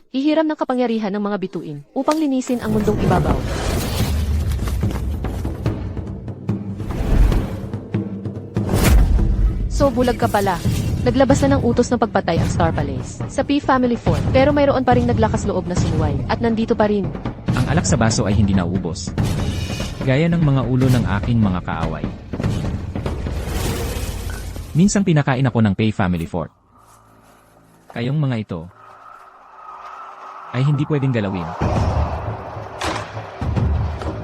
hihiram ng kapangyarihan ng mga bituin upang linisin ang mundong ibabaw. So bulag ka pala. Naglabas na ng utos ng pagpatay ang Star Palace sa P Family Fort, pero mayroon pa ring naglakas loob na sumuway at nandito pa rin. Ang alak sa baso ay hindi naubos. Gaya ng mga ulo ng aking mga kaaway. Minsang pinakain ako ng Pay Family Fort. Kayong mga ito ay hindi pwedeng galawin.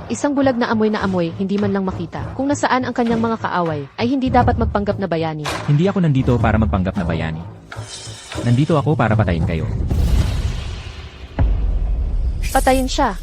Isang bulag na amoy, hindi man lang makita kung nasaan ang kanyang mga kaaway, ay hindi dapat magpanggap na bayani. Hindi ako nandito para magpanggap na bayani. Nandito ako para patayin kayo. Patayin siya.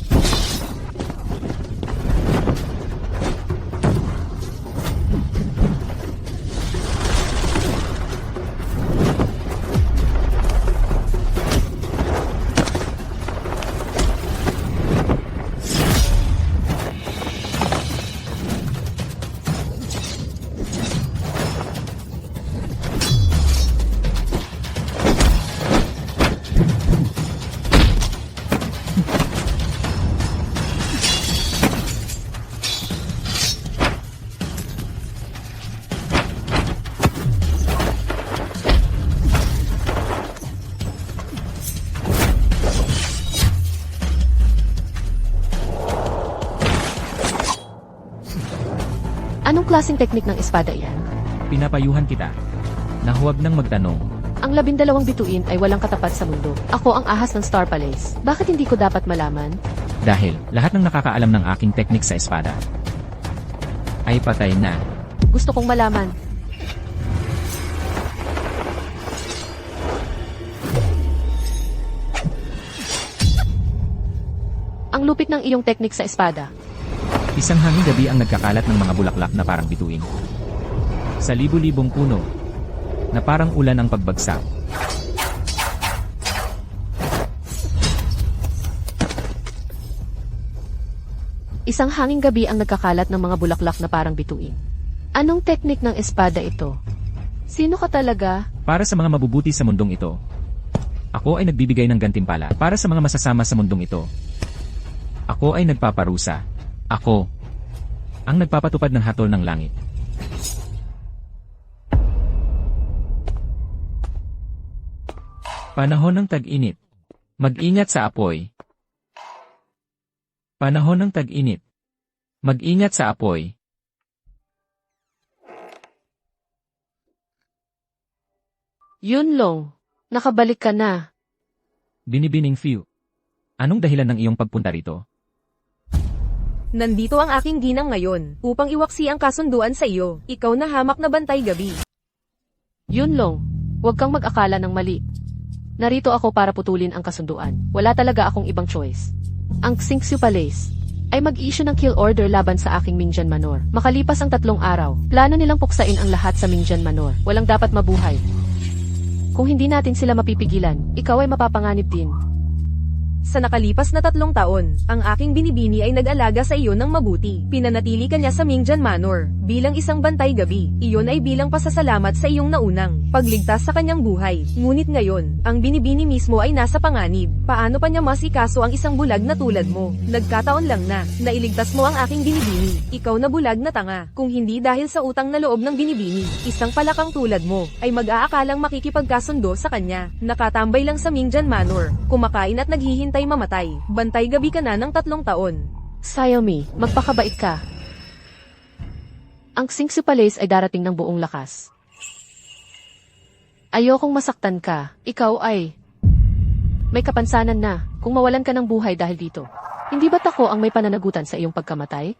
Anong klaseng teknik ng espada iyan? Pinapayuhan kita na huwag nang magtanong. Ang 12 bituin ay walang katapat sa mundo. Ako ang ahas ng Star Palace. Bakit hindi ko dapat malaman? Dahil lahat ng nakakaalam ng aking teknik sa espada ay patay na. Gusto kong malaman. Ang lupit ng iyong teknik sa espada. Isang hangin gabi ang nagkakalat ng mga bulaklak na parang bituin. Sa libu-libong puno, na parang ulan ang pagbagsak. Isang hanging gabi ang nagkakalat ng mga bulaklak na parang bituin. Anong teknik ng espada ito? Sino ka talaga? Para sa mga mabubuti sa mundong ito, ako ay nagbibigay ng gantimpala. Para sa mga masasama sa mundong ito, ako ay nagpaparusa. Ako ang nagpapatupad ng hatol ng langit. Panahon ng tag-init. Mag-ingat sa apoy. Panahon ng tag-init. Mag-ingat sa apoy. Yunlong, nakabalik ka na. Binibining Few. Anong dahilan ng iyong pagpunta rito? Nandito ang aking ginang ngayon, upang iwaksi ang kasunduan sa iyo. Ikaw na hamak na bantay gabi. Yunlong, huwag kang mag-akala ng mali. Narito ako para putulin ang kasunduan. Wala talaga akong ibang choice. Ang Xingqiu Palace ay mag-issue ng kill order laban sa aking Mingjian Manor. Makalipas ang 3 araw, plano nilang puksain ang lahat sa Mingjian Manor. Walang dapat mabuhay. Kung hindi natin sila mapipigilan, ikaw ay mapapanganib din. Sa nakalipas na 3 taon, ang aking binibini ay nag-alaga sa iyo ng mabuti. Pinanatili ka niya sa Mingjian Manor, bilang isang bantay gabi. Iyon ay bilang pasasalamat sa iyong naunang pagligtas sa kanyang buhay. Ngunit ngayon, ang binibini mismo ay nasa panganib. Paano pa niya masikaso ang isang bulag na tulad mo? Nagkataon lang na, nailigtas mo ang aking binibini. Ikaw na bulag na tanga. Kung hindi dahil sa utang na loob ng binibini, isang palakang tulad mo, ay mag-aakalang makikipagkasundo sa kanya. Nakatambay lang sa Mingjian Manor, kumakain at naghihintay mamatay. Bantay gabi ka na ng 3 taon. Xiaomi, magpakabait ka. Ang Xingqiu Palace ay darating ng buong lakas. Ayokong masaktan ka. Ikaw ay may kapansanan na kung mawalan ka ng buhay dahil dito. Hindi ba't ako ang may pananagutan sa iyong pagkamatay?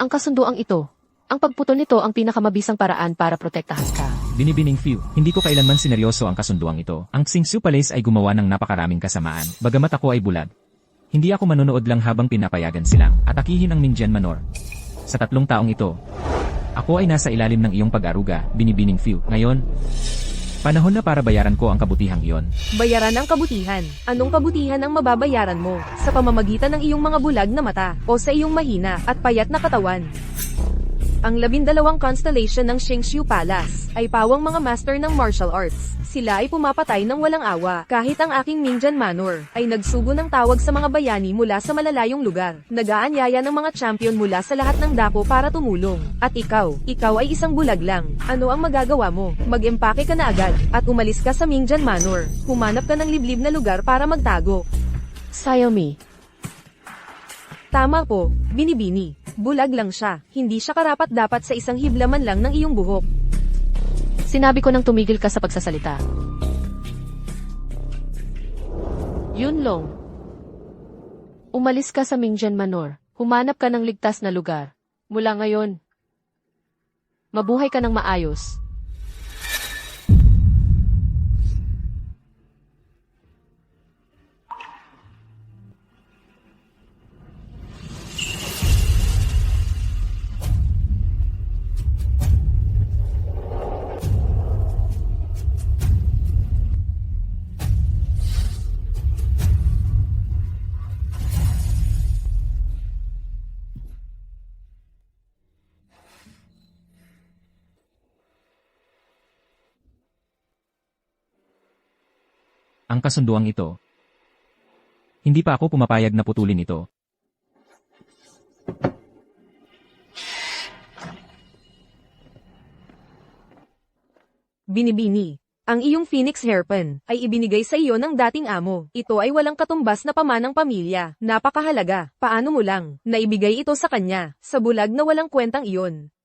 Ang kasunduang ito, ang pagputol nito ang pinakamabisang paraan para protektahan ka. Binibining Few, hindi ko kailanman sineryoso ang kasunduang ito. Ang Xingqiu Palace ay gumawa ng napakaraming kasamaan. Bagamat ako ay bulag, hindi ako manonood lang habang pinapayagan silang atakihin ang Mingjian Manor. Sa 3 taong ito, ako ay nasa ilalim ng iyong pag-aruga, Binibining Few. Ngayon, panahon na para bayaran ko ang kabutihang iyon. Bayaran ang kabutihan. Anong kabutihan ang mababayaran mo? Sa pamamagitan ng iyong mga bulag na mata, o sa iyong mahina at payat na katawan? Ang 12 constellation ng Xingqiu Palace ay pawang mga master ng martial arts. Sila ay pumapatay ng walang awa. Kahit ang aking Mingjan Manor ay nagsugo ng tawag sa mga bayani mula sa malalayong lugar. Nag-aanyaya ng mga champion mula sa lahat ng dako para tumulong. At ikaw ay isang bulag lang. Ano ang magagawa mo? Mag-empake ka na agad at umalis ka sa Mingjan Manor. Humanap ka ng liblib na lugar para magtago. Xiaomi. Tama po, Binibini. Bulag lang siya. Hindi siya karapat-dapat sa isang hiblaman lang ng iyong buhok. Sinabi ko nang tumigil ka sa pagsasalita. Yunlong. Umalis ka sa Mingjan Manor. Humanap ka ng ligtas na lugar. Mula ngayon, mabuhay ka ng maayos. Ang kasunduang ito. Hindi pa ako pumapayag na putulin ito. Binibini. Ang iyong Phoenix Hairpin ay ibinigay sa iyo ng dating amo. Ito ay walang katumbas na pamanang pamilya. Napakahalaga. Paano mo lang naibigay ito sa kanya? Sa bulag na walang kwentang iyon.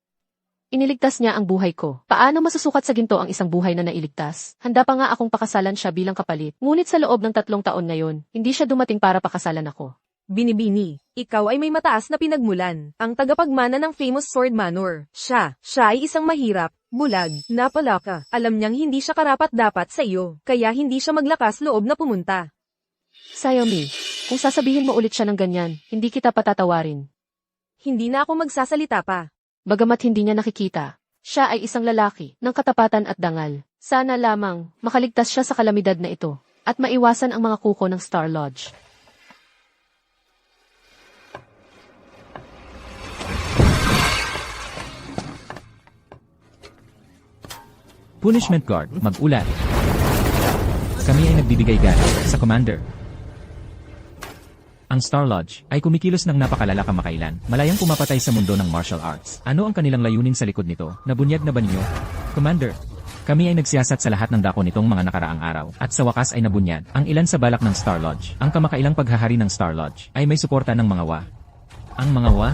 Iniligtas niya ang buhay ko. Paano masusukat sa ginto ang isang buhay na nailigtas? Handa pa nga akong pakasalan siya bilang kapalit. Ngunit sa loob ng 3 taon na yon, hindi siya dumating para pakasalan ako. Binibini. Ikaw ay may mataas na pinagmulan. Ang tagapagmana ng famous Sword Manor. Siya ay isang mahirap, bulag, napalaka. Alam niyang hindi siya karapat-dapat sa iyo. Kaya hindi siya maglakas loob na pumunta. Xiaomi, kung sasabihin mo ulit siya ng ganyan, hindi kita patatawarin. Hindi na ako magsasalita pa. Bagamat hindi niya nakikita, siya ay isang lalaki ng katapatan at dangal. Sana lamang makaligtas siya sa kalamidad na ito at maiwasan ang mga kuko ng Star Lodge. Punishment Guard, mag-ulat. Kami ay nagbibigay galing sa Commander. Ang Star Lodge ay kumikilos ng napakalala kamakailan, malayang pumapatay sa mundo ng martial arts. Ano ang kanilang layunin sa likod nito? Nabunyag na ba ninyo? Commander, kami ay nagsiyasat sa lahat ng dako nitong mga nakaraang araw, at sa wakas ay nabunyag ang ilan sa balak ng Star Lodge. Ang kamakailang paghahari ng Star Lodge ay may suporta ng mga wa. Ang mga wa?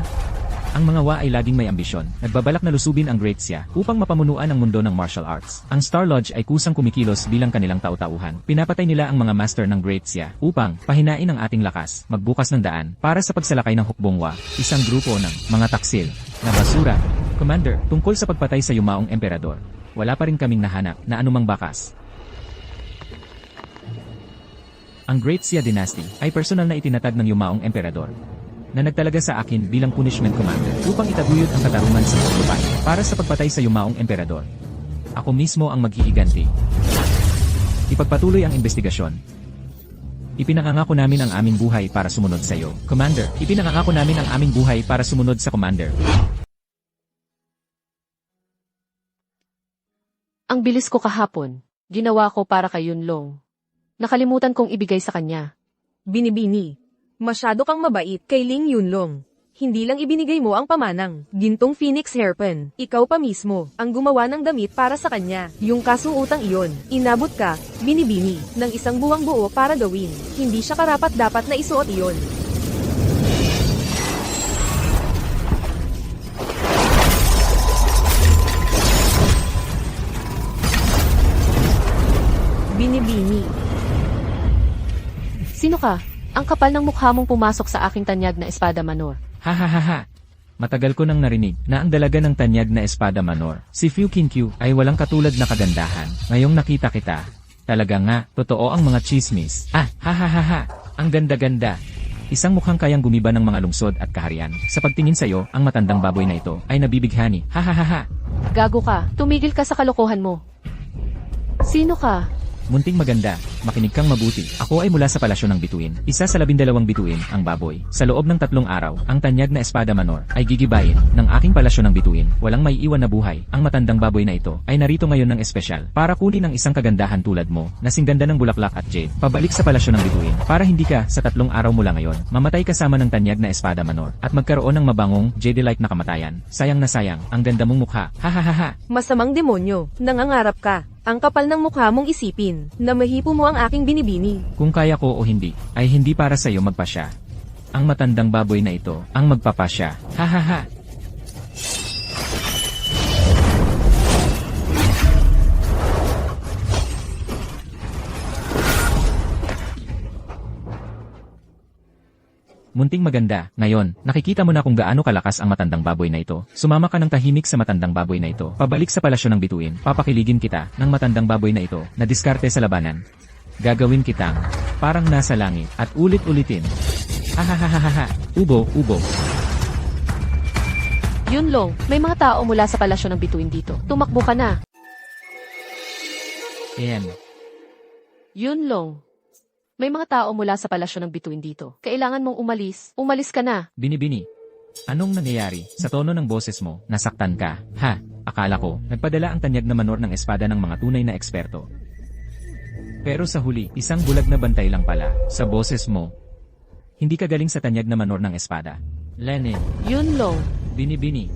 Ang mga wa ay laging may ambisyon, nagbabalak na lusubin ang Great Xia upang mapamunuan ang mundo ng martial arts. Ang Star Lodge ay kusang kumikilos bilang kanilang tau-tauhan. Pinapatay nila ang mga master ng Great Xia upang pahinain ang ating lakas, magbukas ng daan para sa pagsalakay ng hukbong wa, isang grupo ng mga taksil na basura. Commander, tungkol sa pagpatay sa yumaong emperador, wala pa rin kaming nahanap na anumang bakas. Ang Great Xia Dynasty ay personal na itinatag ng yumaong emperador na nagtalaga sa akin bilang punishment commander upang itaguyod ang katarungan sa lupain para sa pagpatay sa yumaong emperador. Ako mismo ang maghihiganti. Ipagpatuloy ang investigasyon. Ipinangangako namin ang aming buhay para sumunod sa iyo, Commander. Ipinangangako namin ang aming buhay para sumunod sa Commander. Ang bilis ko kahapon, ginawa ko para kay Yunlong. Nakalimutan kong ibigay sa kanya. Binibini. Masyado kang mabait kay Ling Yunlong. Hindi lang ibinigay mo ang pamanang, gintong Phoenix Hairpin. Ikaw pa mismo, ang gumawa ng damit para sa kanya. Yung kasuotang iyon, inabot ka, Binibini, ng isang buwang buo para gawin. Hindi siya karapat-dapat na isuot iyon. Binibini. Sino ka? Ang kapal ng mukha mong pumasok sa aking tanyag na espada manor. Ha ha ha ha. Matagal ko nang narinig na ang dalaga ng tanyag na espada manor, si Fu Qingqiu, ay walang katulad na kagandahan. Ngayong nakita kita. Talaga nga, totoo ang mga chismis. Ah, ha ha ha ha. Ang ganda-ganda. Isang mukhang kayang gumiba ng mga lungsod at kaharian. Sa pagtingin sa'yo, ang matandang baboy na ito ay nabibighani. Ha ha ha ha. Gago ka, tumigil ka sa kalokohan mo. Sino ka? Munting maganda, makinig kang mabuti. Ako ay mula sa palasyo ng bituin. Isa sa 12 bituin, ang baboy. Sa loob ng 3 araw, ang tanyag na espada manor ay gigibayin ng aking palasyo ng bituin. Walang may iwan na buhay. Ang matandang baboy na ito ay narito ngayon ng espesyal para kunin ang isang kagandahan tulad mo, na singganda ng bulaklak at jade. Pabalik sa palasyo ng bituin para hindi ka sa 3 araw mula ngayon mamatay kasama ng tanyag na espada manor at magkaroon ng mabangong jade-like na kamatayan. Sayang na sayang, ang ganda mong mukha. Ha ha ha ha. Masamang demonyo, nangangarap ka. Ang kapal ng mukha mong isipin, na mahipo mo ang aking binibini. Kung kaya ko o hindi, ay hindi para sa iyo magpasya. Ang matandang baboy na ito ang magpapasya. Ha ha ha. Munting maganda, ngayon, nakikita mo na kung gaano kalakas ang matandang baboy na ito. Sumama ka ng tahimik sa matandang baboy na ito. Pabalik sa palasyo ng bituin, papakiligin kita ng matandang baboy na ito na diskarte sa labanan. Gagawin kitang parang nasa langit at ulit-ulitin. Ha ha ha ha ha ha. Ubo, ubo. Yunlong, may mga tao mula sa palasyo ng bituin dito. Tumakbo ka na. Ayan. Yunlong, may mga tao mula sa palasyo ng bituin dito. Kailangan mong umalis. Umalis ka na. Binibini. Anong nangyayari? Sa tono ng boses mo, nasaktan ka. Ha, akala ko, nagpadala ang tanyag na manor ng espada ng mga tunay na eksperto. Pero sa huli, isang bulag na bantay lang pala. Sa boses mo, hindi ka galing sa tanyag na manor ng espada. Lenin. Yunlong, Binibini.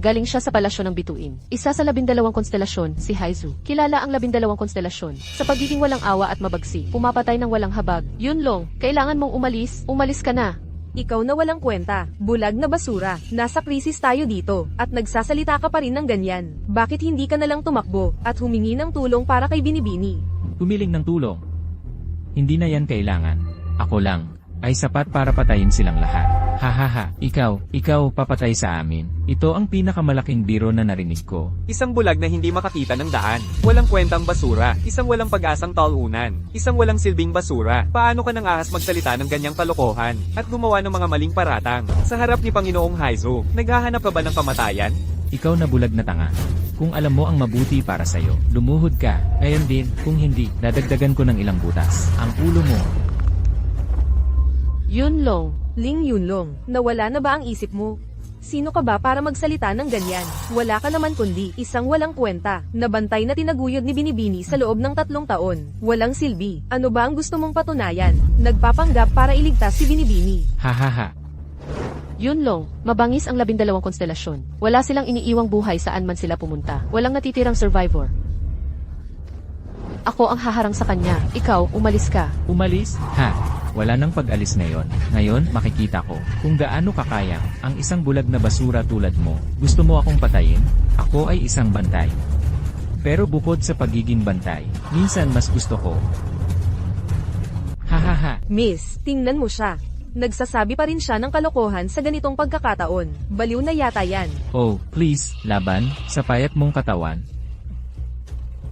galing siya sa palasyo ng bituin. Isa sa 12 konstelasyon, si Haizu. Kilala ang 12 konstelasyon sa pagiging walang awa at mabagsi. Pumapatay ng walang habag. Yunlong, kailangan mong umalis. Umalis ka na. Ikaw na walang kwenta, bulag na basura, nasa krisis tayo dito, at nagsasalita ka pa rin ng ganyan. Bakit hindi ka nalang tumakbo, at humingi ng tulong para kay Binibini? Humiling ng tulong. Hindi na yan kailangan. Ako lang ay sapat para patayin silang lahat. Ha ha ha, ikaw papatay sa amin. Ito ang pinakamalaking biro na narinig ko. Isang bulag na hindi makakita ng daan. Walang kwentang basura. Isang walang pag-asang talunan. Isang walang silbing basura. Paano ka nang ahas magsalita ng ganyang kalokohan? At gumawa ng mga maling paratang? Sa harap ni Panginoong Haizu, naghahanap ka ba ng kamatayan? Ikaw na bulag na tanga. Kung alam mo ang mabuti para sa'yo, lumuhod ka. Ngayon din, kung hindi, dadagdagan ko ng ilang butas. Ang ulo mo. Yunlong, Ling Yunlong, nawala na ba ang isip mo? Sino ka ba para magsalita ng ganyan? Wala ka naman kundi isang walang kwenta, na bantay na tinaguyod ni Binibini sa loob ng 3 taon. Walang silbi. Ano ba ang gusto mong patunayan? Nagpapanggap para iligtas si Binibini. Ha ha ha. Yunlong, mabangis ang 12 konstelasyon. Wala silang iniiwang buhay saan man sila pumunta. Walang natitirang survivor. Ako ang haharang sa kanya. Ikaw, umalis ka. Umalis? Ha? Wala nang pag-alis ngayon. Ngayon, makikita ko kung gaano kakaya ang isang bulag na basura tulad mo. Gusto mo akong patayin? Ako ay isang bantay. Pero bukod sa pagiging bantay, minsan mas gusto ko. Ha ha ha. Miss, tingnan mo siya. Nagsasabi pa rin siya ng kalokohan sa ganitong pagkakataon. Baliw na yata yan. Oh, please, laban, sa payat mong katawan.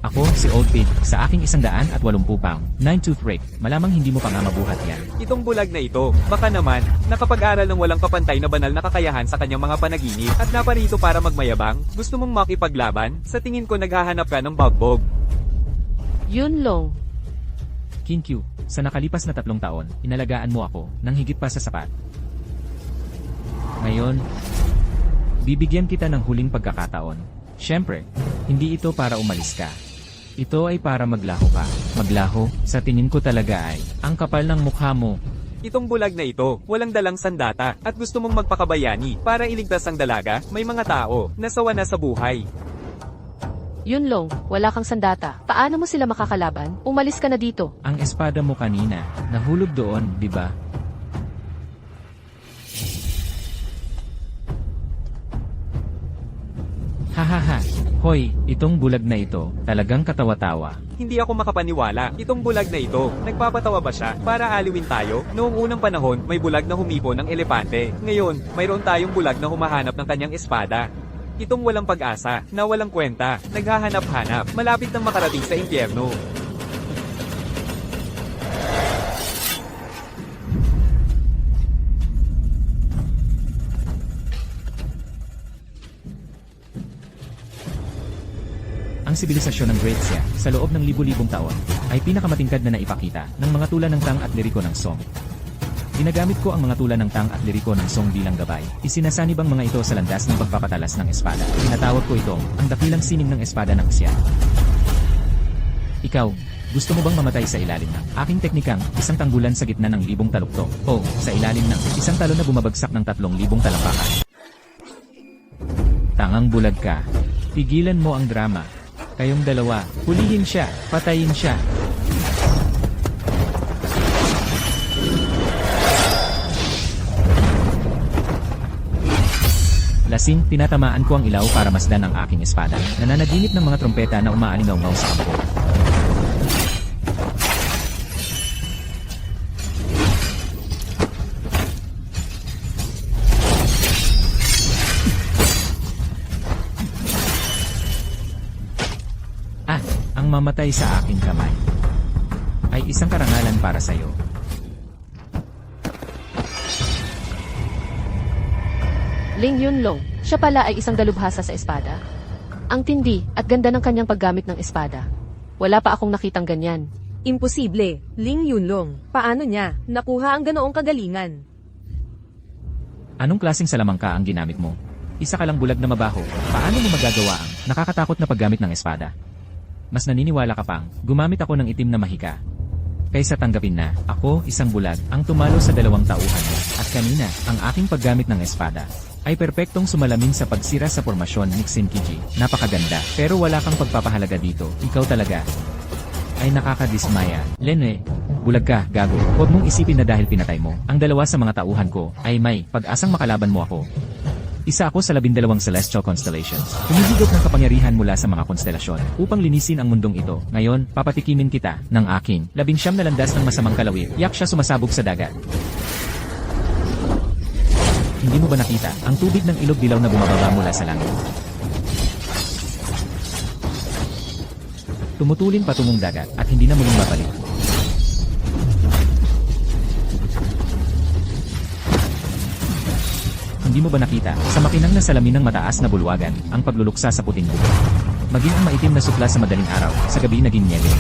Ako, si Old Pig, sa aking 180 pound, 9-tooth rake, malamang hindi mo pa nga mabuhat yan. Itong bulag na ito, baka naman, nakapag-aral ng walang kapantay na banal na kakayahan sa kanyang mga panaginip at naparito para magmayabang. Gusto mong makipaglaban? Sa tingin ko naghahanap ka ng bagbog. Yunlong, Kinkyu, sa nakalipas na 3 taon, inalagaan mo ako, nang higit pa sa sapat. Ngayon, bibigyan kita ng huling pagkakataon. Siyempre, hindi ito para umalis ka. Ito ay para maglaho ka. Maglaho, sa tingin ko talaga ay, ang kapal ng mukha mo. Itong bulag na ito, walang dalang sandata, at gusto mong magpakabayani para iligtas ang dalaga, may mga tao, nasawa na sa buhay. Yunlong, wala kang sandata. Paano mo sila makakalaban? Umalis ka na dito. Ang espada mo kanina, nahulog doon, di ba? Hahaha, hoy, itong bulag na ito, talagang katawa-tawa. Hindi ako makapaniwala, itong bulag na ito, nagpapatawa ba siya para aliwin tayo? Noong unang panahon, may bulag na humipo ng elepante. Ngayon, mayroon tayong bulag na humahanap ng kanyang espada. Itong walang pag-asa, na walang kwenta, naghahanap-hanap, malapit nang makarating sa impyerno. Ang sibilisasyon ng Great Xia, sa loob ng libu-libong taon, ay pinakamatingkad na naipakita ng mga tula ng Tang at liriko ng Song. Ginagamit ko ang mga tula ng Tang at liriko ng Song bilang gabay. Isinasanib ang mga ito sa landas ng pagpapatalas ng espada. Tinatawag ko ito, ang dakilang sining ng espada ng Xia. Ikaw, gusto mo bang mamatay sa ilalim ng aking teknikang isang tanggulan sa gitna ng libong taluktok o sa ilalim ng isang talon na bumabagsak ng 3,000 talampakan? Tangang bulag ka. Pigilan mo ang drama. Kayong dalawa, hulihin siya, patayin siya. Lasing, tinatamaan ko ang ilaw para masdan ang aking espada. Nananaginip ng mga trompeta na umaalingaw-ngaw sa kampo. Ang mamatay sa aking kamay ay isang karangalan para sa iyo. Ling Yunlong, siya pala ay isang dalubhasa sa espada. Ang tindi at ganda ng kanyang paggamit ng espada. Wala pa akong nakitang ganyan. Imposible, Ling Yunlong. Paano niya nakuha ang ganoong kagalingan? Anong klaseng salamangka ang ginamit mo? Isa ka lang bulag na mabaho. Paano mo magagawa ang nakakatakot na paggamit ng espada? Mas naniniwala ka pang, gumamit ako ng itim na mahika. Kaysa tanggapin na, ako, isang bulag, ang tumalo sa 2 tauhan mo. At kanina, ang aking paggamit ng espada ay perpektong sumalamin sa pagsira sa formasyon ni Xinkiji. Napakaganda, pero wala kang pagpapahalaga dito. Ikaw talaga ay nakakadismaya. Lenwe, bulag ka, gago. Huwag mong isipin na dahil pinatay mo ang 2 sa mga tauhan ko ay may pag-asang makalaban mo ako. Isa ako sa 12 celestial constellations. Humihigop ng kapangyarihan mula sa mga konstelasyon upang linisin ang mundong ito. Ngayon, papatikimin kita ng aking 19 na landas ng masamang kalawit. Yak siya sumasabog sa dagat. Hindi mo ba nakita ang tubig ng ilog dilaw na bumababa mula sa langit? Tumutulin patungong dagat at hindi na muling babalik. Hindi mo ba nakita, sa makinang na salamin ng mataas na bulwagan, ang pagluluksa sa puting bukid? Maging ang maitim na supla sa madaling araw, sa gabi naging niebe.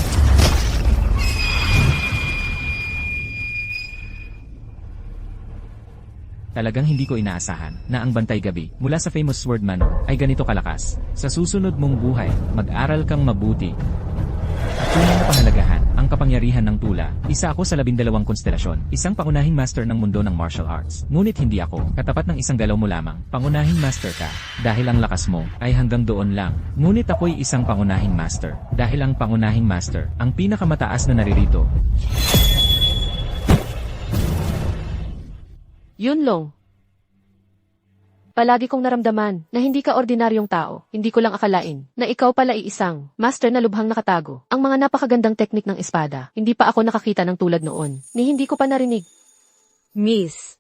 Talagang hindi ko inaasahan na ang bantay gabi mula sa famous Sword Manor ay ganito kalakas. Sa susunod mong buhay, mag-aral kang mabuti. At tunay na pahalagahan ang kapangyarihan ng tula. Isa ako sa 12 konstelasyon, isang pangunahing master ng mundo ng martial arts. Ngunit hindi ako, katapat ng isang galaw mo lamang, pangunahing master ka. Dahil ang lakas mo ay hanggang doon lang. Ngunit ako'y isang pangunahing master. Dahil ang pangunahing master, ang pinakamataas na naririto. Yunlong. Palagi kong naramdaman na hindi ka ordinaryong tao. Hindi ko lang akalain na ikaw pala ay isang master na lubhang nakatago. Ang mga napakagandang teknik ng espada. Hindi pa ako nakakita ng tulad noon. Ni hindi ko pa narinig. Miss,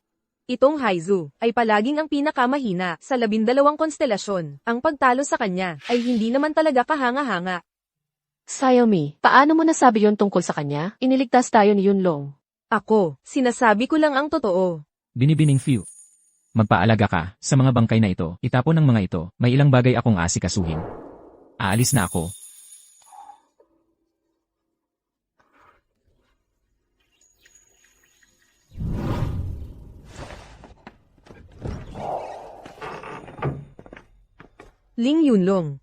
itong Haizu ay palaging ang pinakamahina sa 12 konstelasyon. Ang pagtalo sa kanya ay hindi naman talaga kahanga-hanga. Xiaomi, paano mo nasabi yon tungkol sa kanya? Iniligtas tayo ni Yunlong. Ako, sinasabi ko lang ang totoo. Binibining few. Magpaalaga ka sa mga bangkay na ito. Itapon ng mga ito. May ilang bagay akong asikasuhin. Aalis na ako. Ling Yunlong.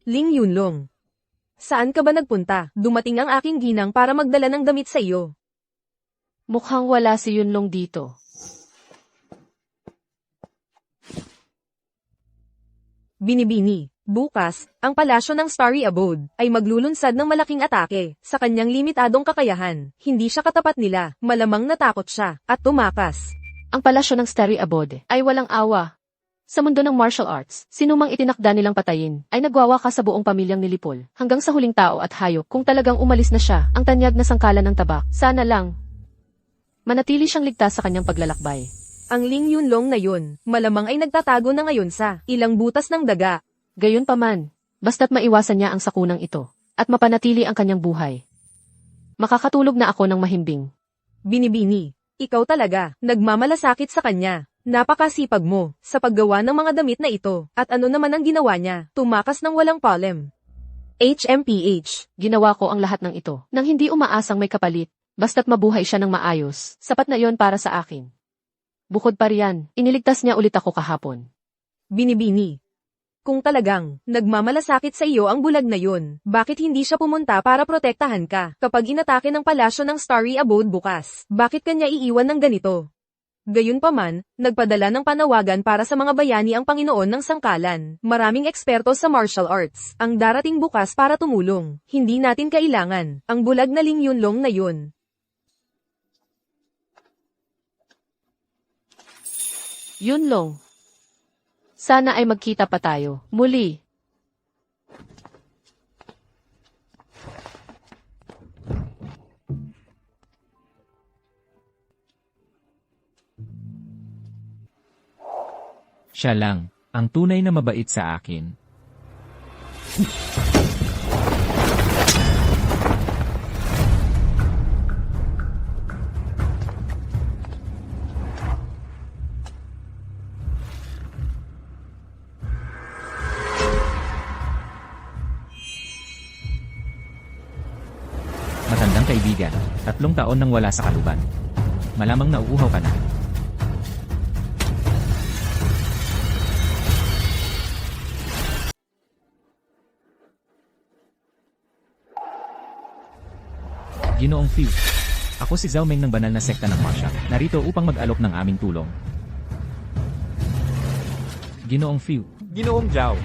Ling Yunlong. Saan ka ba nagpunta? Dumating ang aking ginang para magdala ng damit sa iyo. Mukhang wala si Yunlong dito. Binibini, bukas, ang palasyo ng Starry Abode ay maglulunsad ng malaking atake. Sa kanyang limitadong kakayahan, hindi siya katapat nila, malamang natakot siya, at tumakas. Ang palasyo ng Starry Abode ay walang awa. Sa mundo ng martial arts, sinumang itinakda nilang patayin ay nagwawaka sa buong pamilyang nilipol. Hanggang sa huling tao at hayop kung talagang umalis na siya, ang tanyag na sangkalan ng tabak. Sana lang manatili siyang ligtas sa kanyang paglalakbay. Ang Ling Yunlong na yun, malamang ay nagtatago na ngayon sa ilang butas ng daga. Gayunpaman, basta't maiwasan niya ang sakunang ito, at mapanatili ang kanyang buhay. Makakatulog na ako ng mahimbing. Binibini, ikaw talaga, nagmamalasakit sa kanya. Napakasipag mo sa paggawa ng mga damit na ito. At ano naman ang ginawa niya? Tumakas ng walang palem. HMPH. Ginawa ko ang lahat ng ito nang hindi umaasang may kapalit. Basta't mabuhay siya ng maayos, sapat na yon para sa akin. Bukod pa riyan, iniligtas niya ulit ako kahapon. Binibini. Kung talagang nagmamalasakit sa iyo ang bulag na yun, bakit hindi siya pumunta para protektahan ka kapag inatake ng palasyo ng Starry Abode bukas? Bakit kanya iiwan ng ganito? Gayunpaman, nagpadala ng panawagan para sa mga bayani ang Panginoon ng Sangkalan. Maraming eksperto sa martial arts ang darating bukas para tumulong. Hindi natin kailangan ang bulag na Ling Yunlong na yun. Yunlong. Sana ay magkita pa tayo. Muli. Siya lang, ang tunay na mabait sa akin. Matandang kaibigan, 3 taon nang wala sa kaluban. Malamang nauuhaw ka na. Ginoong Few. Ako si Zhao Meng ng banal na sekta ng Martial. Narito upang mag-alok ng aming tulong. Ginoong Few. Ginoong Zhao.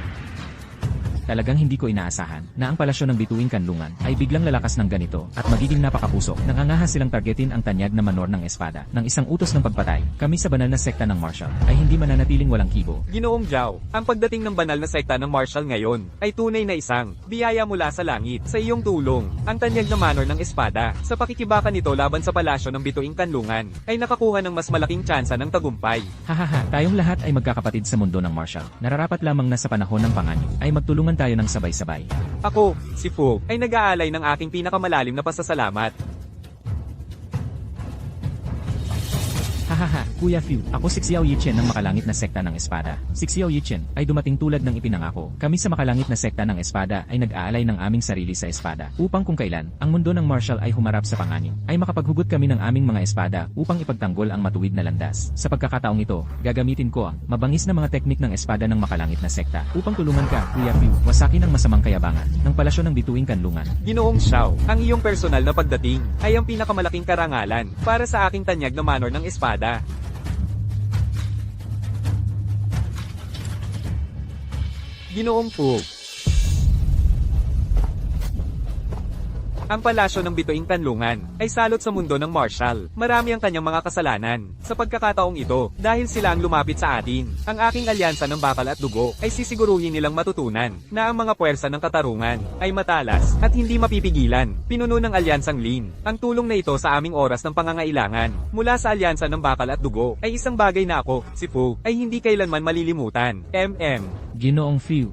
Talagang hindi ko inaasahan na ang palasyo ng bituing kanlungan ay biglang lalakas ng ganito at magiging napakapusok. Nangangahas silang targetin ang tanyag na manor ng espada ng isang utos ng pagpatay. Kami sa banal na sekta ng Martial ay hindi mananatiling walang kibo. Ginoong Zhao, ang pagdating ng banal na sekta ng Martial ngayon ay tunay na isang biyaya mula sa langit sa iyong tulong. Ang tanyag na manor ng espada sa pakikibaka nito laban sa palasyo ng bituing kanlungan ay nakakuha ng mas malaking tsansa ng tagumpay. Hahaha, tayong lahat ay magkakapatid sa mundo ng Martial. Nararapat lamang na sa panahon ng panganib ay magtulungan tayo ng sabay-sabay. Ako, si Fu, ay nag-aalay ng aking pinakamalalim na pasasalamat. Hahaha, Kuya Few, ako si Xiao Yichen ng makalangit na sekta ng espada. Si Xiao Yichen ay dumating tulad ng ipinangako. Kami sa makalangit na sekta ng espada ay nag-aalay ng aming sarili sa espada upang kung kailan ang mundo ng Martial ay humarap sa panganib, ay makapaghugot kami ng aming mga espada upang ipagtanggol ang matuwid na landas. Sa pagkakataong ito, gagamitin ko ang mabangis na mga teknik ng espada ng makalangit na sekta upang tulungan ka, Kuya Few, wasakin ang masamang kayabangan ng palasyo ng bituing kanlungan. Ginoong Xiao, ang iyong personal na pagdating ay ang pinakamalaking karangalan para sa aking tanyag na manor ng espada. Ginoong Fu. Ang palasyo ng bituing kanlungan ay salot sa mundo ng Martial. Marami ang kanyang mga kasalanan. Sa pagkakataong ito, dahil sila ang lumapit sa atin, ang aking alyansa ng bakal at dugo ay sisiguruhin nilang matutunan na ang mga puwersa ng katarungan ay matalas at hindi mapipigilan. Pinuno ng alyansang Lin. Ang tulong na ito sa aming oras ng pangangailangan mula sa alyansa ng bakal at dugo ay isang bagay na ako, si Fu, ay hindi kailanman malilimutan. Ginoong Few.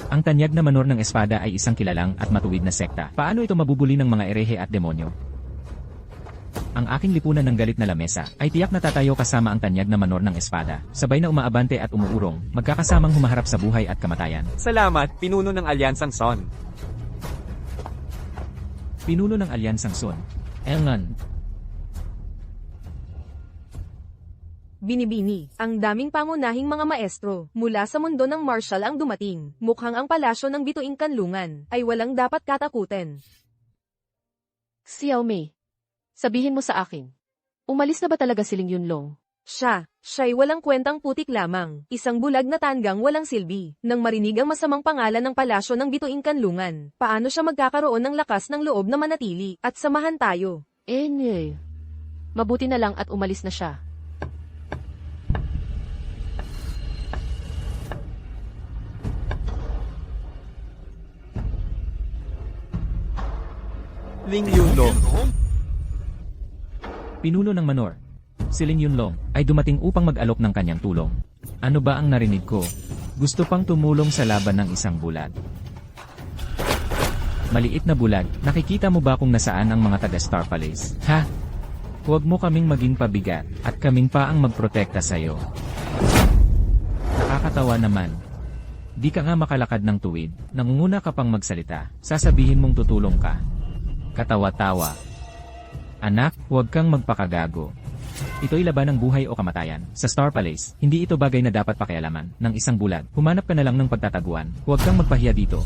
Ang tanyag na manor ng espada ay isang kilalang at matuwid na sekta. Paano ito mabubuli ng mga erehe at demonyo? Ang aking lipunan ng galit na lamesa ay tiyak na tatayo kasama ang tanyag na manor ng espada. Sabay na umaabante at umuurong, magkakasamang humaharap sa buhay at kamatayan. Salamat, pinuno ng alyansang Son. Pinuno ng alyansang Son. Engan. Binibini, ang daming pangunahing mga maestro mula sa mundo ng Martial ang dumating. Mukhang ang palasyo ng bituing kanlungan ay walang dapat katakutin. Xiao Mei. Sabihin mo sa akin. Umalis na ba talaga si Ling Yunlong? Siya'y walang kwentang putik lamang, isang bulag na tanggang walang silbi. Nang marinig ang masamang pangalan ng palasyo ng bituing kanlungan, paano siya magkakaroon ng lakas ng loob na manatili at samahan tayo? Mabuti na lang at umalis na siya. Ling Yunlong. Pinuno ng manor. Si Ling Yunlong ay dumating upang mag-alok ng kanyang tulong. Ano ba ang narinig ko? Gusto pang tumulong sa laban ng isang bulag. Maliit na bulag, nakikita mo ba kung nasaan ang mga taga Star Palace? Ha? Huwag mo kaming maging pabigat, at kaming pa ang magprotekta sa'yo. Nakakatawa naman. Di ka nga makalakad ng tuwid, nangunguna ka pang magsalita, sasabihin mong tutulong ka. Katawa-tawa. Anak, huwag kang magpakagago. Ito'y laban ng buhay o kamatayan. Sa Star Palace, hindi ito bagay na dapat pakialaman ng isang bulag. Humanap ka na lang ng pagtataguan. Huwag kang magpahiya dito.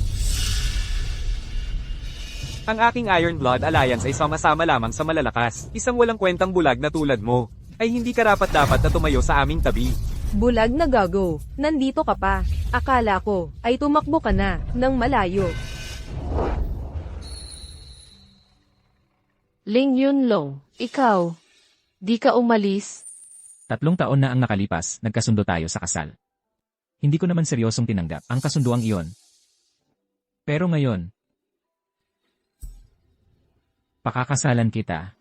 Ang aking Iron Blood Alliance ay sama-sama lamang sa malalakas. Isang walang kwentang bulag na tulad mo, ay hindi karapat-dapat na tumayo sa aming tabi. Bulag na gago, nandito ka pa. Akala ko, ay tumakbo ka na, ng malayo. Ling Yunlong, ikaw, di ka umalis? 3 taon na ang nakalipas, nagkasundo tayo sa kasal. Hindi ko naman seryosong tinanggap ang kasunduang iyon. Pero ngayon, pakakasalan kita.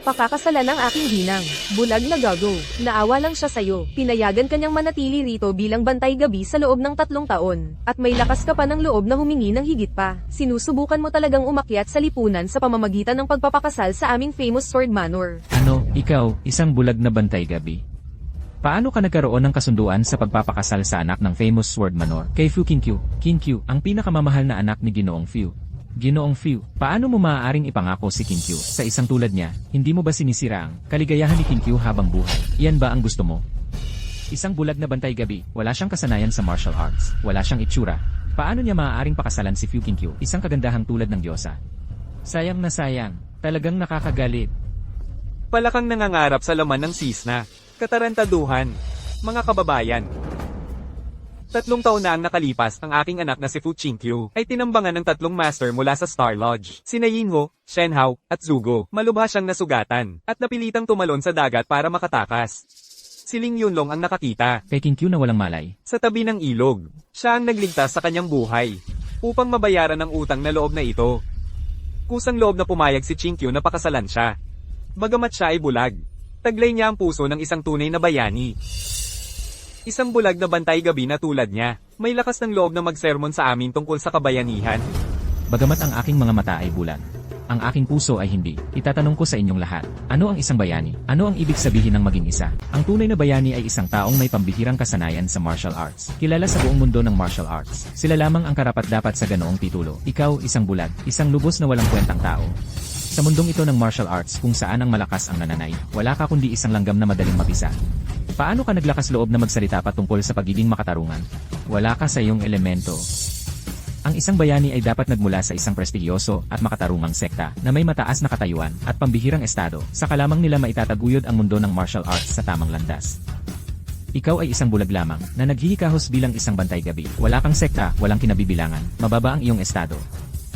Pakakasalan ng aking ginang. Bulag na gago. Naawa lang siya sa'yo. Pinayagan kanyang manatili rito bilang bantay gabi sa loob ng 3 taon. At may lakas ka pa ng loob na humingi ng higit pa. Sinusubukan mo talagang umakyat sa lipunan sa pamamagitan ng pagpapakasal sa aming famous Sword Manor. Ano, ikaw, isang bulag na bantay gabi? Paano ka nagkaroon ng kasunduan sa pagpapakasal sa anak ng famous Sword Manor kay Fu Qingqiu? Qingqiu, ang pinakamamahal na anak ni Ginoong Fu. Ginoong Fu, paano mo maaaring ipangako si Qingqiu sa isang tulad niya? Hindi mo ba sinisira ang kaligayahan ni Qingqiu habang buhay? Iyan ba ang gusto mo? Isang bulag na bantay gabi, wala siyang kasanayan sa martial arts, wala siyang itsura. Paano niya maaaring pakasalan si Fu Qingqiu, isang kagandahang tulad ng diyosa? Sayang na sayang, talagang nakakagalit. Palakang nangangarap sa laman ng sisna. Katarantaduhan. Mga kababayan. 3 taon na ang nakalipas, ang aking anak na si Fu Qingqiu ay tinambangan ng 3 master mula sa Star Lodge. Sina Yinho, Shenhao, at Zugo. Malubha siyang nasugatan, at napilitang tumalon sa dagat para makatakas. Si Ling Yunlong ang nakakita. Kay Qingqiu na walang malay. Sa tabi ng ilog, siya ang nagligtas sa kanyang buhay, upang mabayaran ang utang na loob na ito. Kusang loob na pumayag si Qingqiu na pakasalan siya. Bagamat siya ay bulag, taglay niya ang puso ng isang tunay na bayani. Isang bulag na bantay gabi na tulad niya, may lakas ng loob na magsermon sa amin tungkol sa kabayanihan. Bagamat ang aking mga mata ay bulag, ang aking puso ay hindi. Itatanong ko sa inyong lahat, ano ang isang bayani? Ano ang ibig sabihin ng maging isa? Ang tunay na bayani ay isang taong may pambihirang kasanayan sa martial arts. Kilala sa buong mundo ng martial arts. Sila lamang ang karapat-dapat sa ganoong titulo. Ikaw, isang bulag, isang lubos na walang kwentang tao. Sa mundong ito ng martial arts kung saan ang malakas ang nananay, wala ka kundi isang langgam na madaling mapisa. Paano ka naglakas loob na magsalita patungkol sa pagiging makatarungan? Wala ka sa iyong elemento. Ang isang bayani ay dapat nagmula sa isang prestigyoso at makatarungang sekta na may mataas na katayuan at pambihirang estado, saka lamang nila maitataguyod ang mundo ng martial arts sa tamang landas. Ikaw ay isang bulag lamang na naghihikahos bilang isang bantay gabi. Wala kang sekta, walang kinabibilangan, mababa ang iyong estado.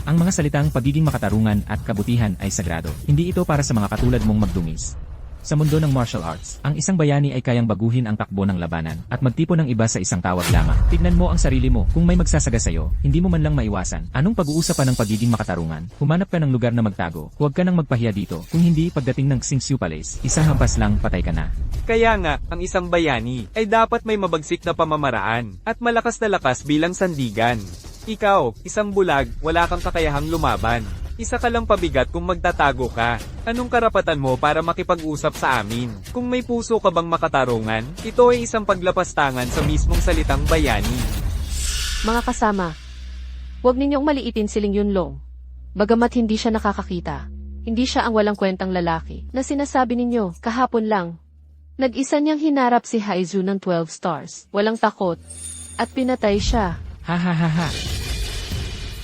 Ang mga salitang pagiging makatarungan at kabutihan ay sagrado. Hindi ito para sa mga katulad mong magdungis. Sa mundo ng martial arts, ang isang bayani ay kayang baguhin ang takbo ng labanan at magtipo ng iba sa isang tawag lamang. Tignan mo ang sarili mo, kung may magsasaga sa'yo, hindi mo man lang maiwasan. Anong pag-uusapan ng pagiging makatarungan? Humanap ka ng lugar na magtago. Huwag ka nang magpahiya dito. Kung hindi, pagdating ng Xingqiu Palace, isang hampas lang, patay ka na. Kaya nga, ang isang bayani ay dapat may mabagsik na pamamaraan at malakas na lakas bilang sandigan. Ikaw, isang bulag, wala kang kakayahang lumaban. Isa ka lang pabigat kung magtatago ka. Anong karapatan mo para makipag-usap sa amin? Kung may puso ka bang makatarungan, ito ay isang paglapastangan sa mismong salitang bayani. Mga kasama, huwag ninyong maliitin si Ling Yunlong. Bagamat hindi siya nakakakita, hindi siya ang walang kwentang lalaki na sinasabi ninyo kahapon lang. Nag-isa niyang hinarap si Haizu ng 12 stars, walang takot, at pinatay siya. Ha ha ha ha.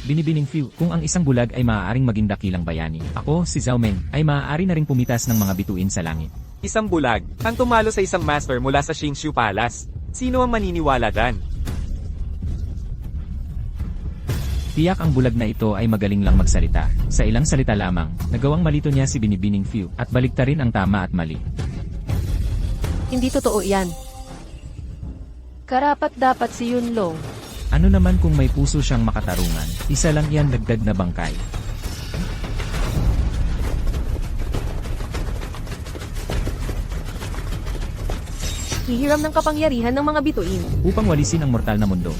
Binibining Fu, kung ang isang bulag ay maaaring maging dakilang bayani, ako, si Zhao Meng, ay maaari na ring pumitas ng mga bituin sa langit. Isang bulag, ang tumalo sa isang master mula sa Xingqiu Palace. Sino ang maniniwala dyan? Tiyak ang bulag na ito ay magaling lang magsalita. Sa ilang salita lamang, nagawang malito niya si Binibining Fu at baliktarin ang tama at mali. Hindi totoo yan. Karapat dapat si Yunlong. Ano naman kung may puso siyang makatarungan? Isa lang yan dagdag na bangkay. Hihiram ng kapangyarihan ng mga bituin. Upang walisin ang mortal na mundo.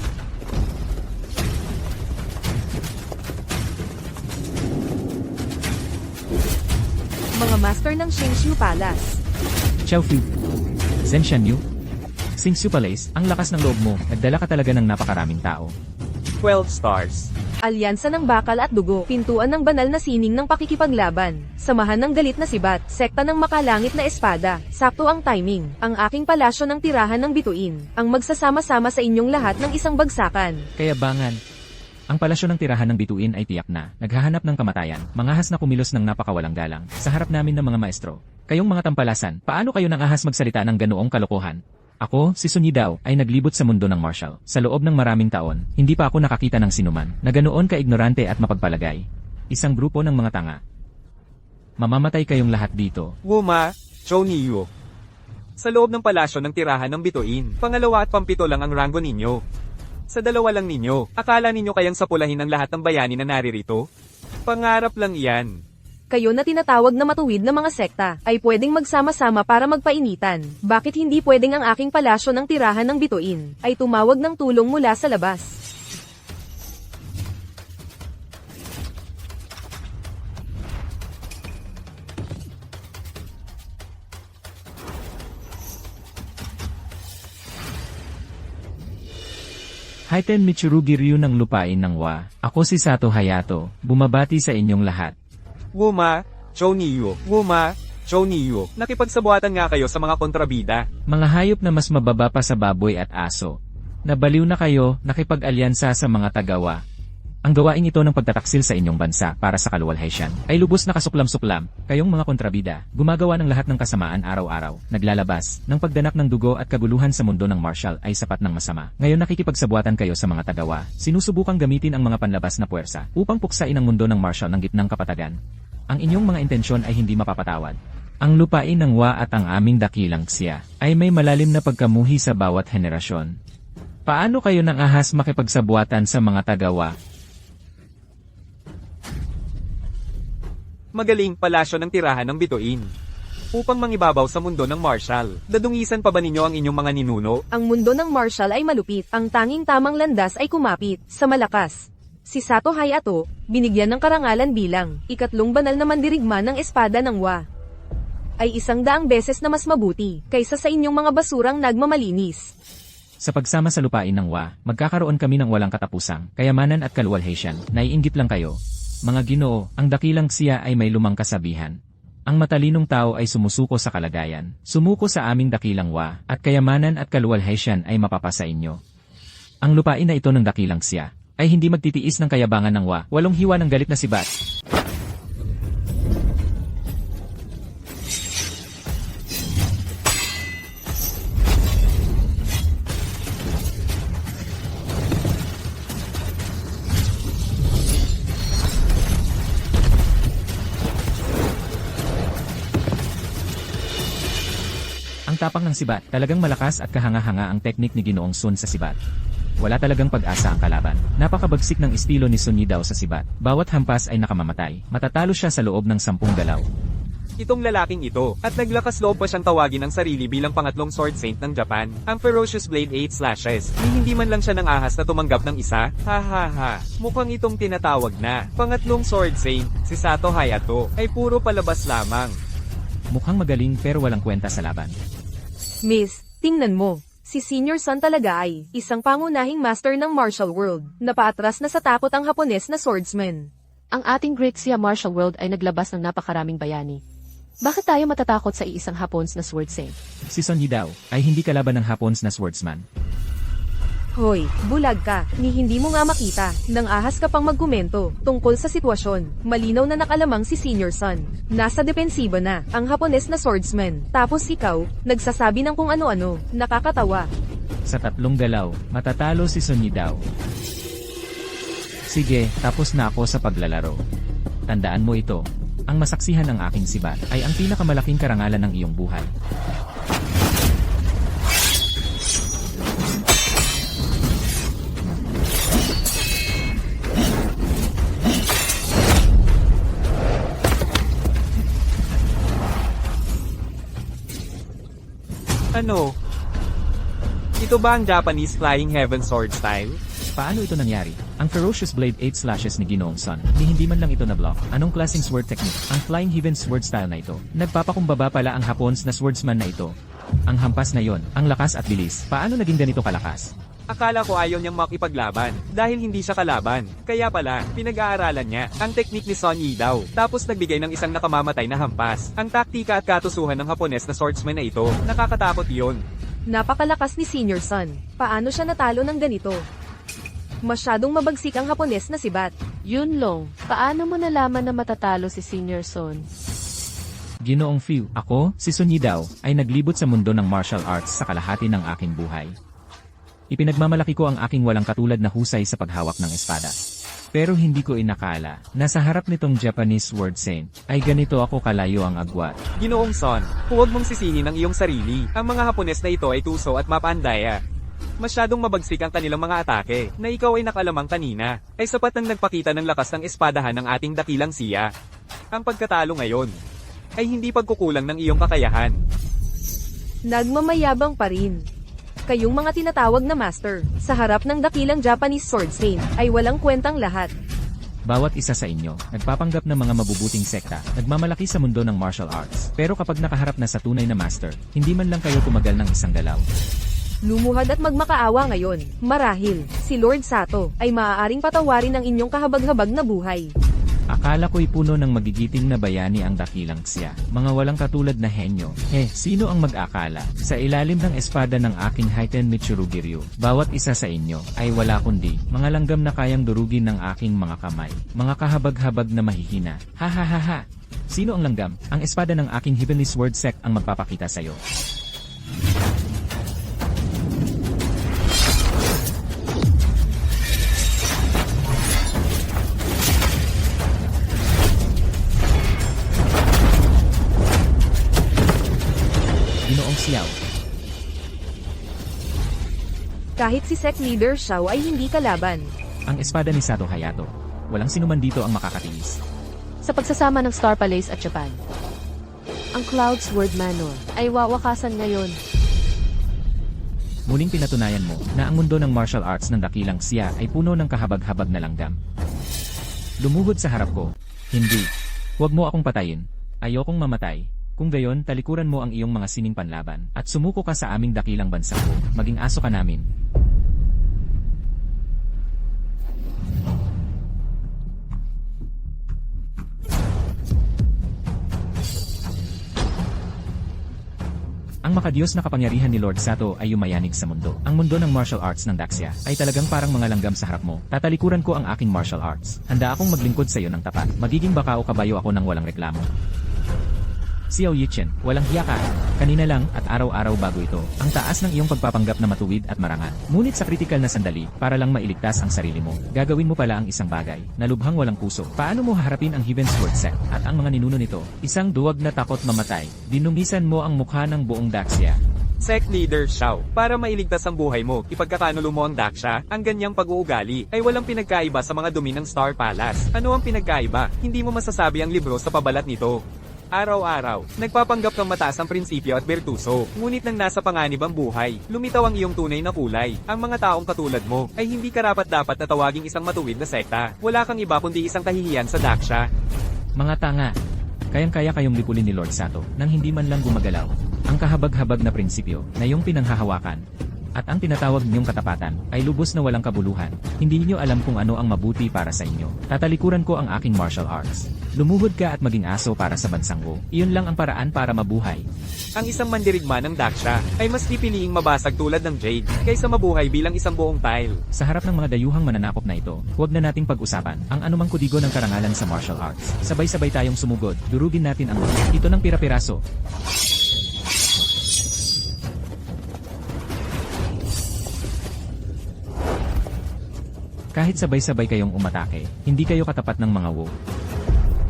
Mga master ng Xingqiu Palace. Xiao Fu, Zhen Shanyu, Xingqiu Palace, ang lakas ng loob mo, nagdala ka talaga ng napakaraming tao. 12 stars. Alyansa ng bakal at dugo, pintuan ng banal na sining ng pakikipaglaban, samahan ng galit na sibat, sekta ng makalangit na espada, sakto ang timing, ang aking palasyo ng tirahan ng bituin, ang magsasama-sama sa inyong lahat ng isang bagsakan. Kayabangan. Ang palasyo ng tirahan ng bituin ay tiyak na, naghahanap ng kamatayan, mangahas na kumilos ng napakawalang galang, sa harap namin ng mga maestro. Kayong mga tampalasan, paano kayo nang ahas magsalita ng ganoong kalokohan? Ako, si Sun Yidao, ay naglibot sa mundo ng martial. Sa loob ng maraming taon, hindi pa ako nakakita ng sinuman, na ganoon ka-ignorante at mapagpalagay. Isang grupo ng mga tanga. Mamamatay kayong lahat dito. Wuma, Chou Niyu. Sa loob ng palasyo ng tirahan ng bituin, pangalawa at pampito lang ang ranggo ninyo. Sa dalawa lang ninyo, akala ninyo kayang sapulahin ang lahat ng bayani na naririto? Pangarap lang iyan. Kayo na tinatawag na matuwid na mga sekta, ay pwedeng magsama-sama para magpainitan. Bakit hindi pwedeng ang aking palasyo ng tirahan ng bituin, ay tumawag ng tulong mula sa labas? Haiten Michirugi Ryu ng lupain ng Wa. Ako si Sato Hayato, bumabati sa inyong lahat. Wuma, Chou Niyu. Wuma, Chou Niyu. Nakipagsabuatan nga kayo sa mga kontrabida. Mga hayop na mas mababa pa sa baboy at aso. Nabaliw na kayo, nakipag-alyansa sa mga tagawa. Ang gawaing ito ng pagtataksil sa inyong bansa para sa kaluwalhatian ay lubos na kasuklam-suklam. Kayong mga kontrabida, gumagawa ng lahat ng kasamaan araw-araw, naglalabas ng pagdanak ng dugo at kaguluhan sa mundo ng martial ay sapat ng masama. Ngayon nakikipagsabuatan kayo sa mga tagawa, sinusubukang gamitin ang mga panlabas na puwersa upang puksain ang mundo ng martial ng gitnang kapatagan. Ang inyong mga intensyon ay hindi mapapatawad. Ang lupain ng Wa at ang aming dakilang Xia ay may malalim na pagkamuhi sa bawat henerasyon. Paano kayo nang ahas makipagsabuatan sa mga tagawa? Magaling palasyo ng tirahan ng bituin. Upang mangibabaw sa mundo ng martial, dadungisan pa ba ninyo ang inyong mga ninuno? Ang mundo ng martial ay malupit, ang tanging tamang landas ay kumapit, sa malakas. Si Sato Hayato, binigyan ng karangalan bilang, ikatlong banal na mandirigma ng espada ng Wa. Ay 100 beses na mas mabuti, kaysa sa inyong mga basurang nagmamalinis. Sa pagsama sa lupain ng Wa, magkakaroon kami ng walang katapusang, kayamanan at kaluwalhatian, naiinggit lang kayo. Mga Ginoo, ang dakilang Xia ay may lumang kasabihan. Ang matalinong tao ay sumusuko sa kalagayan, sumuko sa aming dakilang Wa, at kayamanan at kaluwalhatian ay mapapasa inyo. Ang lupain na ito ng dakilang Xia ay hindi magtitiis ng kayabangan ng Wa, walong hiwa ng galit na sibat. Ang tapang ng sibat, talagang malakas at kahanga-hanga ang teknik ni Ginoong Sun sa sibat. Wala talagang pag-asa ang kalaban. Napakabagsik ng estilo ni Sun Yidao sa sibat. Bawat hampas ay nakamamatay. Matatalo siya sa loob ng 10 galaw. Itong lalaking ito, at naglakas loob pa siyang tawagin ang sarili bilang pangatlong sword saint ng Japan, ang Ferocious Blade 8 Slashes. Hindi man lang siya ng ahas na tumanggap ng isa, ha ha ha. Mukhang itong tinatawag na pangatlong sword saint, si Sato Hayato, ay puro palabas lamang. Mukhang magaling pero walang kwenta sa laban. Miss, tingnan mo. Si Senior Sun talaga ay isang pangunahing master ng martial world, napaatras na sa takot ang Hapones na swordsman. Ang ating Great Xia Martial World ay naglabas ng napakaraming bayani. Bakit tayo matatakot sa iisang Hapons na sword saint? Si Sun Yidao ay hindi kalaban ng Hapons na swordsman. Hoy, bulag ka, ni hindi mo nga makita, nang ahas ka pang magkomento, tungkol sa sitwasyon, malinaw na nakalamang si Senior Sun. Nasa depensiba na, ang Hapones na swordsman, tapos ikaw, nagsasabi ng kung ano-ano, nakakatawa. Sa 3 galaw, matatalo si Sun Yidao. Sige, tapos na ako sa paglalaro. Tandaan mo ito, ang masaksihan ng aking sibat ay ang pinakamalaking karangalan ng iyong buhay. Ano? Ito ba ang Japanese Flying Heaven Sword style? Paano ito nangyari? Ang Ferocious Blade 8 Slashes ni Ginoong Sun, ni hindi man lang ito na-block. Anong klaseng sword technique? Ang Flying Heaven Sword style na ito. Nagpapakumbaba pala ang Hapons na swordsman na ito. Ang hampas na yon, ang lakas at bilis. Paano naging ganito kalakas? Akala ko ayaw niyang makipaglaban dahil hindi siya kalaban. Kaya pala, pinag-aaralan niya ang teknik ni Son Yi daw. Tapos nagbigay ng isang nakamamatay na hampas. Ang taktika at katusuhan ng Hapones na swordsman na ito, nakakatakot iyon. Napakalakas ni Senior Son. Paano siya natalo ng ganito? Masyadong mabagsik ang Hapones na si Bat. Yunlong, paano mo nalaman na matatalo si Senior Son? Ginoong Fiu, ako, si Sun Yi daw, ay naglibot sa mundo ng martial arts sa kalahati ng aking buhay. Ipinagmamalaki ko ang aking walang katulad na husay sa paghawak ng espada. Pero hindi ko inakala na sa harap nitong Japanese Sword Saint ay ganito ako kalayo ang agwat. Ginoong Son, huwag mong sisingin ang iyong sarili. Ang mga Hapones na ito ay tuso at mapandaya. Masyadong mabagsik ang kanilang mga atake na ikaw ay nakalamang kanina ay sapat nang nagpakita ng lakas ng espadahan ng ating dakilang siya. Ang pagkatalo ngayon ay hindi pagkukulang ng iyong kakayahan. Nagmamayabang pa rin. Kayong mga tinatawag na master, sa harap ng dakilang Japanese Sword Saint, ay walang kwentang lahat. Bawat isa sa inyo, nagpapanggap ng mga mabubuting sekta, nagmamalaki sa mundo ng martial arts. Pero kapag nakaharap na sa tunay na master, hindi man lang kayo tumagal ng isang galaw. Lumuhad at magmakaawa ngayon. Marahil, si Lord Sato, ay maaaring patawarin ang inyong kahabag-habag na buhay. Akala ko'y puno ng magigiting na bayani ang dakilang siya. Mga walang katulad na henyo. Sino ang mag-akala? Sa ilalim ng espada ng aking Haiten Mitsurugiryu, bawat isa sa inyo ay wala kundi mga langgam na kayang durugin ng aking mga kamay. Mga kahabag-habag na mahihina. Ha ha ha ha! Sino ang langgam? Ang espada ng aking Heavenly Sword Sect ang magpapakita sa'yo. Ginoong Xiao. Kahit si Sect Leader Xiao ay hindi kalaban. Ang espada ni Sato Hayato. Walang sinuman dito ang makakatiis. Sa pagsasama ng Star Palace at Japan, ang Cloud Sword Manor ay wawakasan ngayon. Muling pinatunayan mo na ang mundo ng martial arts ng dakilang siya ay puno ng kahabag-habag na langgam. Lumuhod sa harap ko. Hindi. Huwag mo akong patayin. Ayokong mamatay. Kung gayon, talikuran mo ang iyong mga sining panlaban at sumuko ka sa aming dakilang bansa ko. Maging aso ka namin. Ang makadiyos na kapangyarihan ni Lord Sato ay yumayanig sa mundo. Ang mundo ng martial arts ng Daxia ay talagang parang mga langgam sa harap mo. Tatalikuran ko ang aking martial arts. Handa akong maglingkod sa iyo ng tapat. Magiging baka o kabayo ako ng walang reklamo. Xiao Yichen, walang hiya ka. Kanina lang at araw-araw bago ito, ang taas ng iyong pagpapanggap na matuwid at marangal. Ngunit sa kritikal na sandali, para lang mailigtas ang sarili mo, gagawin mo pala ang isang bagay, na lubhang walang puso. Paano mo haharapin ang Heaven Sword Sect at ang mga ninuno nito? Isang duwag na takot mamatay. Dinumisan mo ang mukha ng buong Daxia. Sect Leader Xiao, para mailigtas ang buhay mo, ipagkakanulo mo ang Daxia, ang ganyang pag-uugali ay walang pinagkaiba sa mga dumi ng Star Palace. Ano ang pinagkaiba? Hindi mo masasabi ang libro sa pabalat nito. Araw-araw, nagpapanggap kang mataas ang prinsipyo at bertuso, ngunit nang nasa panganib ang buhay, lumitaw ang iyong tunay na kulay. Ang mga taong katulad mo ay hindi karapat-dapat na tawaging isang matuwid na sekta. Wala kang iba kundi isang kahihiyan sa Daxia. Mga tanga. Kayang-kaya kayong lipulin ni Lord Sato nang hindi man lang gumagalaw. Ang kahabag-habag na prinsipyo na iyong pinanghahawakan at ang tinatawag niyong katapatan ay lubos na walang kabuluhan. Hindi niyo alam kung ano ang mabuti para sa inyo. Tatalikuran ko ang aking martial arts. Lumuhod ka at maging aso para sa bansang ko. Iyon lang ang paraan para mabuhay. Ang isang mandirigma ng Daxia ay mas pipiliing mabasag tulad ng Jade kaysa mabuhay bilang isang buong tile. Sa harap ng mga dayuhang mananakop na ito, huwag na nating pag-usapan ang anumang kudigo ng karangalan sa martial arts. Sabay-sabay tayong sumugod, durugin natin ang ito ng pira-piraso. Kahit sabay-sabay kayong umatake, hindi kayo katapat ng mga wo.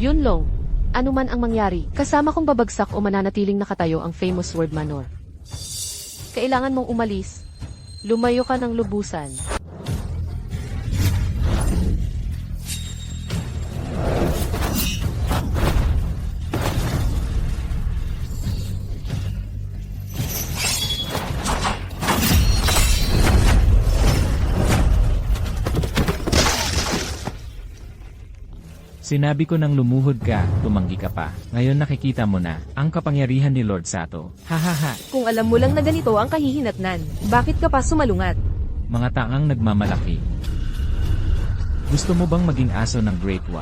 Yunlong, ano man ang mangyari, kasama kong babagsak o mananatiling nakatayo ang famous Sword Manor. Kailangan mong umalis. Lumayo ka ng lubusan. Sinabi ko nang lumuhod ka, tumanggi ka pa. Ngayon nakikita mo na, ang kapangyarihan ni Lord Sato. Hahaha, Kung alam mo lang na ganito ang kahihinatnan, bakit ka pa sumalungat? mga taang nagmamalaki. Gusto mo bang maging aso ng Great Wa?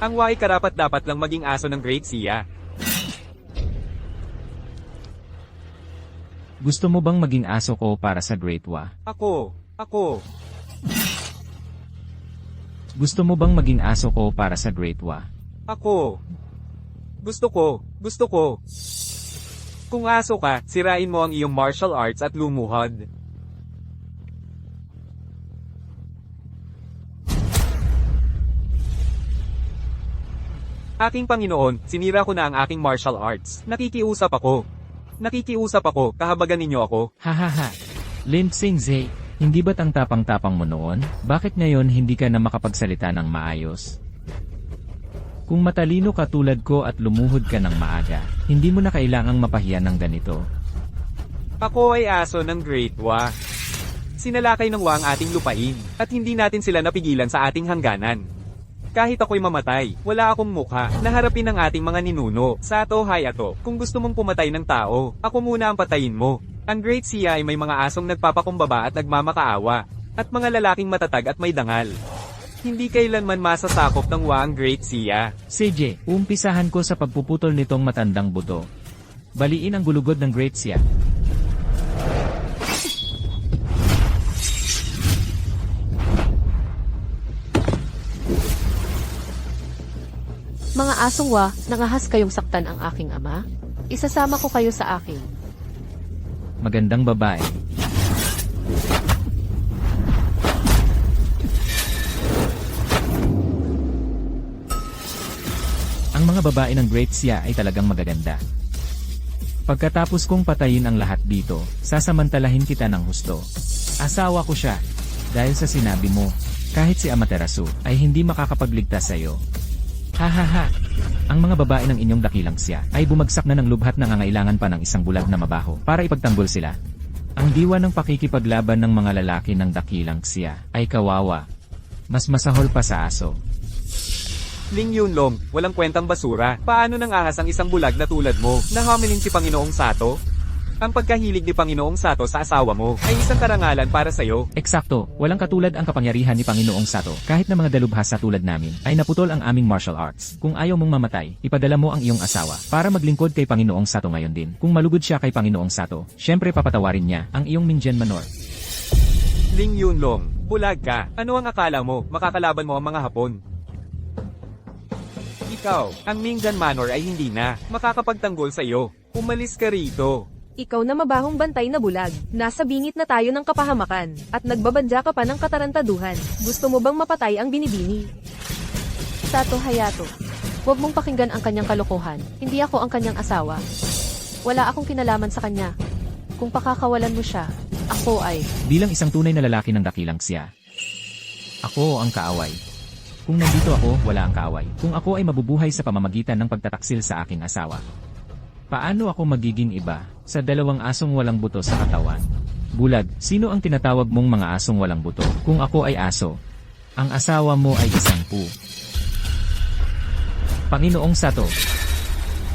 Ang Wa ay karapat-dapat lang maging aso ng Great Sia. Gusto mo bang maging aso ko para sa Great Wa? Ako. Gusto mo bang maging aso ko para sa Great Wa? Ako. Gusto ko. Kung aso ka, sirain mo ang iyong martial arts at lumuhod. Aking Panginoon, sinira ko na ang aking martial arts. Nakikiusap ako, kahabagan ninyo ako. Hahaha. Lim Sing Zhe, hindi ba't ang tapang-tapang mo noon? Bakit ngayon hindi ka na makapagsalita ng maayos? Kung matalino ka tulad ko at lumuhod ka ng maaga, hindi mo na kailangang mapahiya ng ganito. Ako ay aso ng Great Wa. Sinalakay ng Wa ang ating lupain, at hindi natin sila napigilan sa ating hangganan. Kahit ako'y mamatay, wala akong mukha na harapin ang ating mga ninuno. Sato Hayato, kung gusto mong pumatay ng tao, ako muna ang patayin mo. Ang Great Sia ay may mga asong nagpapakumbaba at nagmamakaawa, at mga lalaking matatag at may dangal. Hindi kailanman masasakop ng Wa ang Great Sia. Seje, umpisahan ko sa pagpuputol nitong matandang buto. Baliin ang gulugod ng Great Sia. Mga asong Wa, nangahas kayong saktan ang aking ama? Isasama ko kayo sa akin. Magandang babae. Ang mga babae ng Great Sia ay talagang magaganda. Pagkatapos kong patayin ang lahat dito, sasamantalahin kita ng husto. Asawa ko siya, dahil sa sinabi mo, kahit si Amaterasu ay hindi makakapagligtas sa iyo. Hahaha! Ang mga babae ng inyong dakilang Sia ay bumagsak na ng lubhat na nangangailangan pa ng isang bulag na mabaho para ipagtanggol sila. Ang diwa ng pakikipaglaban ng mga lalaki ng dakilang Sia ay kawawa. Mas masahol pa sa aso. Ling Yunlong, walang kwentang basura. Paano nang ahas ang isang bulag na tulad mo na hominin si Panginoong Sato? Ang pagkahilig ni Panginoong Sato sa asawa mo ay isang karangalan para sa'yo. Eksakto, walang katulad ang kapangyarihan ni Panginoong Sato. Kahit na mga dalubhasa tulad namin, ay naputol ang aming martial arts. Kung ayaw mong mamatay, ipadala mo ang iyong asawa para maglingkod kay Panginoong Sato ngayon din. Kung malugod siya kay Panginoong Sato, syempre papatawarin niya ang iyong Minjan Manor. Ling Yunlong, bulag ka. Ano ang akala mo? Makakalaban mo ang mga Hapon. Ikaw, ang Mingjan Manor ay hindi na makakapagtanggol sa iyo. Umalis ka rito. Ikaw na mabahong bantay na bulag, nasa bingit na tayo ng kapahamakan, at nagbabadya ka pa ng katarantaduhan. Gusto mo bang mapatay ang binibini? Sato Hayato, huwag mong pakinggan ang kanyang kalokohan. Hindi ako ang kanyang asawa. Wala akong kinalaman sa kanya. Kung pakakawalan mo siya, ako ay... Bilang isang tunay na lalaki ng dakilang Sia, ako ang kaaway. Kung nandito ako, wala ang kaaway. Kung ako ay mabubuhay sa pamamagitan ng pagtataksil sa aking asawa, paano ako magiging iba sa dalawang asong walang buto sa katawan? Bulag, sino ang tinatawag mong mga asong walang buto? Kung ako ay aso, ang asawa mo ay isang pu. Panginoong Sato,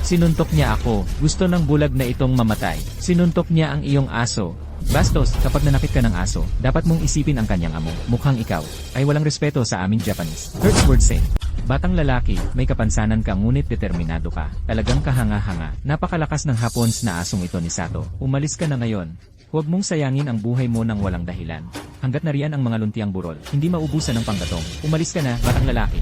sinuntok niya ako. Gusto ng bulag na itong mamatay. Sinuntok niya ang iyong aso. Bastos, kapag nanakit ka ng aso, dapat mong isipin ang kanyang amo. Mukhang ikaw ay walang respeto sa aming Japanese. Hertzword say, batang lalaki, may kapansanan ka ngunit determinado ka. Talagang kahanga-hanga. Napakalakas ng Hapons na asong ito ni Sato. Umalis ka na ngayon. Huwag mong sayangin ang buhay mo ng walang dahilan. Hanggat nariyan ang mga luntiang burol, hindi maubusan ng panggatong. Umalis ka na, batang lalaki.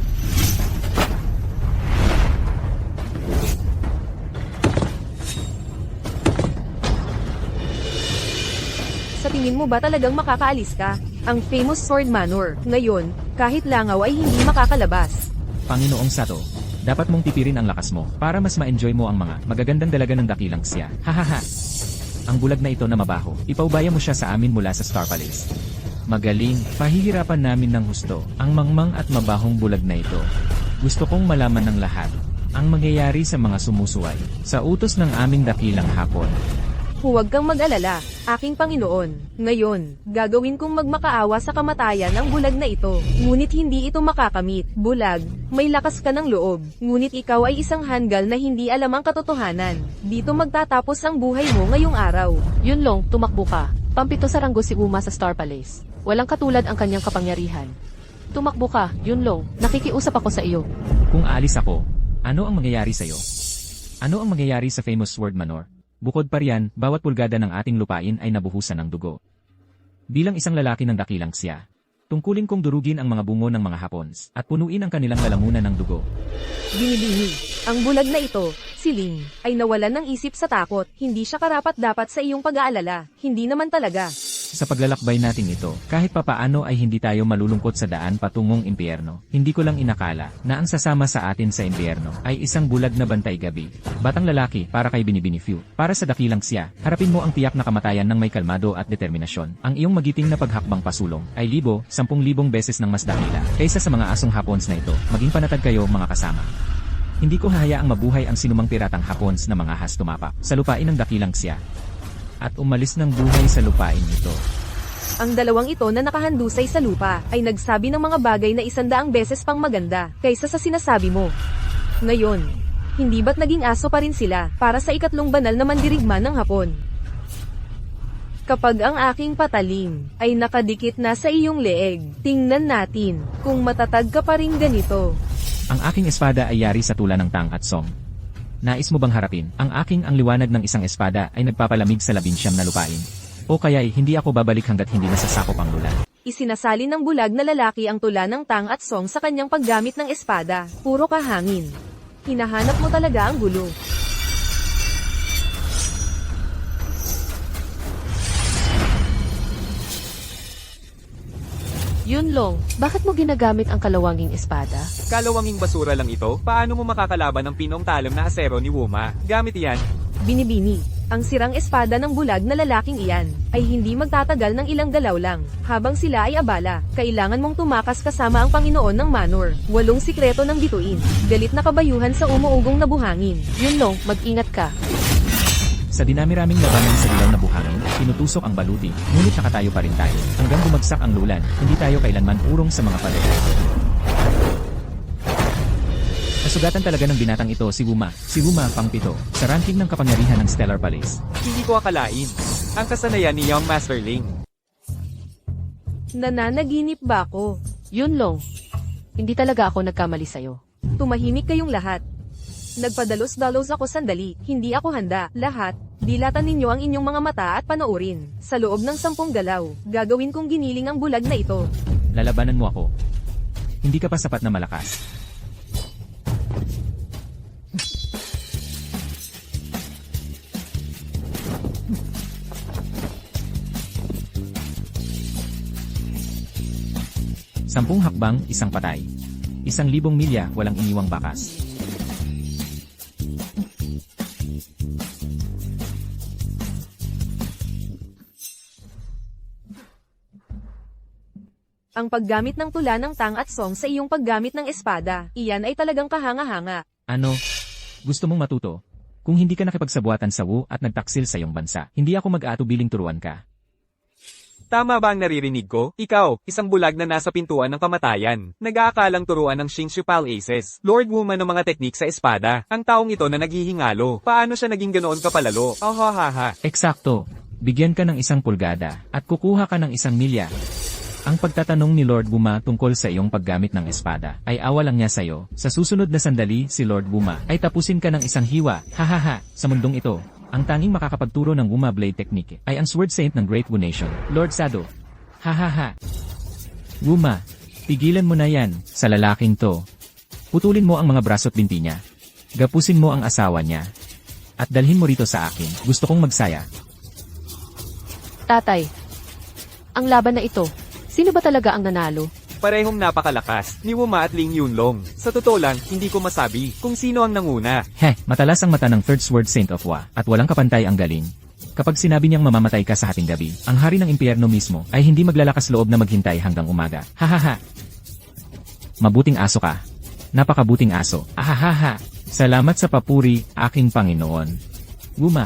Sa tingin mo ba talagang makakaalis ka? Ang famous Sword Manor, ngayon, kahit langaw ay hindi makakalabas. Panginoong Sato, dapat mong tipirin ang lakas mo para mas ma-enjoy mo ang mga magagandang dalaga ng dakilang Sia. Hahaha! Ang bulag na ito na mabaho, ipaubaya mo siya sa amin mula sa Star Palace. Magaling, pahihirapan namin ng husto ang mangmang at mabahong bulag na ito. Gusto kong malaman ng lahat ang mangyayari sa mga sumusuway sa utos ng aming dakilang Hapon. Huwag kang mag-alala, aking Panginoon. Ngayon, gagawin kong magmakaawa sa kamatayan ng bulag na ito. Ngunit hindi ito makakamit. Bulag, may lakas ka ng loob. Ngunit ikaw ay isang hanggal na hindi alam ang katotohanan. Dito magtatapos ang buhay mo ngayong araw. Yunlong, tumakbo ka. Pampito sa ranggo si Uma sa Star Palace. Walang katulad ang kanyang kapangyarihan. Tumakbo ka, Yunlong. Nakikiusap ako sa iyo. Kung aalis ako, ano ang mangyayari sa'yo? Ano ang mangyayari sa famous Sword Manor? Bukod pa riyan, bawat pulgada ng ating lupain ay nabuhusan ng dugo. Bilang isang lalaki ng dakilang siya, tungkulin kong durugin ang mga bungo ng mga Hapons at punuin ang kanilang lalamunan ng dugo. Binibini, ang bulag na ito, si Ling, ay nawalan ng isip sa takot. Hindi siya karapat-dapat sa iyong pag-aalala. Hindi naman talaga. Sa paglalakbay nating ito, kahit papaano ay hindi tayo malulungkot sa daan patungong impyerno. Hindi ko lang inakala na ang sasama sa atin sa impyerno ay isang bulag na bantay gabi. Batang lalaki para kay Binibini Few. Para sa dakilang siya, harapin mo ang tiyak na kamatayan ng may kalmado at determinasyon. Ang iyong magiting na paghakbang pasulong ay 10,000 beses ng mas dakila kaysa sa mga asong Hapons na ito. Maging panatag kayo mga kasama. Hindi ko hahayaang mabuhay ang sinumang piratang Hapons na mga has tumapak sa lupain ng dakilang siya at umalis ng buhay sa lupain ito. Ang dalawang ito na nakahandusay sa lupa ay nagsabi ng mga bagay na 100 beses pang maganda kaysa sa sinasabi mo. Ngayon, hindi ba't naging aso pa rin sila para sa ikatlong banal na mandirigma ng Hapon? Kapag ang aking patalim ay nakadikit na sa iyong leeg, tingnan natin kung matatag ka pa rin ganito. Ang aking espada ay yari sa tula ng Tang at Song. Nais mo bang harapin? Ang liwanag ng isang espada ay nagpapalamig sa 19 na lupain. O kaya'y hindi ako babalik hanggat hindi nasasakop ang lulan. Isinasali ng bulag na lalaki ang tula ng Tang at Song sa kanyang paggamit ng espada. Puro kahangin. Hinahanap mo talaga ang gulo. Yunlong, bakit mo ginagamit ang kalawanging espada? Kalawanging basura lang ito? Paano mo makakalaban ang pinong talam na asero ni Wuma? Gamit yan. Binibini, ang sirang espada ng bulag na lalaking iyan ay hindi magtatagal ng ilang galaw lang. Habang sila ay abala, kailangan mong tumakas kasama ang Panginoon ng Manor. 8 sikreto ng bituin. Galit na kabayuhan sa umuugong na buhangin. Yunlong, mag-ingat ka. Sa dinami-raming labanan sa ilaw na buhangin, pinutusok ang baluti, ngunit nakatayo pa rin tayo. Hanggang bumagsak ang lulan, hindi tayo kailanman urong sa mga pader. Nasugatan talaga ng binatang ito si Wuma. Si Wuma pang-7 sa ranking ng kapangyarihan ng Stellar Palace. Hindi ko akalain. Ang kasanayan ni Young Master Ling. Nananaginip ba ako? Yunlong, hindi talaga ako nagkamali sa'yo. Tumahimik kayong lahat. Nagpadalos-dalos ako sandali, hindi ako handa. Lahat, dilatan ninyo ang inyong mga mata at panoorin. Sa loob ng 10 galaw, gagawin kong giniling ang bulag na ito. Lalabanan mo ako. Hindi ka pa sapat na malakas. Sampung hakbang, isang patay. 1,000 milya, walang iniwang bakas. Ang paggamit ng tula ng Tang at Song sa iyong paggamit ng espada, iyan ay talagang kahanga-hanga. Ano? Gusto mong matuto? Kung hindi ka nakipagsabuatan sa Wu at nagtaksil sa iyong bansa, hindi ako mag-aatubiling turuan ka. Tama ba ang naririnig ko? Ikaw, isang bulag na nasa pintuan ng kamatayan. Nag-aakalang turuan ng Xingshu Aces. Lord Wuma ng mga teknik sa espada. Ang taong ito na naghihingalo. Paano siya naging ganoon kapalalo? Ahahaha. Eksakto. Bigyan ka ng 1 pulgada at kukuha ka ng 1 milya. Ang pagtatanong ni Lord Wuma tungkol sa iyong paggamit ng espada ay awa lang niya sa'yo. Sa susunod na sandali, si Lord Wuma ay tapusin ka ng 1 hiwa. Hahaha, sa mundong ito, ang tanging makakapagturo ng Wuma Blade Technique ay ang Sword Saint ng Great Wu Nation, Lord Sado. Hahaha. Wuma, pigilan mo na yan sa lalaking to. Putulin mo ang mga braso't binti niya. Gapusin mo ang asawa niya. At dalhin mo rito sa akin. Gusto kong magsaya. Tatay, ang laban na ito, sino ba talaga ang nanalo? Parehong napakalakas, ni Wuma at Ling Yunlong. Sa totoo lang, hindi ko masabi kung sino ang nanguna. Matalas ang mata ng Third Sword Saint of Wa, at walang kapantay ang galing. Kapag sinabi niyang mamamatay ka sa hating gabi, ang hari ng impyerno mismo ay hindi maglalakas loob na maghintay hanggang umaga. Hahaha. Mabuting aso ka. Napakabuting aso. Ahahaha. Salamat sa papuri, aking Panginoon. Wuma,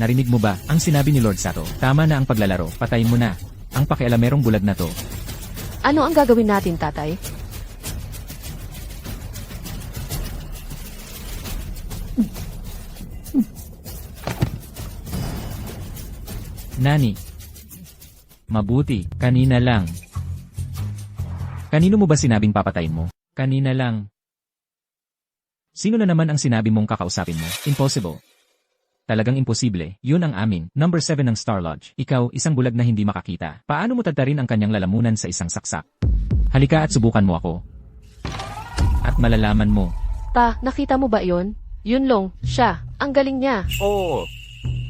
Narinig mo ba ang sinabi ni Lord Sato? Tama na ang paglalaro, patayin mo na. Ang pakialamerong bulag na to. Ano ang gagawin natin, tatay? Nani. Mabuti, kanina lang. Kanino mo ba sinabing papatayin mo? Kanina lang. Sino na naman ang sinabi mong kakausapin mo? Impossible. Talagang imposible. Yun ang amin. Number 7 ng Star Lodge. Ikaw, isang bulag na hindi makakita. Paano mo tadtarin ang kanyang lalamunan sa isang saksak? Halika at subukan mo ako. At malalaman mo. Pa, nakita mo ba yon? Yunlong, siya. Ang galing niya. Oo.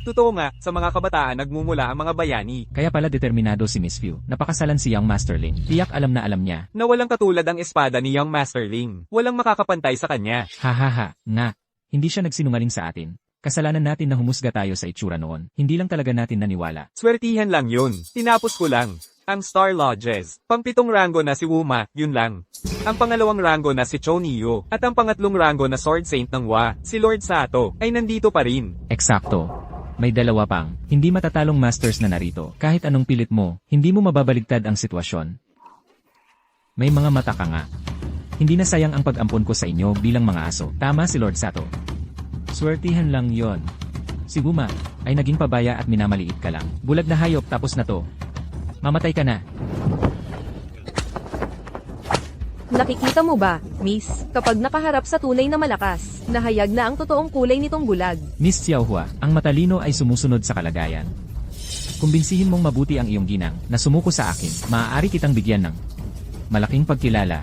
Totoo nga, sa mga kabataan nagmumula ang mga bayani. Kaya pala determinado si Miss Few. Napakasalan si Young Masterling. Tiyak alam na alam niya. Na walang katulad ang espada ni Young Masterling. Walang makakapantay sa kanya. Hahaha, nga. Hindi siya nagsinungaling sa atin. Kasalanan natin na humusga tayo sa itsura noon. Hindi lang talaga natin naniwala. Swertihan lang yun. Tinapos ko lang. Ang Star Lodges. Pang-7 ranggo na si Wuma, yun lang. Ang pangalawang ranggo na si Chonio. At ang pangatlong ranggo na Sword Saint ng Wa, si Lord Sato, ay nandito pa rin. Eksakto. May dalawa pang, hindi matatalong masters na narito. Kahit anong pilit mo, hindi mo mababaligtad ang sitwasyon. May mga mata ka nga. Hindi na sayang ang pag-ampon ko sa inyo bilang mga aso. Tama si Lord Sato. Swertihan lang yon. Si Guma ay naging pabaya at minamaliit ka lang. Bulag na hayop, tapos na to. Mamatay ka na. Nakikita mo ba, Miss, kapag nakaharap sa tunay na malakas, nahayag na ang totoong kulay nitong bulag. Miss Xiaohua, ang matalino ay sumusunod sa kalagayan. Kumbinsihin mong mabuti ang iyong ginang na sumuko sa akin, maaari kitang bigyan ng malaking pagkilala.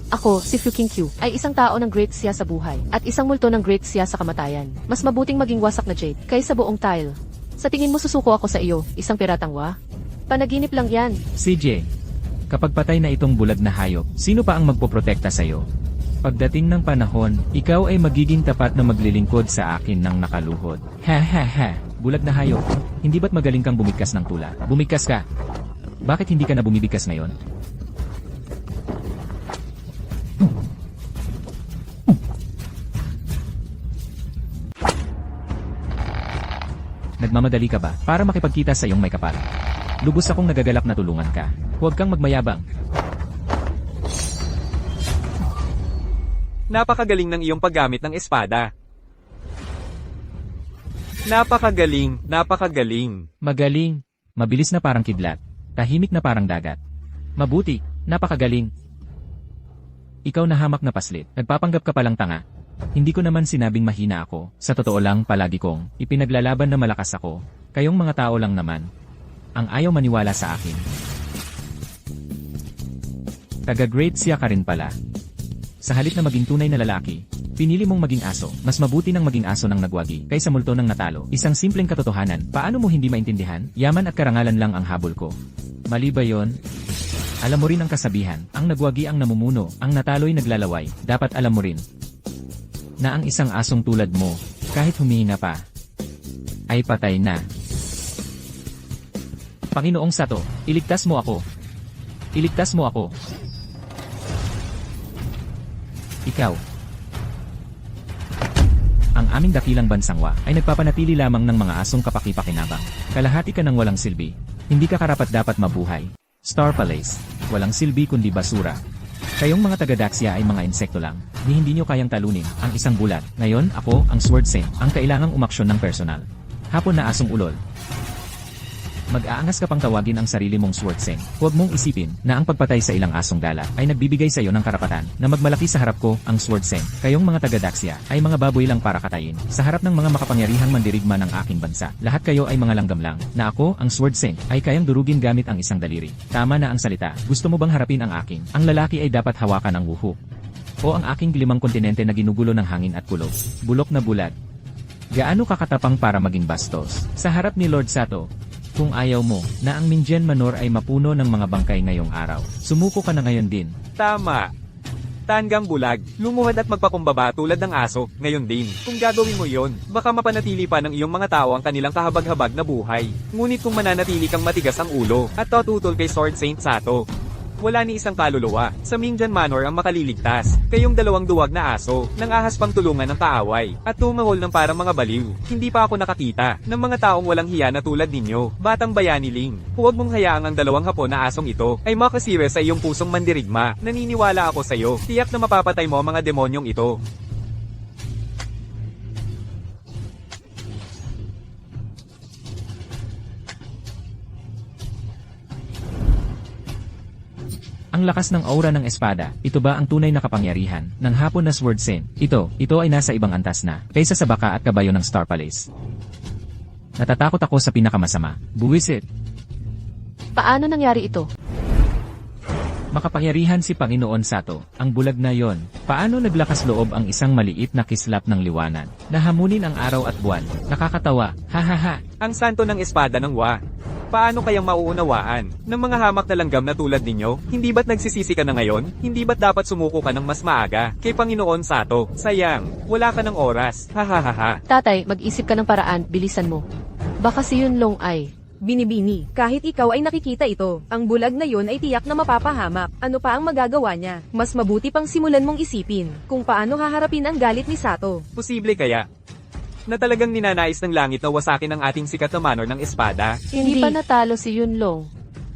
Ako, si Fuking Q, ay isang tao ng great siya sa buhay, at isang multo ng great siya sa kamatayan. Mas mabuting maging wasak na jade, kaysa buong tile. Sa tingin mo susuko ako sa iyo, isang piratang wa? Panaginip lang yan. CJ, kapag patay na itong bulag na hayop, sino pa ang magpoprotekta sa iyo? Pagdating ng panahon, ikaw ay magiging tapat na maglilingkod sa akin ng nakaluhod. Ha ha ha, bulag na hayop, hindi ba't magaling kang bumigkas ng tula? Bumigkas ka. Bakit hindi ka na bumibigkas ngayon? Nagmamadali ka ba para makipagkita sa iyong may kapal? Lubos akong nagagalak na tulungan ka. Huwag kang magmayabang. Napakagaling ng iyong paggamit ng espada. Napakagaling, napakagaling. Magaling. Mabilis na parang kidlat. Tahimik na parang dagat. Mabuti. Napakagaling. Ikaw na hamak na paslit. Nagpapanggap ka palang tanga. Hindi ko naman sinabing mahina ako. Sa totoo lang, palagi kong ipinaglalaban na malakas ako. Kayong mga tao lang naman ang ayaw maniwala sa akin. Taga-great siya ka rin pala. Sa halip na maging tunay na lalaki, pinili mong maging aso. Mas mabuti ng maging aso ng nagwagi kaysa multo ng natalo. Isang simpleng katotohanan. Paano mo hindi maintindihan? Yaman at karangalan lang ang habol ko. Mali ba yon? Alam mo rin ang kasabihan. Ang nagwagi ang namumuno, ang natalo'y naglalaway. Dapat alam mo rin na ang isang asong tulad mo, kahit humihina pa, ay patay na. Panginoong Sato, iligtas mo ako. Iligtas mo ako. Ikaw. Ang aming dakilang bansang Wa ay nagpapanatili lamang ng mga asong kapaki-pakinabang. Kalahati ka ng walang silbi. Hindi ka karapat-dapat mabuhay. Star Palace. Walang silbi kundi basura. Kayong mga taga-Daxia ay mga insekto lang. Hindi nyo kayang talunin ang isang bulat. Ngayon, ako, ang Sword Saint, ang kailangang umaksyon ng personal. Hapon na asong ulol. Mag-aangas ka pang tawagin ang sarili mong Sword Saint. Huwag mong isipin na ang pagpatay sa ilang asong dala ay nagbibigay sa iyo ng karapatan na magmalaki sa harap ko, ang Sword Saint. Kayong mga taga-Daxia ay mga baboy lang para katayin. Sa harap ng mga makapangyarihang mandirigma ng aking bansa, lahat kayo ay mga langgam lang. Na ako, ang Sword Saint, ay kayang durugin gamit ang isang daliri. Tama na ang salita. Gusto mo bang harapin ang aking? Ang lalaki ay dapat hawakan ang wuhu. O ang aking 5 kontinente na ginugulo ng hangin at kulog. Bulok na bulag. Gaano kakatapang para maging bastos? Sa harap ni Lord Sato, kung ayaw mo na ang Minjen Manor ay mapuno ng mga bangkay ngayong araw, sumuko ka na ngayon din. Tama. Tanggang bulag, lumuhad at magpakumbaba tulad ng aso, ngayon din. Kung gagawin mo yon, baka mapanatili pa ng iyong mga tao ang kanilang kahabag-habag na buhay. Ngunit kung mananatili kang matigas ang ulo, at tututol kay Sword Saint Sato, Wala ni isang kaluluwa. Sa Mingjan Manor ang makaliligtas. Kayong dalawang duwag na aso, nang ahas pang tulungan ng kaaway, at tumahol ng parang mga baliw. Hindi pa ako nakakita ng mga taong walang hiya na tulad ninyo, Batang Bayani Ling. Huwag mong hayaang ang dalawang hapon na asong ito ay makasira sa iyong pusong mandirigma. Naniniwala ako sa iyo. Tiyak na mapapatay mo ang mga demonyong ito. Ang lakas ng aura ng espada, ito ba ang tunay na kapangyarihan ng hapon na Sword Sen? Ito ay nasa ibang antas na, kaysa sa baka at kabayo ng Star Palace. Natatakot ako sa pinakamasama. Buwisit. Paano nangyari ito? Makapangyarihan si Panginoon Sato, ang bulag na yon. Paano naglakas loob ang isang maliit na kislap ng liwanag, na hamunin ang araw at buwan? Nakakatawa, hahaha. Ang santo ng espada ng Wa. Paano kayang mauunawaan ng mga hamak na langgam na tulad ninyo? Hindi ba't nagsisisi ka na ngayon? Hindi ba't dapat sumuko ka ng mas maaga kay Panginoon Sato? Sayang, wala ka ng oras. Hahaha. Tatay, mag-isip ka ng paraan, bilisan mo. Baka si Yunlong ay... Binibini, kahit ikaw ay nakikita ito, ang bulag na yon ay tiyak na mapapahamak. Ano pa ang magagawa niya? Mas mabuti pang simulan mong isipin kung paano haharapin ang galit ni Sato. Posible kaya na talagang ninanais ng langit na wasakin ang ating sikat na manor ng espada? Hindi pa natalo si Yunlong.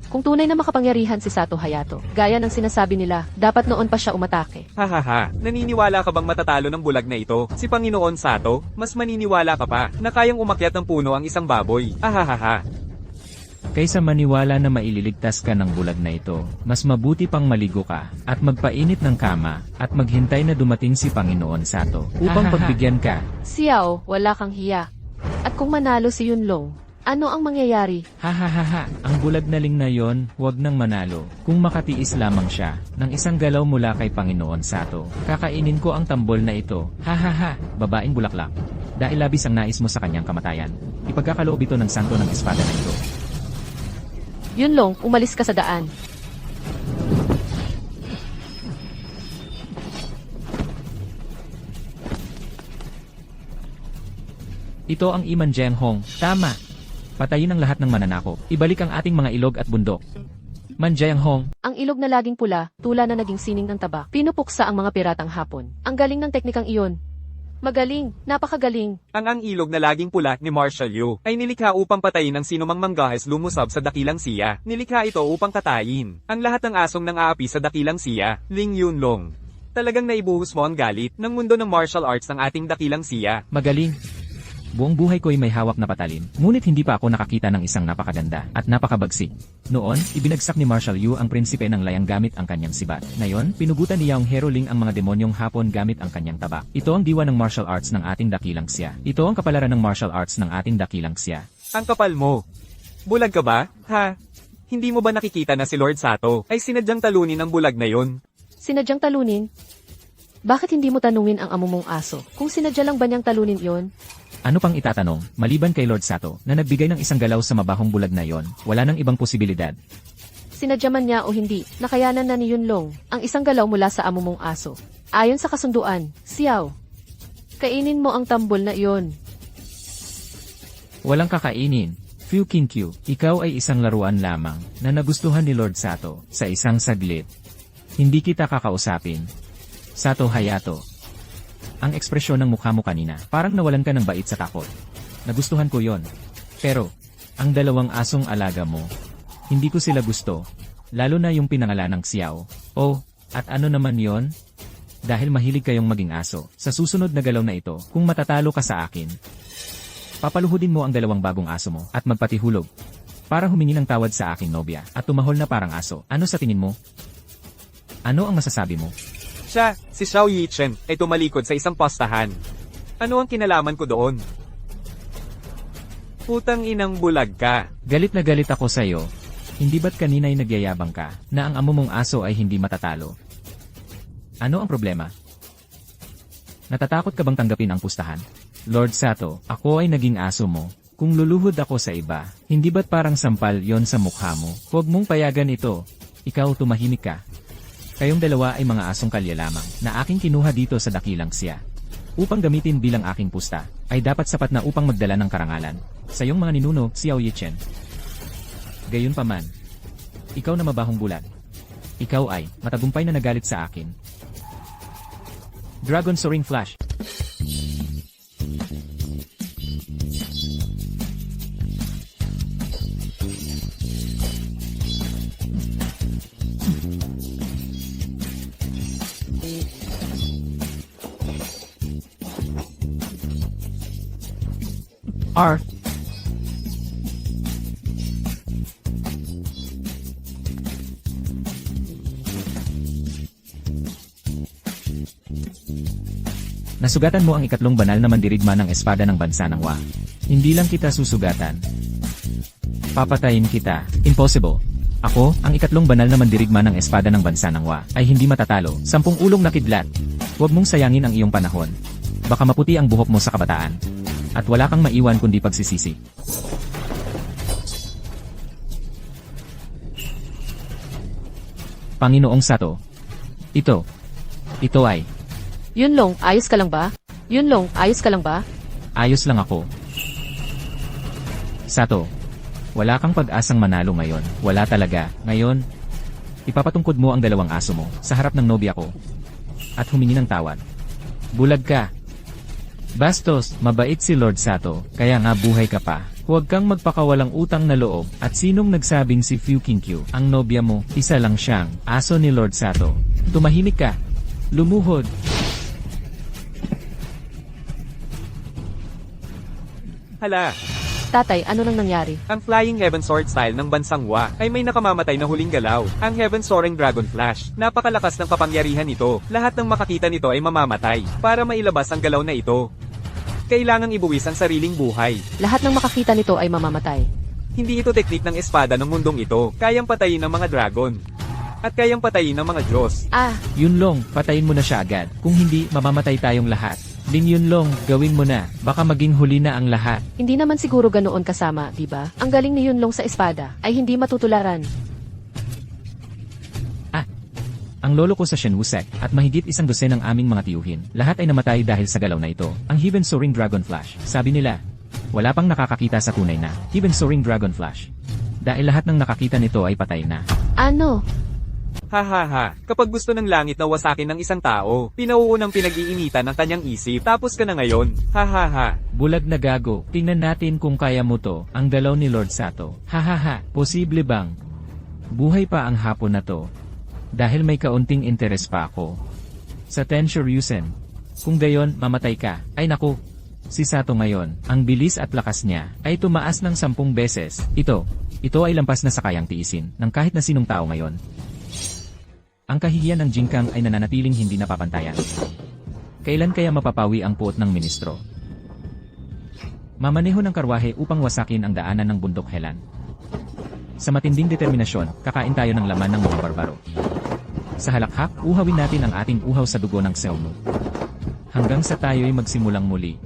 Kung tunay na makapangyarihan si Sato Hayato, gaya ng sinasabi nila, dapat noon pa siya umatake. Hahaha, naniniwala ka bang matatalo ng bulag na ito? Si Panginoon Sato, mas maniniwala ka pa na kayang umakyat ng puno ang isang baboy. Hahaha. Kaysa maniwala na maililigtas ka ng bulag na ito, mas mabuti pang maligo ka, at magpainit ng kama, at maghintay na dumating si Panginoon Sato, upang pagbigyan ka. Xiao, wala kang hiya. At kung manalo si Yunlong, ano ang mangyayari? Hahaha, ang bulag na ling na yon, huwag nang manalo. Kung makatiis lamang siya, ng isang galaw mula kay Panginoon Sato, kakainin ko ang tambol na ito. Hahaha, babaeng bulaklak. Dahil labis ang nais mo sa kanyang kamatayan, ipagkakaloob ito ng santo ng espada na ito. Yunlong, umalis ka sa daan. Ito ang Iman Jeng Hong. Tama. Patayin ang lahat ng mananakop. Ibalik ang ating mga ilog at bundok. Man Jeng Hong. Ang ilog na laging pula, tula na naging sining ng taba. Pinupuksa ang mga piratang hapon. Ang galing ng teknikang iyon. Magaling, napakagaling. Ang ilog na laging pula ni Marshall Yu ay nilikha upang patayin ang sinumang manggahas lumusab sa dakilang siya. Nilikha ito upang katayin ang lahat ng asong nang aapi sa dakilang siya, Ling Yunlong. Talagang naibuhos mo ang galit ng mundo ng martial arts ng ating dakilang siya. Magaling. Buong buhay ko'y may hawak na patalin, ngunit hindi pa ako nakakita ng isang napakaganda at napakabagsik. Noon, ibinagsak ni Marshall Yu ang prinsipe ng layang gamit ang kanyang sibat. Ngayon, pinugutan ni Yaong Heroling ang mga demonyong hapon gamit ang kanyang taba. Ito ang diwa ng martial arts ng ating dakilang siya. Ito ang kapalaran ng martial arts ng ating dakilang siya. Ang kapal mo. Bulag ka ba? Ha? Hindi mo ba nakikita na si Lord Sato ay sinadyang talunin ang bulag na yon? Sinadyang talunin? Bakit hindi mo tanungin ang amo mong aso? Kung sinadya lang ba niyang talunin yon? Ano pang itatanong, maliban kay Lord Sato, na nagbigay ng isang galaw sa mabahong bulag na yon, wala nang ibang posibilidad. Sinadya man niya o hindi, nakayanan na ni Yunlong ang isang galaw mula sa amo mong aso. Ayon sa kasunduan, Xiao, kainin mo ang tambol na iyon. Walang kakainin. Fu Kinkyu, ikaw ay isang laruan lamang na nagustuhan ni Lord Sato sa isang saglit. Hindi kita kakausapin. Sato Hayato. Ang ekspresyon ng mukha mo kanina, parang nawalan ka ng bait sa takot. Nagustuhan ko yon. Pero, ang dalawang asong alaga mo, hindi ko sila gusto. Lalo na yung pinangalan ng Xiao. Oh, at ano naman yon? Dahil mahilig kayong maging aso, sa susunod na galaw na ito, kung matatalo ka sa akin, papaluhudin mo ang dalawang bagong aso mo at magpatihulog para humingi ng tawad sa aking nobya at tumahol na parang aso. Ano sa tingin mo? Ano ang masasabi mo? Siya, si Xiao Yichen, ay tumalikod sa isang postahan. Ano ang kinalaman ko doon? Putang inang bulag ka. Galit na galit ako sa'yo. Hindi ba't kanina'y nagyayabang ka na ang amo mong aso ay hindi matatalo? Ano ang problema? Natatakot ka bang tanggapin ang pustahan? Lord Sato, ako ay naging aso mo. Kung luluhod ako sa iba, hindi ba't parang sampal yon sa mukha mo? Huwag mong payagan ito. Ikaw tumahimik ka. Kayong dalawa ay mga asong kalye lamang na aking kinuha dito sa dakilang siya. Upang gamitin bilang aking pusta, ay dapat sapat na upang magdala ng karangalan sa iyong mga ninuno, Xiao Yichen. Gayunpaman, ikaw na mabahong bulag. Ikaw ay matagumpay na nagalit sa akin. Dragon Soaring Flash. R. Nasugatan mo ang ikatlong banal na mandirigma ng espada ng bansa ng Wa. Hindi lang kita susugatan. Papatayin kita. Impossible. Ako, ang ikatlong banal na mandirigma ng espada ng bansa ng Wa, ay hindi matatalo. 10 ulong na kidlat. Huwag mong sayangin ang iyong panahon. Baka maputi ang buhok mo sa kabataan. At wala kang maiwan kundi pagsisisi. Panginoong Sato. Ito ay, Yunlong, ayos ka lang ba? Yunlong, ayos ka lang ba? ayos lang ako. Sato, wala kang pag-asang manalo ngayon. Wala talaga. Ngayon, ipapatungkod mo ang 2 aso mo sa harap ng nobya ko. At humingi ng tawad. Bulag ka. Bastos, mabait si Lord Sato, kaya nga buhay ka pa. Huwag kang magpakawalang utang na loob. At sinong nagsabing si Fu Qingqiu, ang nobya mo, isa lang siyang aso ni Lord Sato. Tumahimik ka. Lumuhod. Hala, Tatay, ano nang nangyari? ang Flying Heaven Sword style ng bansang Wa ay may nakamamatay na huling galaw. Ang Heaven Soaring Dragon Flash. Napakalakas ng kapangyarihan nito. Lahat ng makakita nito ay mamamatay. Para mailabas ang galaw na ito, kailangang ibuwis ang sariling buhay. Lahat ng makakita nito ay mamamatay. Hindi ito teknik ng espada ng mundong ito. Kayang patayin ng mga dragon. At kayang patayin ng mga Diyos. Ah, Yunlong, patayin mo na siya agad. Kung hindi, mamamatay tayong lahat. Ling Yunlong, gawin mo na. Baka maging huli na ang lahat. hindi naman siguro ganoon kasama, di ba? Ang galing ni Yunlong sa espada ay hindi matutularan. Ang lolo ko sa Shenwusek at mahigit 100 ng aming mga tiyuhin. Lahat ay namatay dahil sa galaw na ito. Ang Heaven Soaring Dragon Flash. Sabi nila, wala pang nakakakita sa tunay na Heaven Soaring Dragon Flash. Dahil lahat ng nakakita nito ay patay na. Ano? Hahaha, kapag gusto ng langit na wasakin ng isang tao, pinauunang pinag-iinitan ng kanyang isip, tapos ka na ngayon. Hahaha. Bulag na gago. Tingnan natin kung kaya mo to. Ang galaw ni Lord Sato. Hahaha, posible bang buhay pa ang hapon na to? Dahil may kaunting interes pa ako sa Tenshoryusen. Kung gayon, mamatay ka. Ay naku, si Sato ngayon, ang bilis at lakas niya ay tumaas ng 10 beses. Ito ay lampas na sa kayang tiisin ng kahit na sinong tao ngayon. Ang kahihiyan ng Jingkang ay nananatiling hindi napapantayan. Kailan kaya mapapawi ang puot ng ministro? Mamaneho ng karwahe upang wasakin ang daanan ng bundok Helan. Sa matinding determinasyon, kakain tayo ng laman ng mga barbaro. Sa halakhak, uhawin natin ang ating uhaw sa dugo ng Seomu. Hanggang sa tayo'y magsimulang muli.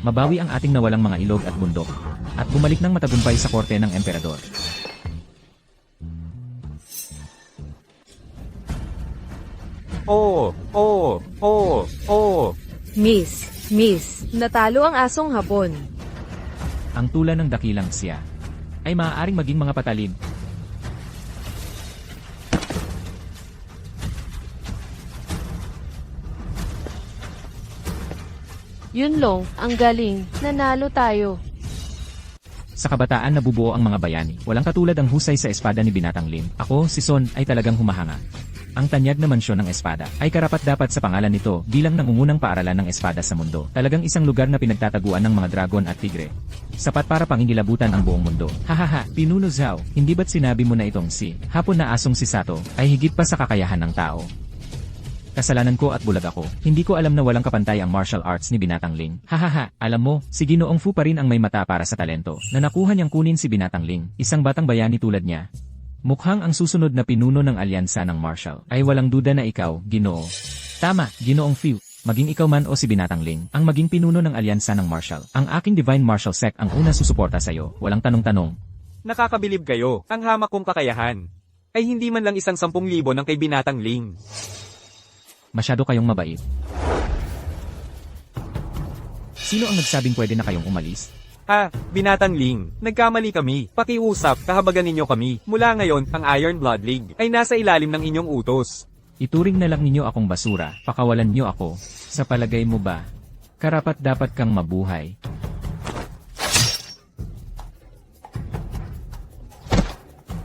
Mabawi ang ating nawalang mga ilog at bundok, at bumalik ng matagumpay sa korte ng emperador. Miss, natalo ang asong hapon. Ang tula ng dakilang siya ay maaaring maging mga patalib. Yunlong, ang galing. Nanalo tayo. Sa kabataan nabubuo ang mga bayani. Walang katulad ang husay sa espada ni Binatang Lim. Ako, si Son, ay talagang humahanga. Ang tanyag na mansyon ng espada ay karapat-dapat sa pangalan nito bilang nangungunang paaralan ng espada sa mundo. Talagang isang lugar na pinagtataguan ng mga dragon at tigre. Sapat para pangingilabutan ang buong mundo. Hahaha, Pinuno Zhao, hindi ba't sinabi mo na itong si hapon na asong si Sato ay higit pa sa kakayahan ng tao? Kasalanan ko at bulag ako. Hindi ko alam na walang kapantay ang martial arts ni Binatang Ling. Hahaha, alam mo, si Ginoong Fu pa rin ang may mata para sa talento na nakuha niyang kunin si Binatang Ling, isang batang bayani tulad niya. Mukhang ang susunod na pinuno ng alyansa ng Marshall ay walang duda na ikaw, Ginoo. Tama, Ginoong Fu. Maging ikaw man o si Binatang Ling, ang maging pinuno ng alyansa ng Marshall. Ang aking Divine Martial Sect ang una susuporta sa iyo, walang tanong-tanong. Nakakabilib kayo. Ang hamak kong kakayahan ay hindi man lang 10,000 ng kay Binatang Ling. Masyado kayong mabait. Sino ang nagsabing pwede na kayong umalis? Binatang Ling, nagkamali kami. Pakiusap, kahabagan ninyo kami. Mula ngayon, ang Iron Blood League ay nasa ilalim ng inyong utos. Ituring na lang ninyo akong basura, pakawalan nyo ako. Sa palagay mo ba, karapat dapat kang mabuhay?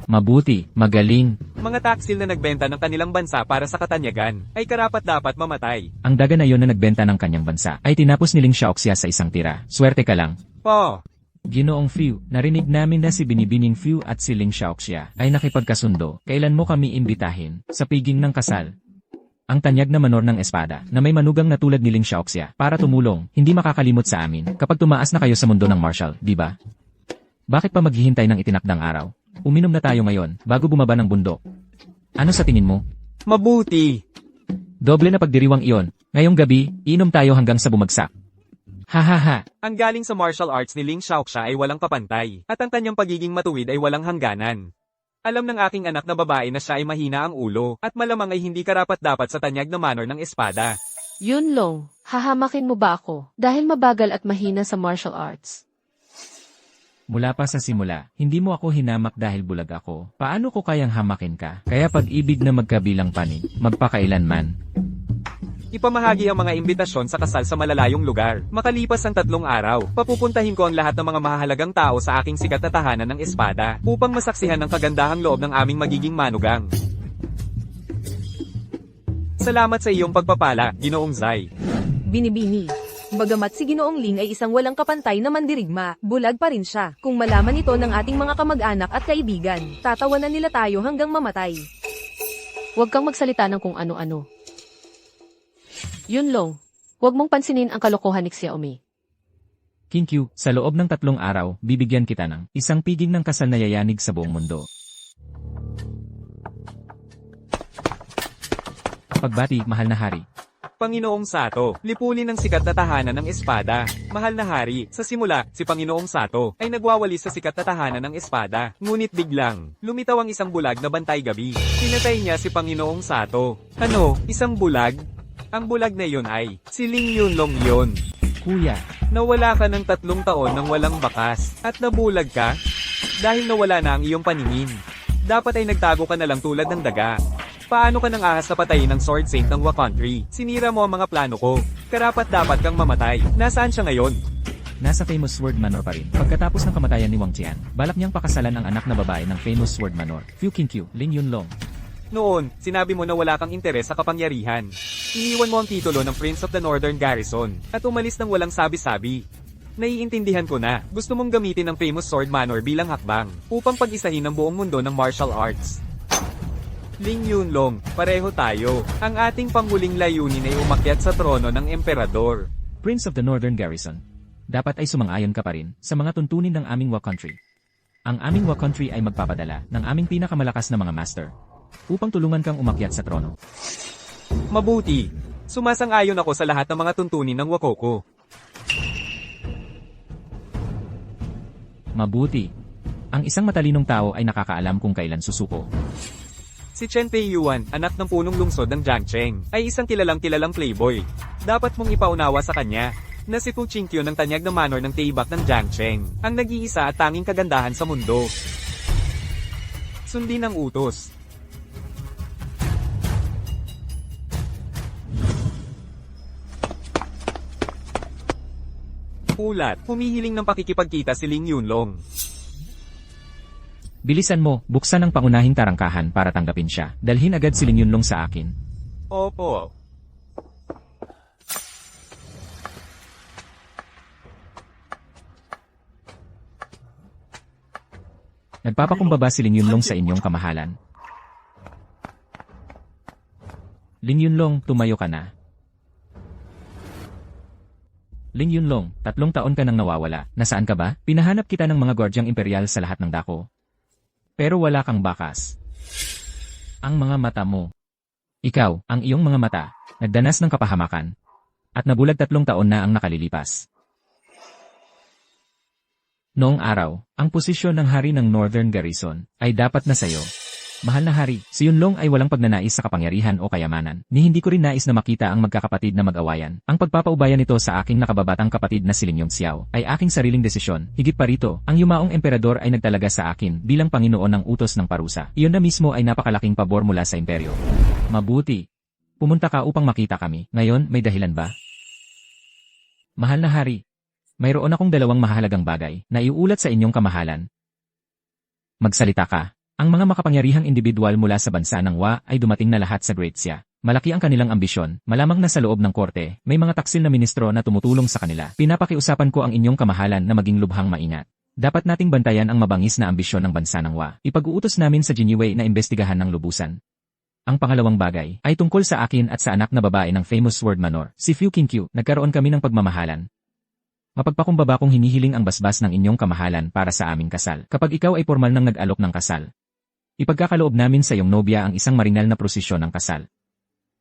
Mabuti, magaling. Mga taksil na nagbenta ng kanilang bansa para sa katanyagan, ay karapat dapat mamatay. Ang daga na yon na nagbenta ng kanyang bansa ay tinapos ni Ling Xiaoxia sa isang tira. Swerte ka lang. Ginoong Fiu, narinig namin na si Binibining Fiu at si Ling Xiaoxia ay nakipagkasundo. Kailan mo kami imbitahin sa piging ng kasal? Ang tanyag na manor ng espada na may manugang na tulad ni Ling Xiaoxia para tumulong, hindi makakalimot sa amin kapag tumaas na kayo sa mundo ng martial, di ba? Bakit pa maghihintay ng itinakdang araw? Uminom na tayo ngayon, bago bumaba ng bundok. Ano sa tingin mo? Mabuti. Doble na pagdiriwang iyon. Ngayong gabi, inom tayo hanggang sa bumagsak. Hahaha. Ang galing sa martial arts ni Ling Xiaoxia ay walang kapantay, at ang kanyang pagiging matuwid ay walang hangganan. Alam ng aking anak na babae na siya ay mahina ang ulo, at malamang ay hindi karapat-dapat sa tanyag na manor ng espada. Yunlong, hahamakin mo ba ako dahil mabagal at mahina sa martial arts? Mula pa sa simula, hindi mo ako hinamak dahil bulag ako. Paano ko kayang hamakin ka? Kaya pag-ibig na magkabilang panig, magpakailanman. Ipamahagi ang mga imbitasyon sa kasal sa malalayong lugar. Makalipas ang 3 araw, papupuntahin ko ang lahat ng mga mahahalagang tao sa aking sikat na tahanan ng espada, upang masaksihan ang kagandahang loob ng aming magiging manugang. Salamat sa iyong pagpapala, Ginoong Zai. Binibini. Bagamat si Ginoong Ling ay isang walang kapantay na mandirigma, bulag pa rin siya. Kung malaman ito ng ating mga kamag-anak at kaibigan, tatawanan nila tayo hanggang mamatay. Huwag kang magsalita ng kung ano-ano. Yunlong, huwag mong pansinin ang kalokohan ni Xiaomi. Kinkyu, sa loob ng 3 araw, bibigyan kita ng isang piging ng kasal na yayanig sa buong mundo. Pagbati, mahal na hari. Panginoong Sato, lipunin ng sikat na tahanan ng espada. Mahal na hari, sa simula, si Panginoong Sato ay nagwawalis sa sikat na tahanan ng espada. Ngunit biglang, lumitaw ang isang bulag na bantay gabi. Pinatay niya si Panginoong Sato. Ano, isang bulag? Ang bulag na iyon ay, si Ling Yunlong yun. Kuya, Nawala ka ng 3 taon nang walang bakas, at nabulag ka? Dahil nawala na ang iyong paningin. Dapat ay nagtago ka na lang tulad ng daga. Paano ka nang ahas na patayin ng Sword Saint ng Wakountry? Sinira mo ang mga plano ko. Karapat dapat kang mamatay. Nasaan siya ngayon? nasa Famous Sword Manor pa rin. Pagkatapos ng kamatayan ni Wang Qian, balak niyang pakasalan ang anak na babae ng Famous Sword Manor, Fu Qingqiu, Ling Yunlong. Noon, sinabi mo na wala kang interes sa kapangyarihan. Iniwan mo ang titulo ng Prince of the Northern Garrison, at umalis ng walang sabi-sabi. Naiintindihan ko na, gusto mong gamitin ang Famous Sword Manor bilang hakbang, upang pag-isahin ang buong mundo ng martial arts. Ling Yunlong, pareho tayo. Ang ating panghuling layunin ay umakyat sa trono ng emperador. Prince of the Northern Garrison. Dapat ay sumang-ayon ka pa rin sa mga tuntunin ng aming Wakountry. Ang aming Wakountry ay magpapadala ng aming pinakamalakas na mga master upang tulungan kang umakyat sa trono. Mabuti. Sumasang-ayon ako sa lahat ng mga tuntunin ng Wakoko. Mabuti. Ang isang matalinong tao ay nakakaalam kung kailan susuko. Si Chen Peiyuan, anak ng punong lungsod ng Jiangcheng, ay isang kilalang playboy. Dapat mong ipaunawa sa kanya na si Fu Qingqiu ng tanyag na manor ng Taibak ng Jiangcheng, ang nag-iisa at tanging kagandahan sa mundo. Sundin ang utos. Ulat, humihiling ng pakikipagkita si Ling Yunlong. Bilisan mo, buksan ang pangunahing tarangkahan para tanggapin siya. Dalhin agad si Ling Yunlong sa akin. Opo. Nagpapakumbaba si Ling Yunlong sa inyong kamahalan. Ling Yunlong, tumayo ka na. Ling Yunlong, 3 taon ka nang nawawala. Nasaan ka ba? Pinahanap kita ng mga gwardyang imperial sa lahat ng dako. Pero wala kang bakas. Ang mga mata mo. Ikaw, ang iyong mga mata, nagdanas ng kapahamakan. At nabulag 3 taon na ang nakalilipas. Noong araw, ang posisyon ng hari ng Northern Garrison ay dapat na sayo. Mahal na hari, si Yunlong ay walang pagnanais sa kapangyarihan o kayamanan, ni hindi ko rin nais na makita ang magkakapatid na mag-awayan. Ang pagpapaubayan nito sa aking nakababatang kapatid na si Ling Yongxiao ay aking sariling desisyon. Higit pa rito, ang yumaong emperador ay nagtalaga sa akin bilang Panginoon ng utos ng parusa. Iyon na mismo ay napakalaking pabor mula sa imperyo. Mabuti. Pumunta ka upang makita kami. Ngayon, may dahilan ba? Mahal na hari, mayroon akong dalawang mahalagang bagay na iuulat sa inyong kamahalan. Magsalita ka. Ang mga makapangyarihang individual mula sa bansa ng Wa ay dumating na lahat sa Great Xia. Malaki ang kanilang ambisyon, malamang na sa loob ng korte, may mga taksil na ministro na tumutulong sa kanila. Pinapakiusapan ko ang inyong kamahalan na maging lubhang maingat. Dapat nating bantayan ang mabangis na ambisyon ng bansa ng Wa. Ipag-uutos namin sa Jinyiwei na imbestigahan ng lubusan. Ang pangalawang bagay ay tungkol sa akin at sa anak na babae ng famous sword manor, si Fu Qingqiu. Nagkaroon kami ng pagmamahalan. Mapagpakumbaba kong hinihiling ang basbas ng inyong kamahalan para sa aming kasal. Kapag ikaw ay formal nang nag-alok ng kasal, ipagkakaloob namin sa iyong nobya ang isang marinal na prosesyon ng kasal.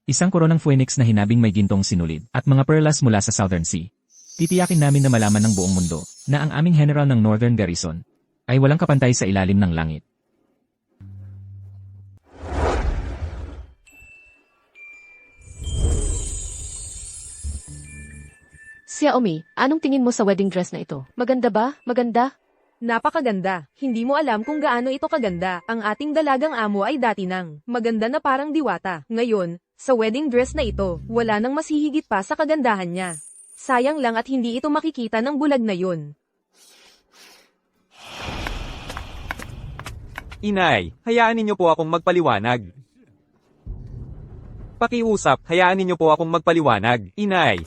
Isang koronang phoenix na hinabing may gintong sinulid at mga perlas mula sa Southern Sea. Titiyakin namin na malaman ng buong mundo na ang aming general ng Northern Garrison ay walang kapantay sa ilalim ng langit. Xiaomi, anong tingin mo sa wedding dress na ito? Maganda ba? Maganda? Napakaganda. Hindi mo alam kung gaano ito kaganda. Ang ating dalagang amo ay dati nang maganda na parang diwata. Ngayon, sa wedding dress na ito, wala nang mas hihigit pa sa kagandahan niya. Sayang lang at hindi ito makikita ng bulag na yun. Inay, hayaan ninyo po akong magpaliwanag. Pakiusap, hayaan ninyo po akong magpaliwanag. Inay.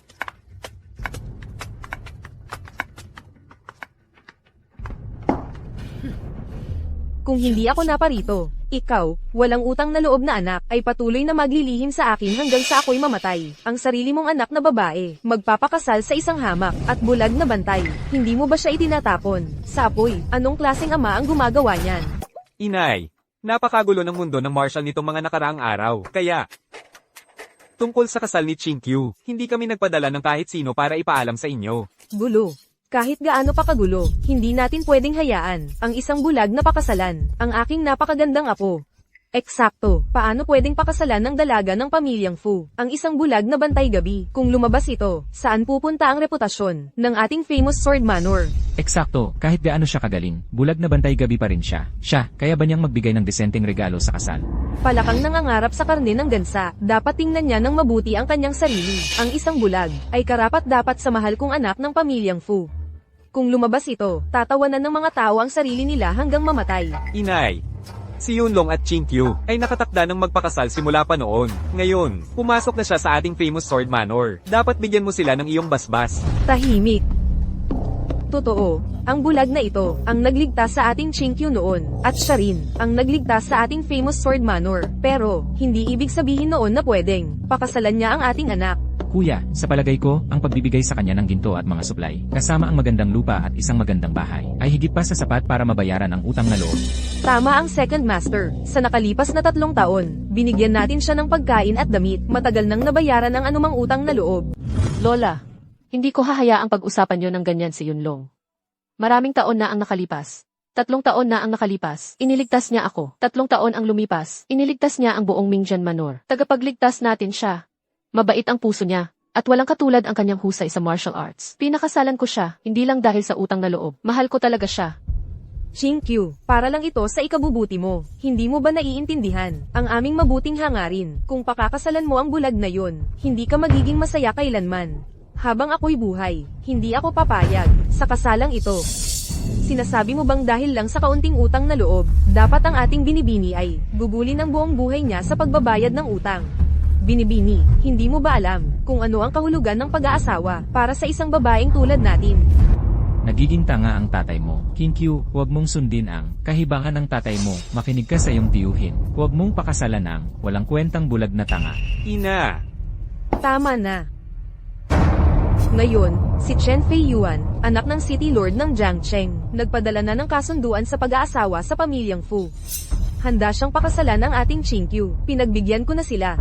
Kung hindi ako naparito, ikaw, walang utang na loob na anak, ay patuloy na maglilihim sa akin hanggang sa ako'y mamatay. Ang sarili mong anak na babae, magpapakasal sa isang hamak at bulag na bantay. Hindi mo ba siya itinatapon? Sa apoy, anong klaseng ama ang gumagawa niyan? Inay, napakagulo ng mundo ng martial nitong mga nakaraang araw. Kaya, tungkol sa kasal ni Qingqiu, hindi kami nagpadala ng kahit sino para ipaalam sa inyo. Gulo. Kahit gaano pa kagulo, hindi natin pwedeng hayaan ang isang bulag na pakasalan, ang aking napakagandang apo. Eksakto, paano pwedeng pakasalan ng dalaga ng pamilyang Fu, ang isang bulag na bantay gabi? Kung lumabas ito, saan pupunta ang reputasyon ng ating famous sword manor? Eksakto, kahit gaano siya kagaling, bulag na bantay gabi pa rin siya. Kaya ba niyang magbigay ng disenteng regalo sa kasal? Palakang nangangarap sa karne ng gansa, dapat tingnan niya ng mabuti ang kanyang sarili. Ang isang bulag ay karapat dapat sa mahal kong anak ng pamilyang Fu. Kung lumabas ito, tatawanan ng mga tao ang sarili nila hanggang mamatay. Inay, si Yunlong at Qingqiu ay nakatakda ng magpakasal simula pa noon. Ngayon, pumasok na siya sa ating famous sword manor. Dapat bigyan mo sila ng iyong basbas. Tahimik. Totoo, ang bulag na ito, ang nagligtas sa ating Qingqiu noon, at siya rin, ang nagligtas sa ating famous sword manor. Pero, hindi ibig sabihin noon na pwedeng pakasalan niya ang ating anak. Kuya, sa palagay ko, ang pagbibigay sa kanya ng ginto at mga supply, kasama ang magandang lupa at isang magandang bahay, ay higit pa sa sapat para mabayaran ang utang na loob. Tama ang second master. Sa nakalipas na 3 taon, binigyan natin siya ng pagkain at damit. Matagal nang nabayaran ang anumang utang na loob. Lola, hindi ko hahayaang pag-usapan yon ng ganyan si Yunlong. Maraming taon na ang nakalipas. 3 taon na ang nakalipas. Iniligtas niya ako. 3 taon ang lumipas. Iniligtas niya ang buong Mingjian Manor. Tagapagligtas natin siya. Mabait ang puso niya, at walang katulad ang kanyang husay sa martial arts. Pinakasalan ko siya, hindi lang dahil sa utang na loob. Mahal ko talaga siya. Qingqiu, para lang ito sa ikabubuti mo. Hindi mo ba naiintindihan ang aming mabuting hangarin? Kung pakakasalan mo ang bulag na yon, hindi ka magiging masaya kailanman. Habang ako'y buhay, hindi ako papayag sa kasalang ito. Sinasabi mo bang dahil lang sa kaunting utang na loob, dapat ang ating binibini ay gugulin ang buong buhay niya sa pagbabayad ng utang? Binibini, hindi mo ba alam kung ano ang kahulugan ng pag-aasawa para sa isang babaeng tulad natin? Nagiging tanga ang tatay mo. Qingqiu, huwag mong sundin ang kahibangan ng tatay mo. Makinig ka sa iyong tiyuhin. Huwag mong pakasalan ang walang kwentang bulag na tanga. Ina! Tama na. Ngayon, si Chen Fei Yuan, anak ng City Lord ng Jiangcheng, nagpadala na ng kasunduan sa pag-aasawa sa pamilyang Fu. Handa siyang pakasalan ang ating Qingqiu. Pinagbigyan ko na sila.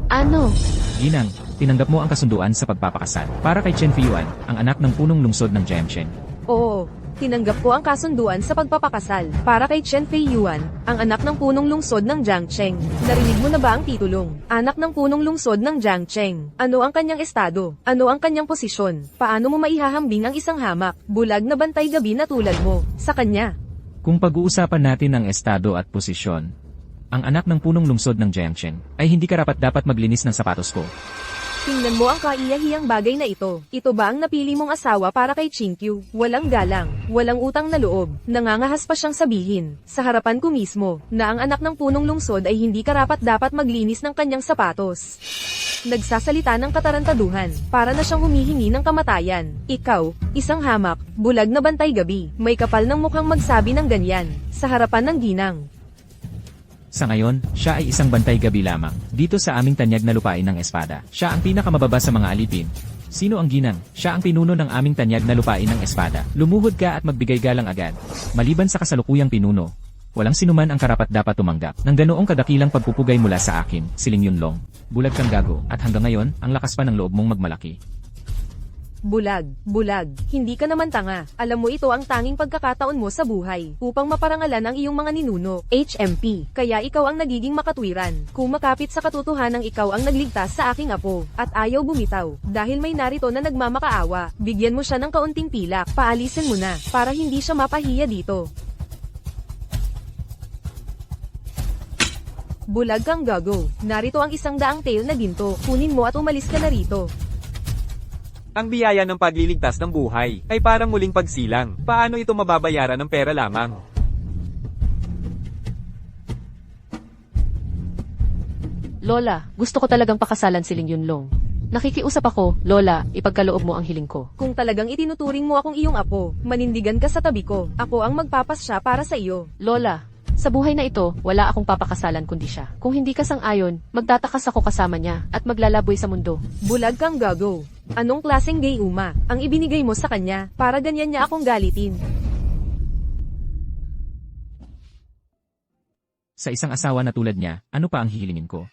Ano? Ginang, tinanggap mo ang kasunduan sa pagpapakasal. Para kay Chen Fiyuan, ang anak ng punong lungsod ng Jiangcheng. Oo, Tinanggap ko ang kasunduan sa pagpapakasal para kay Chen Fei Yuan, ang anak ng punong lungsod ng Jiangcheng. Narinig mo na ba ang titulong? Anak ng punong lungsod ng Jiangcheng. Ano ang kanyang estado? Ano ang kanyang posisyon? Paano mo maihahambing ang isang hamak, bulag na bantay gabi na tulad mo, sa kanya? Kung pag-uusapan natin ang estado at posisyon, ang anak ng punong lungsod ng Jiangcheng ay hindi karapat-dapat maglinis ng sapatos ko. Tingnan mo ang kaiyahiyang bagay na ito. Ito ba ang napili mong asawa para kay Chinkyu? Walang galang, walang utang na loob. Nangangahas pa siyang sabihin, sa harapan ko mismo, na ang anak ng punong lungsod ay hindi karapat-dapat maglinis ng kanyang sapatos. Nagsasalita ng katarantaduhan, para na siyang humihingi ng kamatayan. Ikaw, isang hamak, bulag na bantay gabi, may kapal ng mukhang magsabi ng ganyan, sa harapan ng ginang. Sa ngayon, siya ay isang bantay gabi lamang, dito sa aming tanyag na lupain ng espada. Siya ang pinakamababa sa mga alipin. Sino ang ginang? Siya ang pinuno ng aming tanyag na lupain ng espada. Lumuhod ka at magbigay galang agad. Maliban sa kasalukuyang pinuno, walang sinuman ang karapat-dapat tumanggap ng ganoong kadakilang pagpupugay mula sa akin, Siling Yunlong. Bulag kang gago, at hanggang ngayon, ang lakas pa ng loob mong magmalaki. Bulag, hindi ka naman tanga. Alam mo ito ang tanging pagkakataon mo sa buhay, upang maparangalan ang iyong mga ninuno, HMP. Kaya ikaw ang nagiging makatwiran. Kung makapit sa katotohanang ikaw ang nagligtas sa aking apo, at ayaw bumitaw, dahil may narito na nagmamakaawa, bigyan mo siya ng kaunting pilak, paalisin mo na, para hindi siya mapahiya dito. Bulag kang gago. Narito ang 100 tail na ginto, kunin mo at umalis ka na rito. Ang biyaya ng pagliligtas ng buhay ay parang muling pagsilang. Paano ito mababayaran ng pera lamang? Lola, gusto ko talagang pakasalan si Ling Yunlong. Nakikiusap ako, Lola, ipagkaloob mo ang hiling ko. Kung talagang itinuturing mo akong iyong apo, manindigan ka sa tabi ko. Ako ang magpapasya para sa iyo. Lola, sa buhay na ito, wala akong papakasalan kundi siya. Kung hindi ka sang-ayon, magtatakas ako kasama niya at maglalaboy sa mundo. Bulag kang gago. Anong klaseng gayuma ang ibinigay mo sa kanya para ganyan niya akong galitin? Sa isang asawa na tulad niya, ano pa ang hihilingin ko?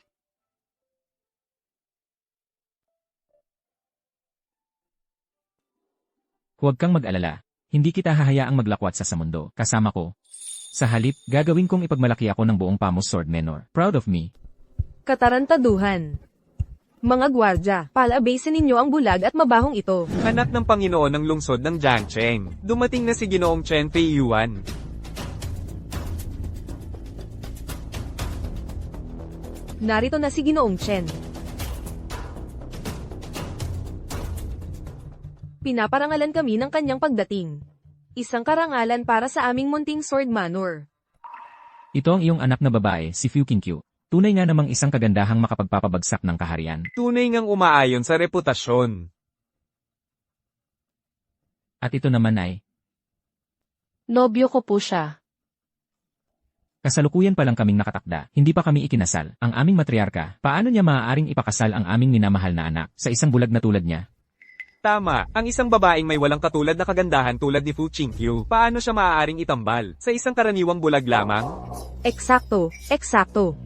Huwag kang mag-alala. Hindi kita hahayaang maglakwat sa mundo, kasama ko. Sa halip, gagawin kong ipagmalaki ako ng buong Pamos Sword Menor. Proud of me. Katarantaduhan. Mga gwardya, palabasin ninyo ang bulag at mabahong ito. Anak ng Panginoon ng lungsod ng Jiangcheng. Dumating na si Ginoong Chen Fei Yuan. Narito na si Ginoong Chen. Pinaparangalan kami ng kanyang pagdating. Isang karangalan para sa aming munting Sword Manor. Ito ang iyong anak na babae, si Fu Qingqiu. Tunay nga namang isang kagandahang makapagpapabagsak ng kaharian. Tunay ngang umaayon sa reputasyon. At ito naman ay, Nobyo ko po siya. kasalukuyan pa lang kaming nakatakda, hindi pa kami ikinasal. Ang aming matriarka, paano niya maaaring ipakasal ang aming minamahal na anak sa isang bulag na tulad niya? Tama, ang isang babaeng may walang katulad na kagandahan tulad ni Fu Qingqiu, paano siya maaaring itambal sa isang karaniwang bulag lamang? Eksakto.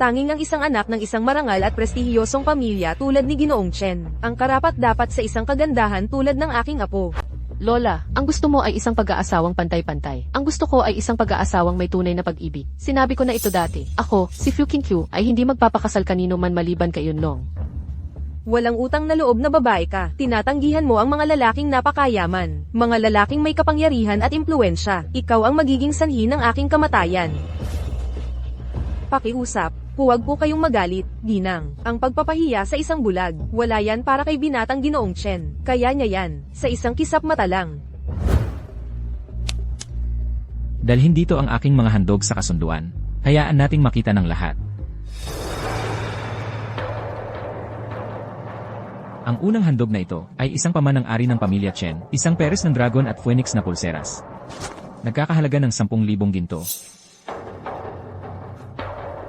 Tanging ang isang anak ng isang marangal at prestihiyosong pamilya tulad ni Ginoong Chen, ang karapat-dapat sa isang kagandahan tulad ng aking apo. Lola, ang gusto mo ay isang pag-aasawang pantay-pantay. Ang gusto ko ay isang pag-aasawang may tunay na pag-ibig. Sinabi ko na ito dati. Ako, si Fu Qingqiu, ay hindi magpapakasal kanino man maliban kay Yunlong. Walang utang na loob na babae ka. Tinatanggihan mo ang mga lalaking napakayaman. Mga lalaking may kapangyarihan at impluensya. Ikaw ang magiging sanhi ng aking kamatayan. Pakiusap. Huwag po kayong magalit, ginang. Ang pagpapahiya sa isang bulag, wala yan para kay binatang Ginoong Chen. Kaya niya yan, sa isang kisap mata lang. Dalhin dito ang aking mga handog sa kasunduan. Hayaan nating makita ng lahat. Ang unang handog na ito ay isang pamanang-ari ng pamilya Chen, isang peres ng dragon at phoenix na pulseras. Nagkakahalaga ng 10,000 ginto.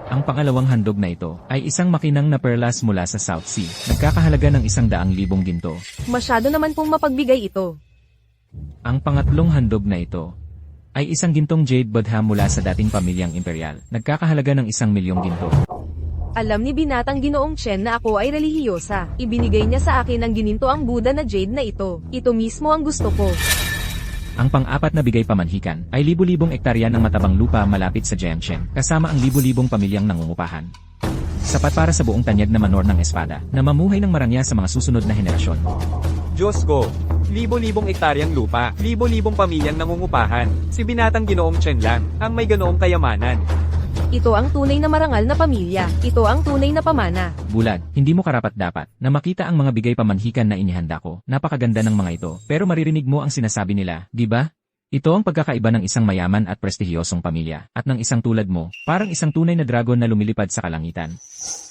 Ang pangalawang handog na ito ay isang makinang na perlas mula sa South Sea. Nagkakahalaga ng 100,000 ginto. Masyado naman pong mapagbigay ito. Ang pangatlong handog na ito ay isang gintong jade bodha mula sa dating pamilyang imperial. Nagkakahalaga ng 1,000,000 ginto. Alam ni binatang Ginoong Chen na ako ay relihiyosa. Ibinigay niya sa akin ang gininto ang Buddha na jade na ito. Ito mismo ang gusto ko. Ang pang-apat na bigay pamanhikan ay libu-libong ektarya ng matabang lupa malapit sa Jiangchen, kasama ang libu-libong pamilyang nangungupahan. Sapat para sa buong tanyag na manor ng espada, na mamuhay ng marangya sa mga susunod na henerasyon. Diyos ko, libo-libong ektaryang lupa, libo-libong pamilyang nangungupahan. Si binatang Ginoong Chen lang, ang may ganoong kayamanan. Ito ang tunay na marangal na pamilya. Ito ang tunay na pamana. Bulag, hindi mo karapat-dapat na makita ang mga bigay pamanhikan na inihanda ko. Napakaganda ng mga ito, pero maririnig mo ang sinasabi nila, di ba? Ito ang pagkakaiba ng isang mayaman at prestihiyosong pamilya, at ng isang tulad mo, parang isang tunay na dragon na lumilipad sa kalangitan.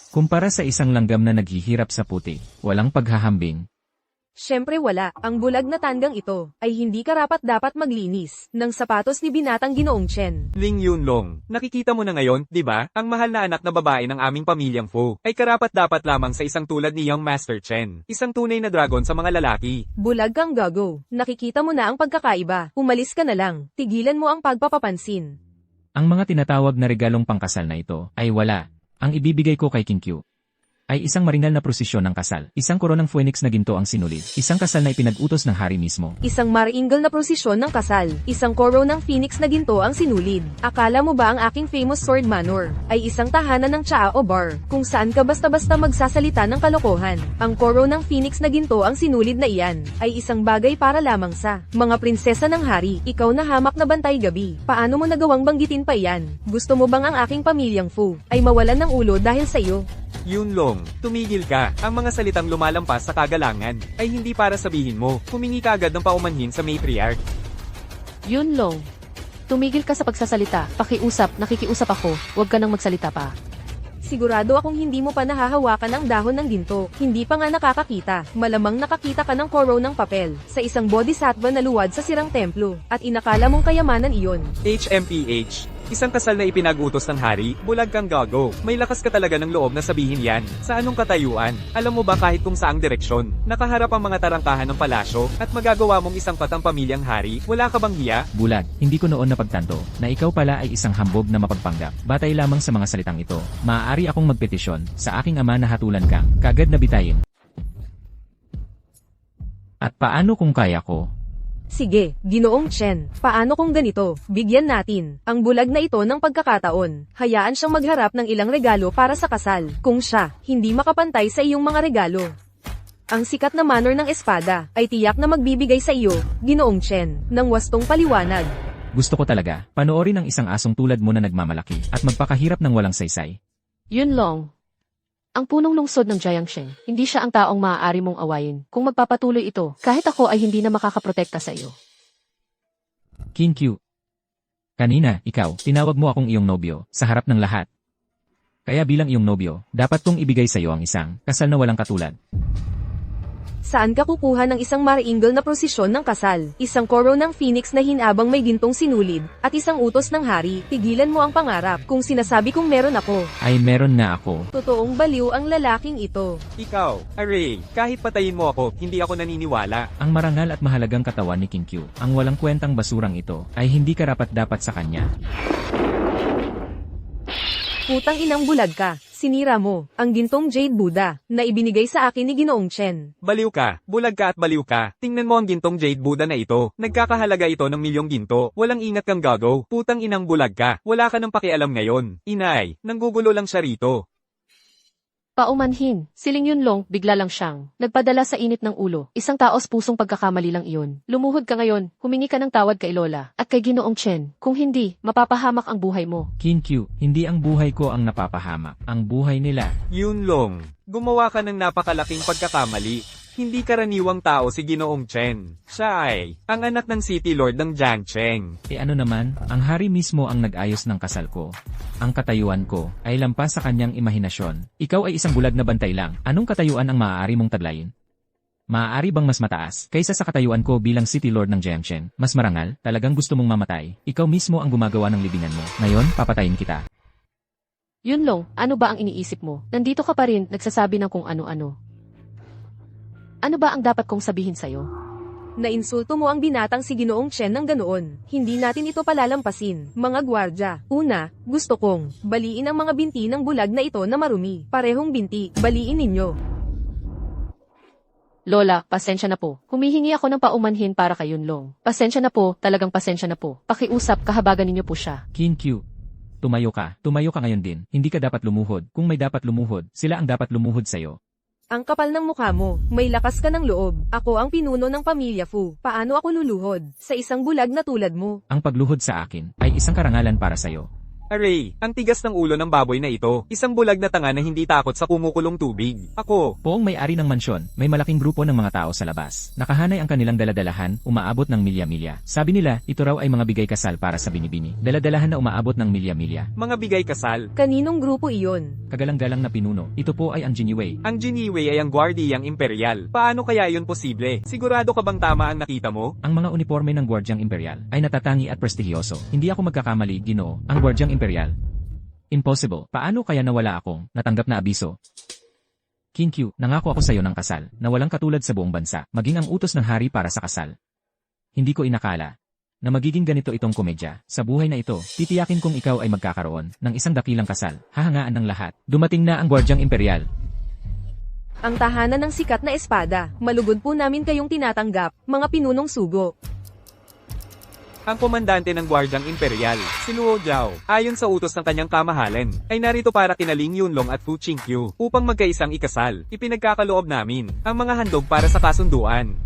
Kumpara sa isang langgam na naghihirap sa puti, walang paghahambing. Siyempre wala, ang bulag na tandang ito, ay hindi karapat-dapat maglinis, ng sapatos ni binatang Ginoong Chen. Ling Yunlong, nakikita mo na ngayon, di ba? Ang mahal na anak na babae ng aming pamilyang Fu, ay karapat-dapat lamang sa isang tulad ni Young Master Chen. Isang tunay na dragon sa mga lalaki. Bulag kang gago, nakikita mo na ang pagkakaiba, umalis ka na lang, tigilan mo ang pagpapapansin. Ang mga tinatawag na regalong pangkasal na ito, ay wala. Ang ibibigay ko kay King Q ay isang maringal na prosesyon ng kasal, isang koronang phoenix na ginto ang sinulid, isang kasal na ipinag-utos ng hari mismo. Isang maringal na prosesyon ng kasal, isang koro ng phoenix na ginto ang sinulid. Akala mo ba ang aking famous sword manor ay isang tahanan ng tsaa o bar, kung saan ka basta-basta magsasalita ng kalokohan? Ang koro ng phoenix na ginto ang sinulid na iyan, ay isang bagay para lamang sa mga prinsesa ng hari. Ikaw na hamak na bantay gabi, paano mo nagawang banggitin pa iyan? Gusto mo bang ang aking pamilyang Fu ay mawalan ng ulo dahil sa iyo? Yunlong, tumigil ka. Ang mga salitang lumalampas sa kagalangan ay hindi para sabihin mo, humingi ka agad ng paumanhin sa matriarch. Yunlong, tumigil ka sa pagsasalita. Pakiusap, nakikiusap ako, huwag ka nang magsalita pa. Sigurado akong hindi mo pa nahahawakan ang dahon ng ginto, hindi pa nga nakakakita. Malamang nakakita ka ng koro ng papel, sa isang bodhisattva na luwad sa sirang templo, at inakala mong kayamanan iyon. HMPH, isang kasal na ipinag-utos ng hari, bulag kang gago. May lakas ka talaga ng loob na sabihin yan. Sa anong katayuan? Alam mo ba kahit kung saang direksyon? Nakaharap ang mga tarangkahan ng palasyo, at magagawa mong isang patang pamilyang hari? Wala ka bang hiya? Bulag, hindi ko noon napagtanto na ikaw pala ay isang hambog na mapagpanggap. Batay lamang sa mga salitang ito, maaari akong magpetisyon sa aking ama na hatulan kang kagad na bitayin. At paano kung kaya ko? Sige, Ginoong Chen, paano kung ganito? Bigyan natin ang bulag na ito ng pagkakataon. Hayaan siyang magharap ng ilang regalo para sa kasal. Kung siya, hindi makapantay sa iyong mga regalo. Ang sikat na manor ng espada ay tiyak na magbibigay sa iyo, Ginoong Chen, ng wastong paliwanag. Gusto ko talaga, panoorin ang isang asong tulad mo na nagmamalaki at magpakahirap ng walang saysay. Yunlong, ang punong lungsod ng Jiangchen, hindi siya ang taong maaari mong awayin. Kung magpapatuloy ito, kahit ako ay hindi na makakaprotekta sa iyo. King Q. Kanina, ikaw, tinawag mo akong iyong nobyo, sa harap ng lahat. Kaya bilang iyong nobyo, dapat kong ibigay sa iyo ang isang kasal na walang katulad. Saan ka kukuha ng isang maraingal na prosesyon ng kasal? Isang koro ng phoenix na hinabang may gintong sinulid, at isang utos ng hari. Tigilan mo ang pangarap. Kung sinasabi kong meron ako, Ay meron na ako. totoong baliw ang lalaking ito. Ikaw, Array, kahit patayin mo ako, hindi ako naniniwala. Ang marangal at mahalagang katawan ni King Q, ang walang kwentang basurang ito, ay hindi karapat-dapat sa kanya. Putang inang bulag ka. Sinira mo ang gintong Jade Buddha na ibinigay sa akin ni Ginoong Chen. Baliw ka, bulag ka at baliw ka. Tingnan mo ang gintong Jade Buddha na ito. Nagkakahalaga ito ng milyong ginto. Walang ingat kang gago. Putang inang bulag ka. Wala ka ng pakialam ngayon. Inay, nanggugulo lang siya rito. Paumanhin, siling Yunlong, bigla lang siyang nagpadala sa init ng ulo. Isang taos pusong pagkakamali lang iyon. Lumuhod ka ngayon, humingi ka ng tawad kay Lola at kay Ginoong Chen. Kung hindi, mapapahamak ang buhay mo. King Q, hindi ang buhay ko ang napapahamak, ang buhay nila. Yunlong, gumawa ka ng napakalaking pagkakamali. Hindi karaniwang tao si Ginoong Chen. Siya ay ang anak ng City Lord ng Jiangchen. Ano naman, ang hari mismo ang nag-ayos ng kasal ko. Ang katayuan ko ay lampas sa kanyang imahinasyon. Ikaw ay isang bulag na bantay lang. Anong katayuan ang maaari mong taglayin? Maaari bang mas mataas kaysa sa katayuan ko bilang City Lord ng Jiangchen? Mas marangal, talagang gusto mong mamatay. Ikaw mismo ang gumagawa ng libingan mo. Ngayon, papatayin kita. Yunlong, ano ba ang iniisip mo? Nandito ka pa rin, nagsasabi ng kung ano-ano. Ano ba ang dapat kong sabihin sa'yo? Nainsulto mo ang binatang si Ginoong Chen ng ganoon. Hindi natin ito palalampasin, mga gwardya. Una, gusto kong baliin ang mga binti ng bulag na ito na marumi. Parehong binti, baliin ninyo. Lola, pasensya na po. Humihingi ako ng paumanhin para kay Yunlong. Pasensya na po, talagang pasensya na po. Pakiusap, kahabagan ninyo po siya. Qin Q. Tumayo ka ngayon din. Hindi ka dapat lumuhod. Kung may dapat lumuhod, sila ang dapat lumuhod sa'yo. Ang kapal ng mukha mo, may lakas ka ng loob. Ako ang pinuno ng pamilya Fu. Paano ako luluhod sa isang bulag na tulad mo? Ang pagluhod sa akin ay isang karangalan para sa'yo. Aray, ang tigas ng ulo ng baboy na ito. Isang bulag na tanga na hindi takot sa kumukulong tubig. Ako, Poong may-ari ng mansyon, may malaking grupo ng mga tao sa labas. Nakahanay ang kanilang daladalahan, umaabot ng milya-milya. Sabi nila, ito raw ay mga bigay kasal para sa binibini. Daladalahan na umaabot ng milya-milya. mga bigay kasal. Kaninong grupo iyon? Kagalang-galang na pinuno. Ito po ay ang Jiniwei. Ang Jiniwei ay ang gwardiyang imperial. Paano kaya yun posible? Sigurado ka bang tama ang nakita mo? Ang mga uniforme ng Gwardyang Imperial ay natatangi at prestigiyoso. Hindi ako magkakamali, Ginoo. Ang Gwardyang Imperial. Impossible. Paano kaya nawala akong natanggap na abiso? Qin Q, nangako ako sa iyo ng kasal na walang katulad sa buong bansa, maging ang utos ng hari para sa kasal. Hindi ko inakala na magiging ganito itong komedya. Sa buhay na ito, titiyakin kong ikaw ay magkakaroon ng isang dakilang kasal. Hahangaan ng lahat. Dumating na ang Gwardyang Imperial. Ang tahanan ng sikat na espada. Malugod po namin kayong tinatanggap, mga pinunong sugo. Ang komandante ng Gwardyang Imperial, si Luo Jiao, ayon sa utos ng kanyang kamahalan, ay narito para kinaling Yunlong at Fu Qingqiu upang magkaisang ikasal. Ipinagkakaloob namin ang mga handog para sa kasunduan.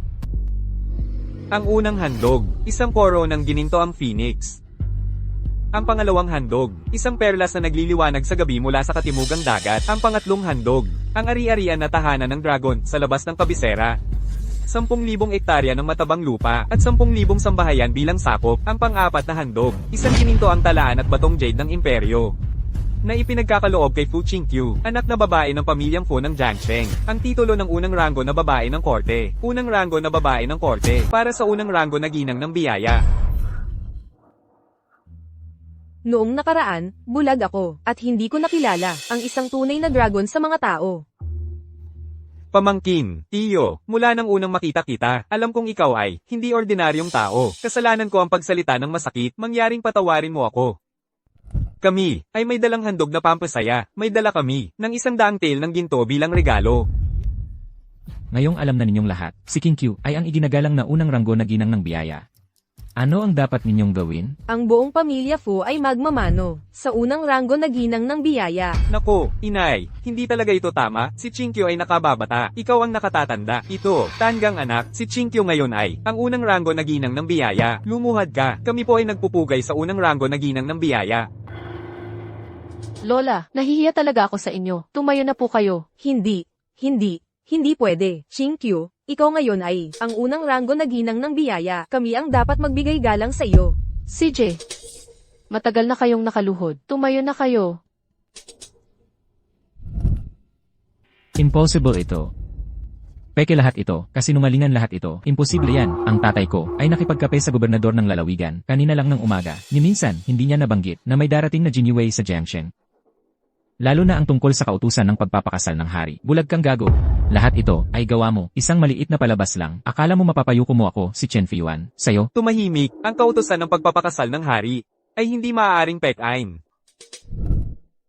Ang unang handog, isang koro ng gininto ang phoenix. Ang pangalawang handog, isang perlas na nagliliwanag sa gabi mula sa katimugang dagat. Ang pangatlong handog, ang ari-arian na tahanan ng dragon sa labas ng kabisera. 10,000 ektarya ng matabang lupa at 10,000 sambahayan bilang sakop. Ang pang-apat na handog, isang gininto ang talaan at batong jade ng imperyo na ipinagkakaloob kay Fu Qingqiu, anak na babae ng pamilyang Fu ng Jiangsheng. Ang titulo ng unang ranggo na babae ng korte, unang ranggo na babae ng korte, para sa unang ranggo na ginang ng biyaya. Noong nakaraan, bulag ako, at hindi ko nakilala ang isang tunay na dragon sa mga tao. Pamangkin, Tiyo, mula nang unang makita kita, alam kong ikaw ay hindi ordinaryong tao. Kasalanan ko ang pagsalita ng masakit, mangyaring patawarin mo ako. Kami ay may dalang handog na pampasaya. May dala kami ng 100 tael ng ginto bilang regalo. Ngayong alam na ninyong lahat, si Qin Q ay ang iginagalang na unang ranggo na ginang ng biyaya. Ano ang dapat ninyong gawin? Ang buong pamilya Fu ay magmamano sa unang ranggo na ginang ng biyaya. Nako, inay, hindi talaga ito tama. Si Qingqiu ay nakababata. Ikaw ang nakatatanda. Ito, tanggang anak, si Qingqiu ngayon ay ang unang ranggo na ginang ng biyaya. Lumuhad ka. Kami po ay nagpupugay sa unang ranggo na ginang ng biyaya. Lola, nahihiya talaga ako sa inyo. Tumayo na po kayo. Hindi pwede. Qingqiu, ikaw ngayon ay ang unang ranggo na ginang ng biyaya. Kami ang dapat magbigay galang sa iyo. CJ, matagal na kayong nakaluhod. Tumayo na kayo. Impossible ito. Peke lahat ito, kasinungalingan lahat ito. Imposible yan. Ang tatay ko ay nakipagkape sa gobernador ng lalawigan kanina lang ng umaga. Ni minsan, hindi niya nabanggit na may darating na Jiniwei sa Jiangsheng. Lalo na ang tungkol sa kautusan ng pagpapakasal ng hari. Bulag kang gago. Lahat ito ay gawa mo. Isang maliit na palabas lang. Akala mo mapapayuko mo ako, si Chen Fiyuan. Sa'yo? Tumahimik, ang kautosan ng pagpapakasal ng hari ay hindi maaaring pekain.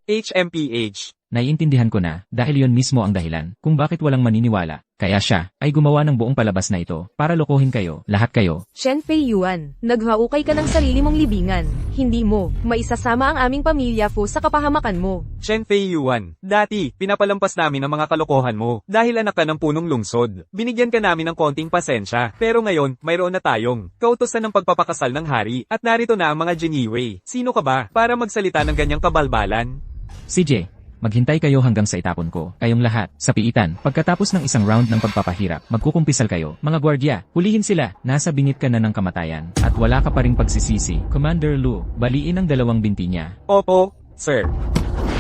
HMPH. Naiintindihan ko na, dahil yon mismo ang dahilan kung bakit walang maniniwala. Kaya siya ay gumawa ng buong palabas na ito para lokohin kayo, lahat kayo. Shen Fei Yuan, naghaukay ka ng sarili mong libingan. Hindi mo maisasama ang aming pamilya Fu sa kapahamakan mo. Chen Fei Yuan, dati, pinapalampas namin ang mga kalokohan mo dahil anak ka ng punong lungsod. Binigyan ka namin ng konting pasensya, pero ngayon, mayroon na tayong kautosan ng pagpapakasal ng hari at narito na ang mga Jiniwei. Sino ka ba para magsalita ng ganyang kabalbalan? CJ, maghintay kayo hanggang sa itapon ko, kayong lahat, sa piitan. Pagkatapos ng isang round ng pagpapahirap, magkukumpisal kayo. Mga gwardya, hulihin sila. Nasa bingit ka na ng kamatayan, at wala ka pa ring pagsisisi. Commander Lu, baliin ang 2 binti niya. Opo, sir.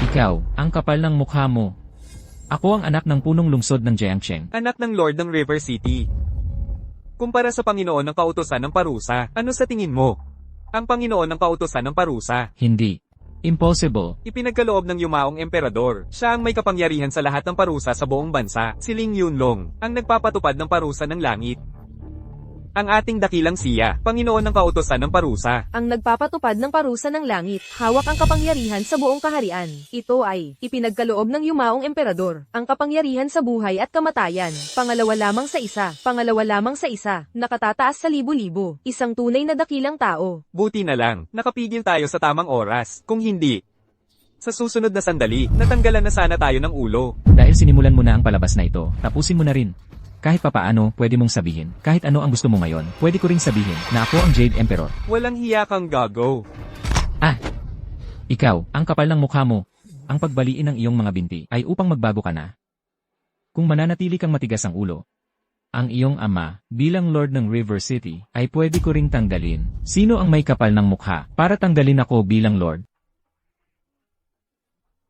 Ikaw, ang kapal ng mukha mo. Ako ang anak ng punong lungsod ng Jiangsheng. Anak ng Lord ng River City. Kumpara sa Panginoon ng kautosan ng parusa, ano sa tingin mo? Ang Panginoon ng kautosan ng parusa. Hindi. Impossible. Ipinagkaloob ng yumaong emperador. Siya ang may kapangyarihan sa lahat ng parusa sa buong bansa. Si Ling Yunlong, ang nagpapatupad ng parusa ng langit. ang ating dakilang siya, Panginoon ng kautosan ng parusa. Ang nagpapatupad ng parusa ng langit, hawak ang kapangyarihan sa buong kaharian. Ito ay ipinagkaloob ng yumaong emperador, ang kapangyarihan sa buhay at kamatayan. Pangalawa lamang sa isa, nakatataas sa libo-libo, isang tunay na dakilang tao. Buti na lang, nakapigil tayo sa tamang oras. Kung hindi, sa susunod na sandali, natanggalan na sana tayo ng ulo. Dahil sinimulan mo na ang palabas na ito, tapusin mo na rin. Kahit papaano, pwede mong sabihin. Kahit ano ang gusto mo ngayon, pwede ko ring sabihin na ako ang Jade Emperor. Walang hiya kang gago. Ah! Ikaw, ang kapal ng mukha mo. Ang pagbaliin ng iyong mga binti ay upang magbago ka na. Kung mananatili kang matigas ang ulo, ang iyong ama, bilang Lord ng River City, ay pwede ko ring tanggalin. Sino ang may kapal ng mukha para tanggalin ako bilang Lord?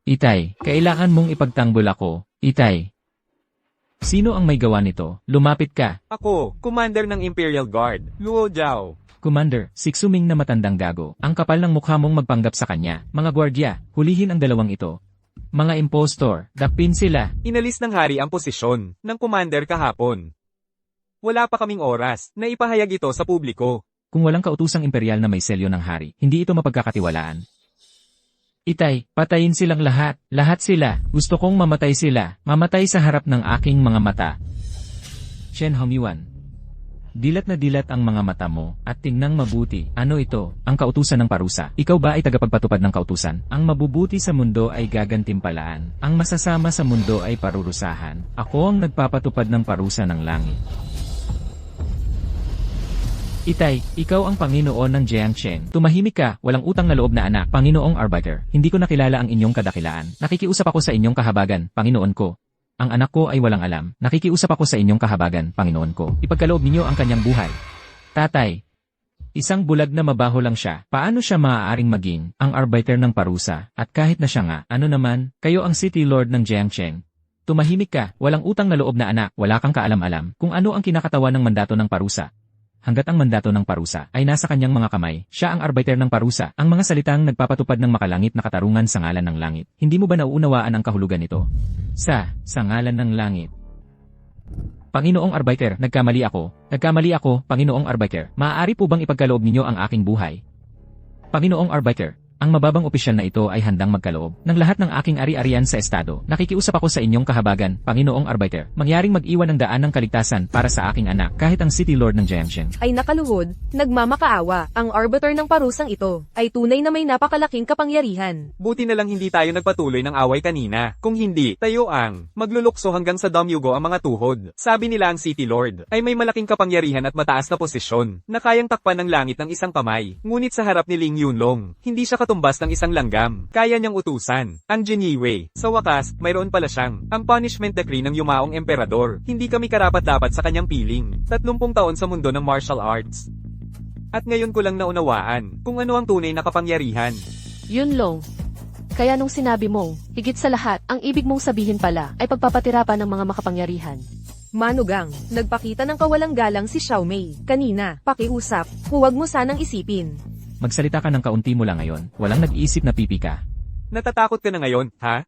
Itay, kailangan mong ipagtanggol ako. Itay. Sino ang may gawa nito? Lumapit ka. Ako, commander ng Imperial Guard, Luo Jiao. Commander, siksuming na matandang gago. Ang kapal ng mukha mong magpanggap sa kanya. Mga gwardya, hulihin ang dalawang ito. Mga impostor, dakpin sila. Inalis ng hari ang posisyon ng commander kahapon. Wala pa kaming oras na ipahayag ito sa publiko. Kung walang kautusang imperial na may selyo ng hari, hindi ito mapagkakatiwalaan. Itay, patayin silang lahat. Lahat sila. Gusto kong mamatay sila. Mamatay sa harap ng aking mga mata. Chen Hongyuan. Dilat na dilat ang mga mata mo, at tingnang mabuti. Ano ito? Ang kautusan ng parusa. Ikaw ba ay tagapagpatupad ng kautusan? Ang mabubuti sa mundo ay gagantimpalaan. Ang masasama sa mundo ay parurusahan. Ako ang nagpapatupad ng parusa ng langit. Itay, ikaw ang Panginoon ng Jiangcheng. Tumahimik ka, walang utang na loob na anak, Panginoong Arbiter. Hindi ko nakilala ang inyong kadakilaan. Nakikiusap ako sa inyong kahabagan, Panginoon ko. Ang anak ko ay walang alam. Nakikiusap ako sa inyong kahabagan, Panginoon ko. Ipagkaloob ninyo ang kanyang buhay. Tatay, isang bulag na mabaho lang siya. Paano siya maaaring maging ang arbiter ng parusa? At kahit na siya nga, ano naman, kayo ang City Lord ng Jiangcheng. Tumahimik ka, walang utang na loob na anak, wala kang kaalam-alam kung ano ang kinakatawan ng mandato ng parusa. Hanggat ang mandato ng parusa ay nasa kanyang mga kamay, siya ang arbiter ng parusa, ang mga salitang nagpapatupad ng makalangit na katarungan sa ngalan ng langit. Hindi mo ba nauunawaan ang kahulugan nito? Sa ngalan ng langit. Panginoong arbiter, nagkamali ako, Panginoong arbiter. Maaari po bang ipagkaloob ninyo ang aking buhay? Panginoong arbiter, ang mababang opisyal na ito ay handang magkaloob ng lahat ng aking ari-arian sa estado. Nakikiusap ako sa inyong kahabagan, Panginoong arbiter. Mangyaring mag-iwan ng daan ng kaligtasan para sa aking anak kahit ang City Lord ng Jiangcheng. Ay nakaluhod, nagmamakaawa, ang arbiter ng parusang ito, ay tunay na may napakalaking kapangyarihan. Buti na lang hindi tayo nagpatuloy ng away kanina. Kung hindi, tayo ang maglulukso hanggang sa damyugo ang mga tuhod. Sabi nila ang City Lord ay may malaking kapangyarihan at mataas na posisyon na kayang takpan ng langit ng isang kamay. Ngunit sa harap ni Ling Yunlong, hindi siya katumbas ng isang langgam. Kaya niyang utusan ang Jiniwei. Sa wakas, mayroon pala siyang ang punishment decree ng yumaong emperador. Hindi kami karapat-dapat sa kanyang piling. 30 taon sa mundo ng martial arts. At ngayon ko lang naunawaan kung ano ang tunay na kapangyarihan. Yunlong. Kaya nung sinabi mo, higit sa lahat, ang ibig mong sabihin pala ay pagpapatirapan ng mga makapangyarihan. Manugang, nagpakita ng kawalang galang si Xiaomei. Kanina, pakiusap, huwag mo sanang isipin. Magsalita ka ng kaunti mula ngayon, walang nag-iisip na pipi ka. Natatakot ka na ngayon, ha?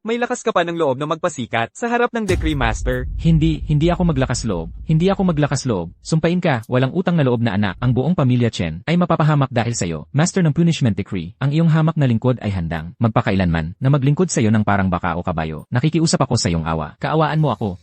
May lakas ka pa ng loob na magpasikat sa harap ng Decree Master. Hindi ako maglakas loob. Sumpain ka, walang utang na loob na anak, ang buong pamilya Chen ay mapapahamak dahil sa'yo. Master ng Punishment Decree, ang iyong hamak na lingkod ay handang, magpakailanman, na maglingkod sa'yo ng parang baka o kabayo. Nakikiusap ako sa iyong awa. Kaawaan mo ako.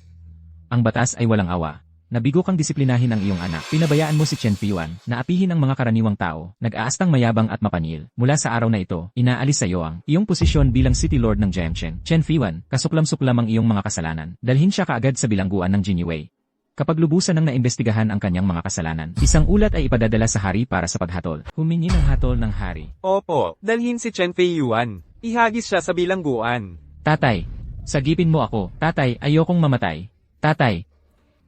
Ang batas ay walang awa. Nabigo kang disiplinahin ang iyong anak. Pinabayaan mo si Chen Fiyuan na apihin ang mga karaniwang tao, nag-aastang mayabang at mapanil. Mula sa araw na ito, inaalis sa iyo ang iyong posisyon bilang City Lord ng Jiangcheng. Chen Fiyuan, kasuklam-suklam ang iyong mga kasalanan. Dalhin siya kaagad sa bilangguan ng Jiniwei. Kapag lubusan ng naimbestigahan ang kanyang mga kasalanan, isang ulat ay ipadadala sa hari para sa paghatol. Humingi ng hatol ng hari. Opo, dalhin si Chen Feiyuan. Ihagis siya sa bilangguan. Tatay, sagipin mo ako. Tatay, ayokong mamatay. Tatay,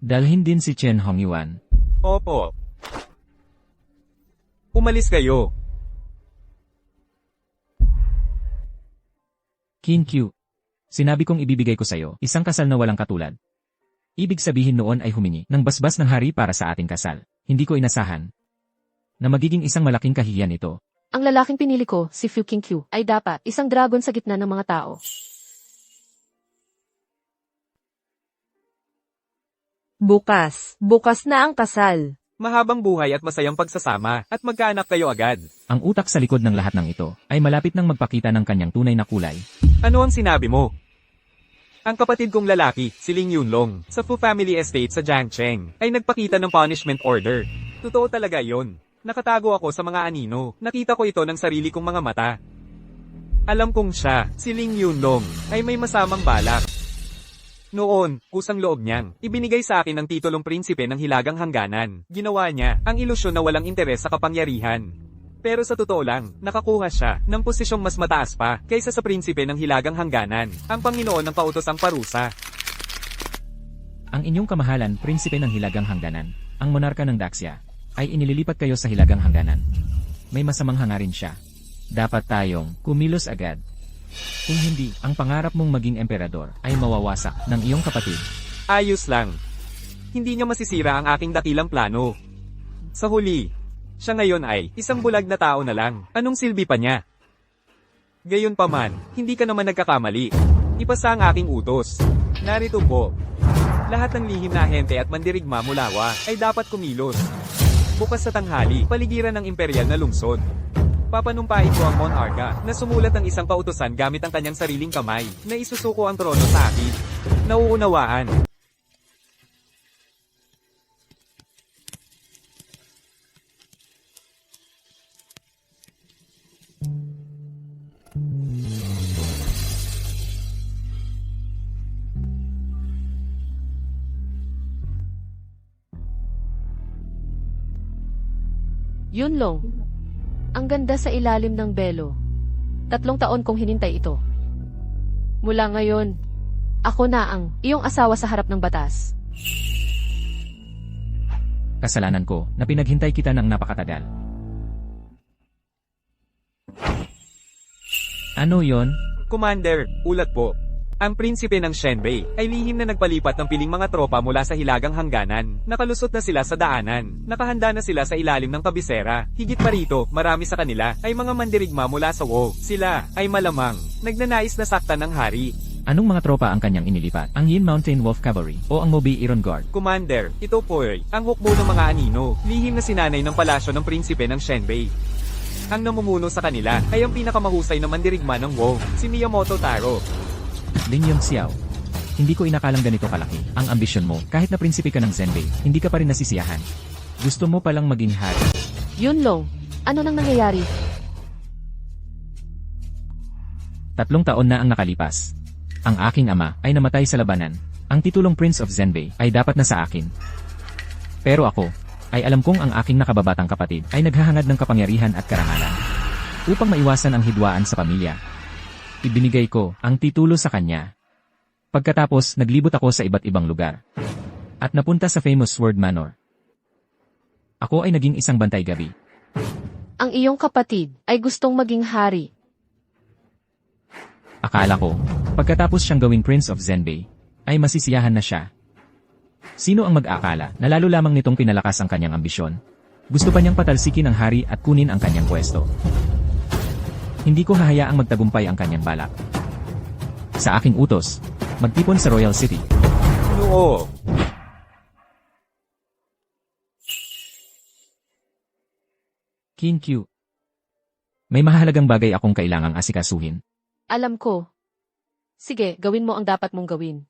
dalhin din si Chen Hongyuan. Opo. Umalis kayo. Qin Q. Sinabi kong ibibigay ko sa'yo, isang kasal na walang katulad. Ibig sabihin noon ay humingi ng basbas ng hari para sa ating kasal. Hindi ko inasahan na magiging isang malaking kahihiyan ito. Ang lalaking pinili ko, si Fu Qingqiu, ay dapat isang dragon sa gitna ng mga tao. Bukas na ang kasal. Mahabang buhay at masayang pagsasama, at magkaanak kayo agad. Ang utak sa likod ng lahat ng ito ay malapit nang magpakita ng kanyang tunay na kulay. Ano ang sinabi mo? Ang kapatid kong lalaki, si Ling Yunlong, sa Fu Family Estate sa Jiangcheng, ay nagpakita ng punishment order. Totoo talaga yon. Nakatago ako sa mga anino. Nakita ko ito ng sarili kong mga mata. Alam kong siya, si Ling Yunlong, ay may masamang balak. Noon, kusang loob niyang, ibinigay sa akin ang titulong prinsipe ng Hilagang Hangganan. Ginawa niya, ang ilusyon na walang interes sa kapangyarihan. Pero sa totoo lang, nakakuha siya ng posisyong mas mataas pa kaysa sa prinsipe ng Hilagang Hangganan, ang Panginoon ng Pautosang Parusa. Ang inyong kamahalan, prinsipe ng Hilagang Hangganan, ang monarka ng Daxia, ay inililipat kayo sa Hilagang Hangganan. May masamang hangarin siya. Dapat tayong kumilos agad. Kung hindi, ang pangarap mong maging emperador ay mawawasak ng iyong kapatid. Ayos lang. Hindi niya masisira ang aking dakilang plano. Sa huli, siya ngayon ay isang bulag na tao na lang. Anong silbi pa niya? Gayunpaman, hindi ka naman nagkakamali. Ipasa ang aking utos. Narito po. Lahat ng lihim na ahente at mandirigma mula Wa ay dapat kumilos. Bukas sa tanghali, paligiran ng imperial na lungsod. Papanumpain ko ang monarka na sumulat ng isang pautusan gamit ang kanyang sariling kamay na isusuko ang trono sa akin. Nauunawaan. Yunlong, ang ganda sa ilalim ng belo. 3 taon kong hinintay ito. Mula ngayon, ako na ang iyong asawa sa harap ng batas. Kasalanan ko na pinaghintay kita ng napakatagal. Ano yon? Commander, ulat po. Ang prinsipe ng Shenbei ay lihim na nagpalipat ng piling mga tropa mula sa Hilagang Hangganan. Nakalusot na sila sa daanan. Nakahanda na sila sa ilalim ng kabisera. Higit pa rito, marami sa kanila ay mga mandirigma mula sa Wu. Sila ay malamang nagnanais na saktan ng hari. Anong mga tropa ang kanyang inilipat? Ang Yin Mountain Wolf Cavalry o ang Mobi Iron Guard? Commander, ito po ay ang hukbo ng mga anino. Lihim na sinanay ng palasyo ng prinsipe ng Shenbei. Ang namumuno sa kanila ay ang pinakamahusay na mandirigma ng Wu, si Miyamoto Taro. Ling Yongxiao. Hindi ko inakalang ganito kalaki ang ambisyon mo. Kahit na prinsipe ka ng Zenbei, hindi ka pa rin nasisiyahan. Gusto mo palang maging hari. Yunlong, ano nang nangyayari? 3 taon na ang nakalipas. Ang aking ama ay namatay sa labanan. Ang titulong Prince of Zenbei ay dapat na sa akin. Pero ako, ay alam kong ang aking nakababatang kapatid ay naghahangad ng kapangyarihan at karangalan. Upang maiwasan ang hidwaan sa pamilya, ibinigay ko ang titulo sa kanya. Pagkatapos, naglibot ako sa iba't ibang lugar. At napunta sa famous Sword Manor. Ako ay naging isang bantay gabi. Ang iyong kapatid ay gustong maging hari. Akala ko, pagkatapos siyang gawing Prince of Zenbei, ay masisiyahan na siya. Sino ang mag-akala na lalo lamang nitong pinalakas ang kanyang ambisyon? Gusto pa niyang patalsikin ang hari at kunin ang kanyang pwesto. Hindi ko hahayaang magtagumpay ang kanyang balak. Sa aking utos, magtipon sa Royal City. Oo. Qin Q. May mahalagang bagay akong kailangang asikasuhin. Alam ko. Sige, gawin mo ang dapat mong gawin.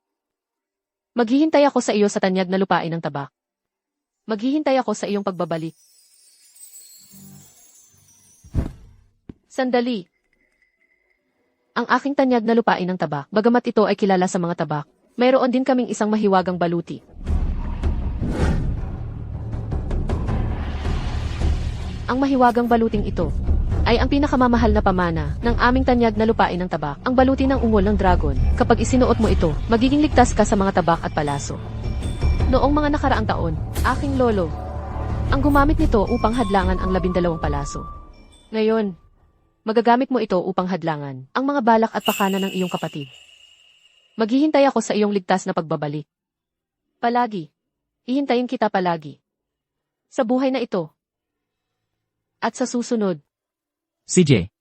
Maghihintay ako sa iyo sa tanyag na lupain ng tabak. Maghihintay ako sa iyong pagbabalik. Sandali. Ang aking tanyag na lupain ng tabak, bagamat ito ay kilala sa mga tabak, mayroon din kaming isang mahiwagang baluti. Ang mahiwagang baluting ito ay ang pinakamamahal na pamana ng aming tanyag na lupain ng tabak, ang baluti ng ungol ng dragon. Kapag isinuot mo ito, magiging ligtas ka sa mga tabak at palaso. Noong mga nakaraang taon, aking lolo ang gumamit nito upang hadlangan ang 12 palaso. Ngayon, magagamit mo ito upang hadlangan ang mga balak at pakana ng iyong kapatid. Maghihintay ako sa iyong ligtas na pagbabalik. Palagi. Hihintayin kita palagi. Sa buhay na ito. At sa susunod. CJ.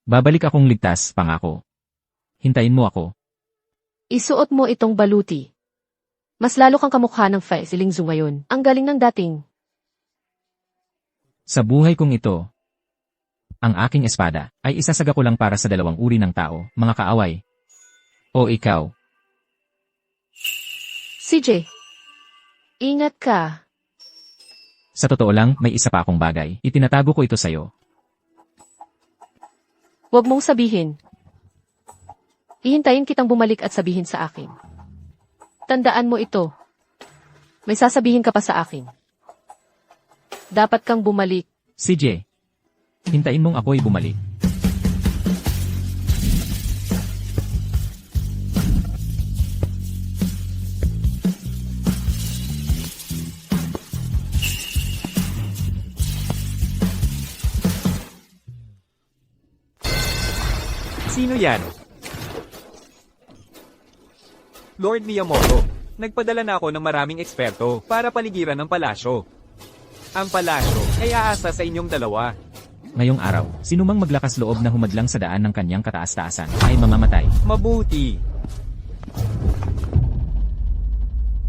Babalik akong ligtas, pangako. Hintayin mo ako. Isuot mo itong baluti. Mas lalo kang kamukha ng Fai Lingzu ngayon. Ang galing ng dating. Sa buhay kong ito, ang aking espada ay isasaga ko lang para sa dalawang uri ng tao, mga kaaway. O ikaw. CJ, ingat ka. Sa totoo lang, may isa pa akong bagay. Itinatago ko ito sa'yo. Huwag mong sabihin. Ihintayin kitang bumalik at sabihin sa akin. Tandaan mo ito. May sasabihin ka pa sa akin. Dapat kang bumalik. CJ, hintayin mong ako'y bumalik. Sino yan? Lord Miyamoto. Nagpadala na ako ng maraming eksperto para paligiran ng palasyo. Ang palasyo ay aasa sa inyong dalawa. Ngayong araw, sinumang maglakas loob na humadlang sa daan ng kanyang kataas-taasan ay mamamatay. Mabuti.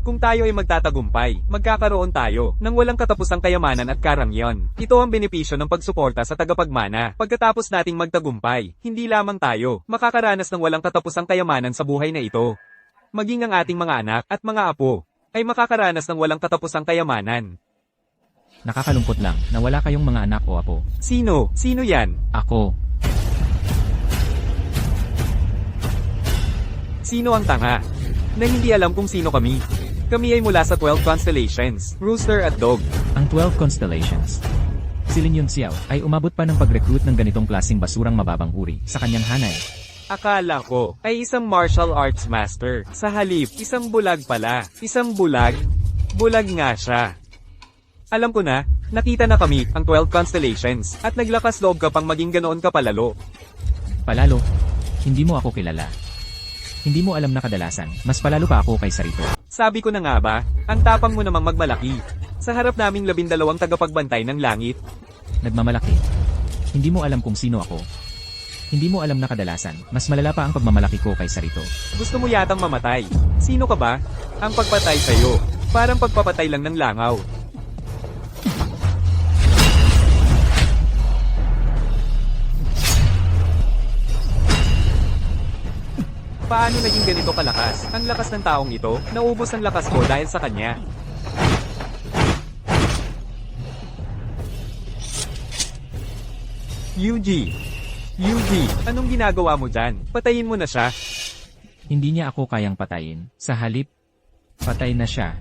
Kung tayo ay magtatagumpay, magkakaroon tayo ng walang katapusang kayamanan at karangyaan. Ito ang benepisyo ng pagsuporta sa tagapagmana. Pagkatapos nating magtagumpay, hindi lamang tayo makakaranas ng walang katapusang kayamanan sa buhay na ito. Maging ang ating mga anak at mga apo ay makakaranas ng walang katapusang kayamanan. Nakakalungkot lang na wala kayong mga anak o apo. Sino? Sino yan? Ako. Sino ang tanga? Na hindi alam kung sino kami. Kami ay mula sa 12 constellations, Rooster at Dog. Ang 12 constellations. Si Lin Yunxiao ay umabot pa ng pag-recruit ng ganitong klaseng basurang mababang uri sa kanyang hanay. Akala ko ay isang martial arts master. Sa halip, isang bulag pala. Isang bulag? Bulag nga siya. Alam ko na, nakita na kami ang 12 constellations at naglakas loob ka pang maging ganoon ka palalo. Palalo, hindi mo ako kilala. Hindi mo alam na kadalasan, mas palalo pa ako kaysa rito. Sabi ko na nga ba, ang tapang mo namang magmalaki. Sa harap naming 12 tagapagbantay ng langit. Nagmamalaki. Hindi mo alam kung sino ako. Hindi mo alam na kadalasan, mas malala pa ang pagmamalaki ko kaysa rito. Gusto mo yatang mamatay. Sino ka ba? Ang pagpatay sa'yo. Parang pagpapatay lang ng langaw. Paano naging ganito kalakas? Ang lakas ng taong ito, naubos ang lakas ko dahil sa kanya. Yuji! Yuji! Anong ginagawa mo dyan? Patayin mo na siya. Hindi niya ako kayang patayin. Sa halip, patay na siya.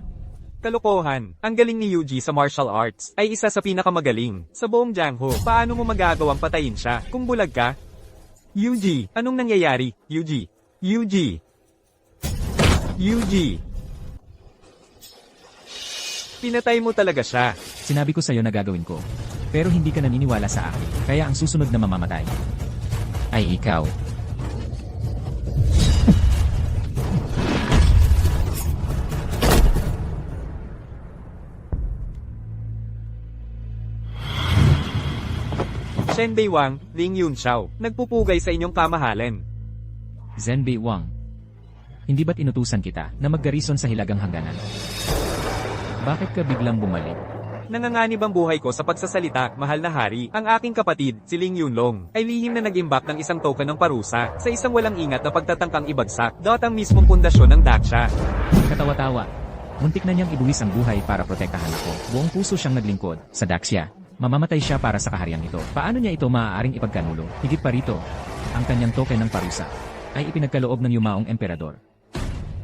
Kalokohan. Ang galing ni Yuji sa martial arts ay isa sa pinakamagaling. Sa buong Jiangho, paano mo magagawang patayin siya kung bulag ka? Yuji! Anong nangyayari? Yuji! Yuji! Yuji! Pinatay mo talaga siya. Sinabi ko sa'yo na gagawin ko. Pero hindi ka naniniwala sa akin, kaya ang susunod na mamamatay ay ikaw. Shenbei Wang, Ling Yunxiao, nagpupugay sa inyong kamahalan. Zenbei Wang. Hindi ba't inutusan kita na maggarison sa hilagang hangganan? Bakit ka biglang bumalik? Nanganganib ang buhay ko sa pagsasalita, mahal na hari. Ang aking kapatid, si Ling Yunlong, ay lihim na nag-imbak ng isang token ng parusa sa isang walang ingat na pagtatangkang ibagsak. Ang mismong pundasyon ng Daksha. Katawa-tawa. Muntik na niyang ibuwis ang buhay para protektahan ako. Buong puso siyang naglingkod sa Daksha. Mamamatay siya para sa kaharian nito. Paano niya ito maaaring ipagkanulo? Higit pa rito, ang kanyang token ng parusa ay ipinagkaloob ng yumaong emperador.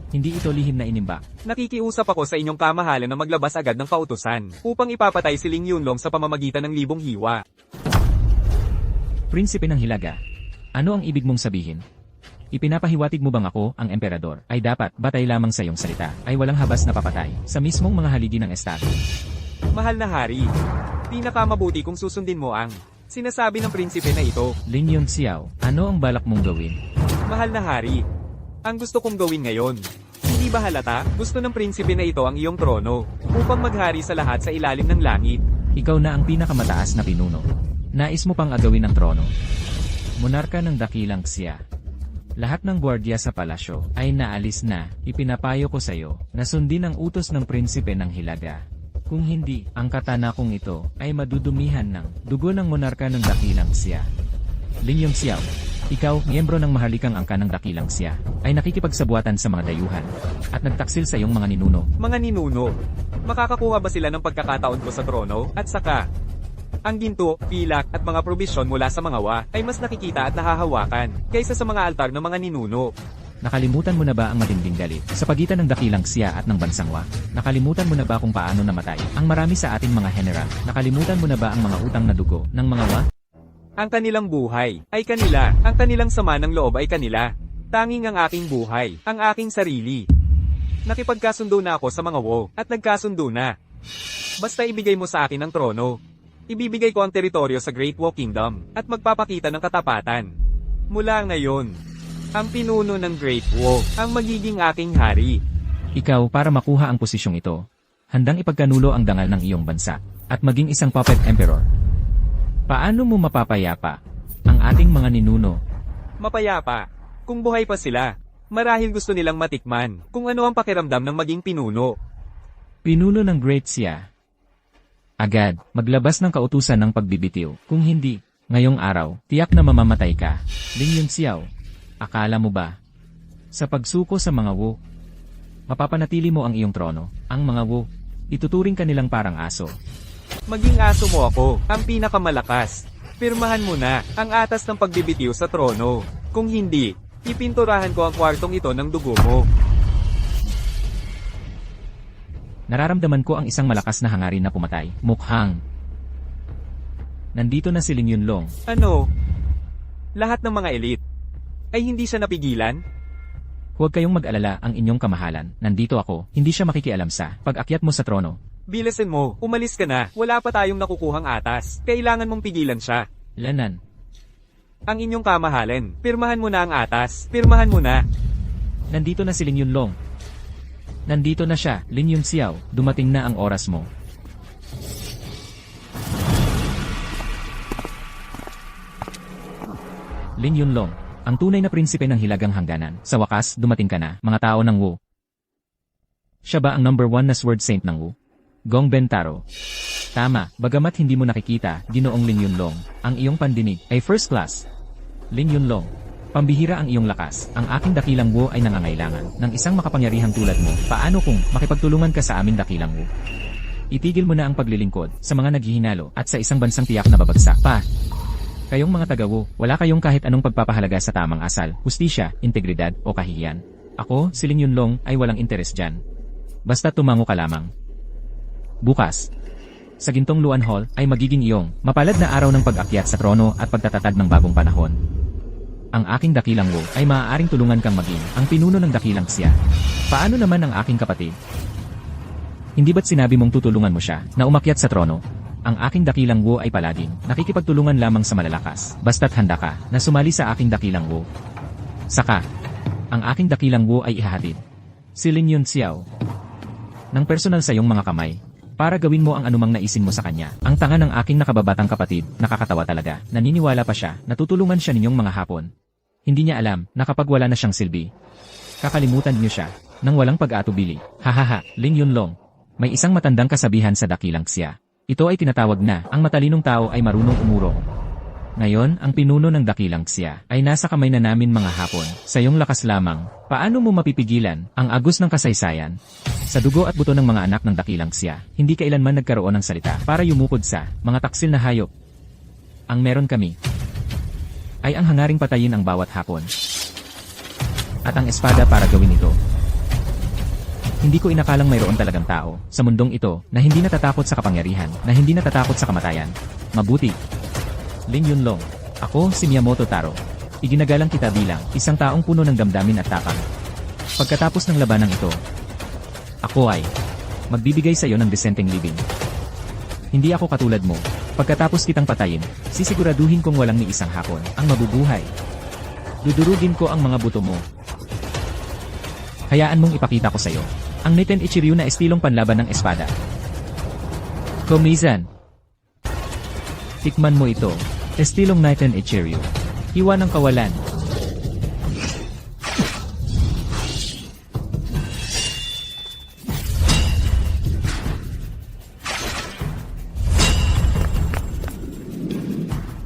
Hindi ito lihim na inimbak. Nakikiusap ako sa inyong kamahalan na maglabas agad ng kautusan upang ipapatay si Ling Yunlong sa pamamagitan ng libong hiwa. Prinsipe ng Hilaga, ano ang ibig mong sabihin? Ipinapahiwatig mo bang ako, ang emperador, ay dapat, batay lamang sa iyong salita, ay walang habas na papatay sa mismong mga haligi ng estado? Mahal na hari, pinakamabuti kung susundin mo ang sinasabi ng prinsipe na ito. Ling Yunxiao, ano ang balak mong gawin? Mahal na hari, ang gusto kong gawin ngayon. Hindi ba halata? Gusto ng prinsipe na ito ang iyong trono upang maghari sa lahat sa ilalim ng langit. Ikaw na ang pinakamataas na pinuno. Nais mo pang agawin ang trono. Monarka ng dakilang Xia. Lahat ng gwardiya sa palasyo ay naalis na. Ipinapayo ko sa iyo na sundin ang utos ng prinsipe ng Hilaga. Kung hindi, ang katana kong ito ay madudumihan ng dugo ng monarka ng dakilang siya. Ling Yongxiao, ikaw, miyembro ng maharlikang angka ng dakilang siya, ay nakikipagsabuatan sa mga dayuhan at nagtaksil sa iyong mga ninuno. Mga ninuno, makakakuha ba sila ng pagkakataon ko sa trono? At saka, ang ginto, pilak at mga probisyon mula sa mga wa ay mas nakikita at nahahawakan kaysa sa mga altar ng mga ninuno. Nakalimutan mo na ba ang matinding galit sa pagitan ng dakilang siya at ng bansang wa? Nakalimutan mo na ba kung paano namatay ang marami sa ating mga general? Nakalimutan mo na ba ang mga utang na dugo ng mga wa? Ang kanilang buhay ay kanila, ang kanilang sama ng loob ay kanila. Tanging ang aking buhay, ang aking sarili. Nakipagkasundo na ako sa mga wo at nagkasundo na. Basta ibigay mo sa akin ang trono. Ibibigay ko ang teritoryo sa Great Wo Kingdom at magpapakita ng katapatan. Mula ngayon, ang pinuno ng Great Wo ang magiging aking hari. Ikaw, para makuha ang posisyong ito, handang ipagkanulo ang dangal ng iyong bansa at maging isang puppet emperor. Paano mo mapapayapa ang ating mga ninuno? Mapayapa, kung buhay pa sila. Marahil gusto nilang matikman kung ano ang pakiramdam ng maging pinuno. Pinuno ng Great Siya. Agad, maglabas ng kautusan ng pagbibitiw. Kung hindi, ngayong araw, tiyak na mamamatay ka. Ling Yongxiao, akala mo ba? Sa pagsuko sa mga wo, mapapanatili mo ang iyong trono. Ang mga wo, ituturing ka nilang parang aso. Maging aso mo ako, ang pinakamalakas. Pirmahan mo na ang atas ng pagbibitiw sa trono. Kung hindi, ipinturahan ko ang kwartong ito ng dugo mo. Nararamdaman ko ang isang malakas na hangarin na pumatay. Mukhang. Nandito na si Ling Yunlong. Ano? Lahat ng mga elite ay hindi siya napigilan? Huwag kayong mag-alala, ang inyong kamahalan. Nandito ako, hindi siya makikialam sa pag-akyat mo sa trono. Bilisin mo, umalis ka na. Wala pa tayong nakukuhang atas. Kailangan mong pigilan siya. Lanan. Ang inyong kamahalan, pirmahan mo na ang atas. Pirmahan mo na. Nandito na si Ling Yunlong. Nandito na siya, Ling Yongxiao, dumating na ang oras mo. Ling Yunlong, ang tunay na prinsipe ng hilagang hangganan. Sa wakas, dumating ka na, mga tao ng Wu. Siya ba ang number 1 na sword saint ng Wu? Gong Bentaro. Tama, bagamat hindi mo nakikita, Ginoong Ling Yunlong, ang iyong pandinig ay first class. Ling Yunlong, pambihira ang iyong lakas, ang aking dakilang Wu ay nangangailangan ng isang makapangyarihang tulad mo. Paano kung makipagtulungan ka sa aming dakilang Wu? Itigil mo na ang paglilingkod sa mga naghihinalo at sa isang bansang tiyak na babagsak pa. Kayong mga taga-Wu, wala kayong kahit anong pagpapahalaga sa tamang asal, hustisya, integridad o kahihiyan. Ako, si Ling Yunlong, ay walang interes dyan. Basta tumango ka lamang. Bukas, sa Gintong Luan Hall ay magiging iyong mapalad na araw ng pag-akyat sa trono at pagtatatag ng bagong panahon. Ang aking dakilang Wu ay maaaring tulungan kang maging ang pinuno ng dakilang siya. Paano naman ang aking kapatid? Hindi ba't sinabi mong tutulungan mo siya na umakyat sa trono? Ang aking dakilang Wu ay palaging nakikipagtulungan lamang sa malalakas, basta't handa ka na sumali sa aking dakilang Wu. Saka, ang aking dakilang Wu ay ihahatid si Ling Yongxiao ng personal sa iyong mga kamay para gawin mo ang anumang naisin mo sa kanya. Ang tanga ng aking nakababatang kapatid, nakakatawa talaga. Naniniwala pa siya na tutulungan siya ninyong mga hapon. Hindi niya alam na kapag wala na siyang silbi, kakalimutan niyo siya nang walang pag-aatubili. Hahaha, Ling Yunlong, may isang matandang kasabihan sa dakilang siya. Ito ay tinatawag na ang matalinong tao ay marunong umurong. Ngayon, ang pinuno ng dakilang siya ay nasa kamay na namin mga hapon. Sa iyong lakas lamang, paano mo mapipigilan ang agos ng kasaysayan? Sa dugo at buto ng mga anak ng dakilang siya, hindi kailanman nagkaroon ng salita para yumukod sa mga taksil na hayop. Ang meron kami ay ang hangaring patayin ang bawat hapon. At ang espada para gawin ito. Hindi ko inakalang mayroon talagang tao sa mundong ito na hindi natatakot sa kapangyarihan, na hindi natatakot sa kamatayan. Mabuti. Ling Yunlong, ako si Miyamoto Taro. Iginagalang kita bilang isang taong puno ng damdamin at tapang. Pagkatapos ng labanang ito, ako ay magbibigay sa iyo ng disenteng living. Hindi ako katulad mo. Pagkatapos kitang patayin, sisiguraduhin kong walang ni isang hapon ang mabubuhay. Dudurugin ko ang mga buto mo. Hayaan mong ipakita ko sa iyo ang Niten Ichiryu na estilong panlaban ng espada. Komisan. Tikman mo ito. Estilong Niten Ichiryu. Hiwa ng kawalan.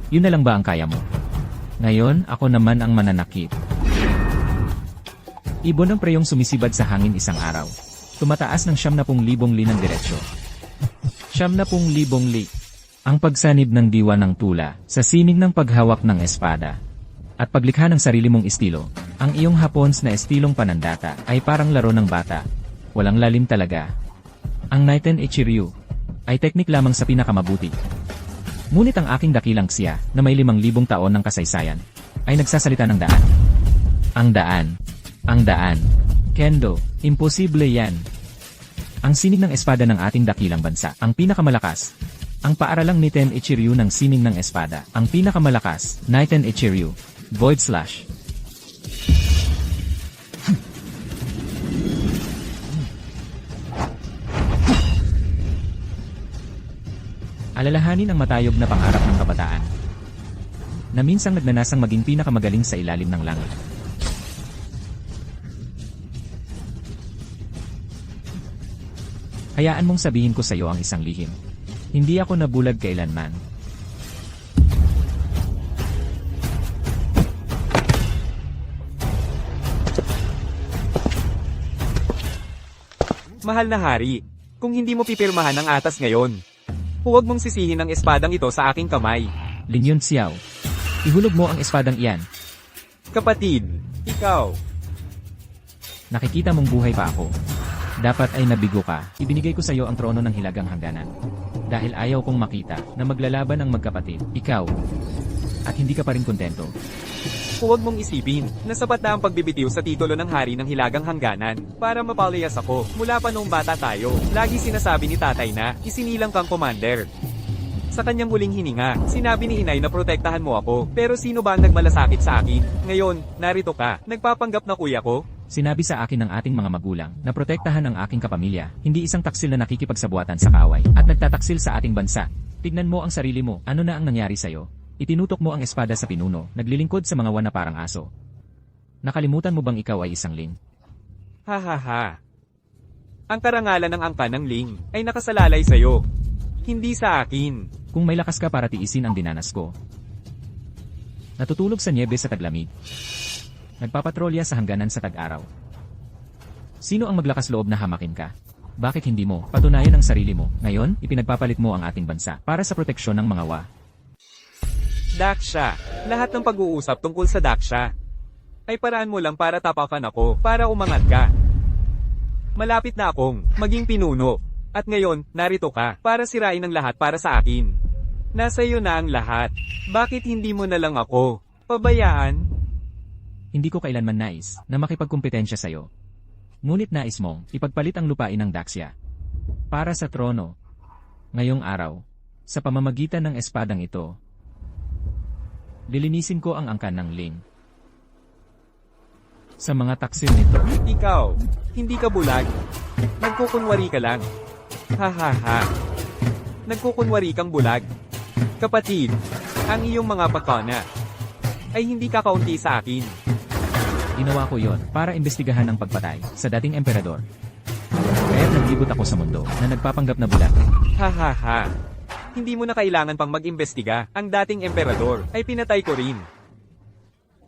Yun na lang ba ang kaya mo? Ngayon, ako naman ang mananakit. Ibon ng preyong sumisibad sa hangin isang araw. Tumataas ng 70,000 li ng diretsyo. 70,000 li. Ang pagsanib ng diwa ng tula, sa sining ng paghawak ng espada. At paglikha ng sarili mong estilo, ang iyong Hapons na estilong panandata ay parang laro ng bata. Walang lalim talaga. Ang Naiten Ichiryu ay teknik lamang sa pinakamabuti. Ngunit ang aking dakilang siya na may 5,000 taon ng kasaysayan ay nagsasalita ng daan. Ang daan. Ang daan. Kendo, imposible yan. Ang sinig ng espada ng ating dakilang bansa, ang pinakamalakas. Ang paaralang Naiten Ichiryu ng sining ng espada, ang pinakamalakas, Naiten Ichiryu. Void Slash. Alalahanin ang matayog na pangarap ng kabataan, na minsang nagnanasang maging pinakamagaling sa ilalim ng langit. Hayaan mong sabihin ko sa iyo ang isang lihim. Hindi ako nabulag kailanman. Mahal na hari, kung hindi mo pipirmahan ang atas ngayon, huwag mong sisihin ang espadang ito sa aking kamay. Lin Yun Xiao. Ihulog mo ang espadang iyan. Kapatid, ikaw. Nakikita mong buhay pa ako. Dapat ay nabigo ka. Ibinigay ko sa iyo ang trono ng hilagang hangganan. Dahil ayaw kong makita na maglalaban ang magkapatid, ikaw. At hindi ka pa rin kontento. Huwag mong isipin na sapat na ang pagbibitiw sa titulo ng hari ng hilagang hangganan para mapalayas ako. Mula pa noong bata tayo, lagi sinasabi ni tatay na isinilang kang commander. Sa kanyang huling hininga, sinabi ni inay na protektahan mo ako. Pero sino ba ang nagmalasakit sa akin? Ngayon, narito ka. Nagpapanggap na kuya ko? Sinabi sa akin ng ating mga magulang na protektahan ang aking kapamilya, hindi isang taksil na nakikipagsabuatan sa kaaway at nagtataksil sa ating bansa. Tignan mo ang sarili mo, ano na ang nangyari sa'yo? Itinutok mo ang espada sa pinuno, naglilingkod sa mga wan na parang aso. Nakalimutan mo bang ikaw ay isang ling? Ha ha ha. Ang karangalan ng angka ng ling ay nakasalalay sa'yo. Hindi sa akin. Kung may lakas ka para tiisin ang dinanas ko. Natutulog sa niebe sa taglamig. Nagpapatrolya sa hangganan sa tag-araw. Sino ang maglakas loob na hamakin ka? Bakit hindi mo patunayan ang sarili mo? Ngayon, ipinagpapalit mo ang ating bansa para sa proteksyon ng mga wa. Daksha. Lahat ng pag-uusap tungkol sa Daksha ay paraan mo lang para tapakan ako, para umangat ka. Malapit na akong maging pinuno. At ngayon, narito ka, para sirain ang lahat para sa akin. Nasa iyo na ang lahat. Bakit hindi mo na lang ako pabayaan? Hindi ko kailanman nais na makipagkumpetensya sa'yo. Ngunit nais mong ipagpalit ang lupain ng Daxia para sa trono. Ngayong araw, sa pamamagitan ng espadang ito, lilinisin ko ang angkan ng ling. Sa mga taksil nito. Ikaw, hindi ka bulag. Nagkukunwari ka lang. Ha ha ha. Nagkukunwari kang bulag. Kapatid, ang iyong mga pakana ay hindi kakaunti sa akin. Ginawa ko yon para imbestigahan ang pagpatay sa dating emperador. Kaya naglibot ako sa mundo na nagpapanggap na bulag. Ha ha ha. Hindi mo na kailangan pang mag-imbestiga. Ang dating emperador ay pinatay ko rin.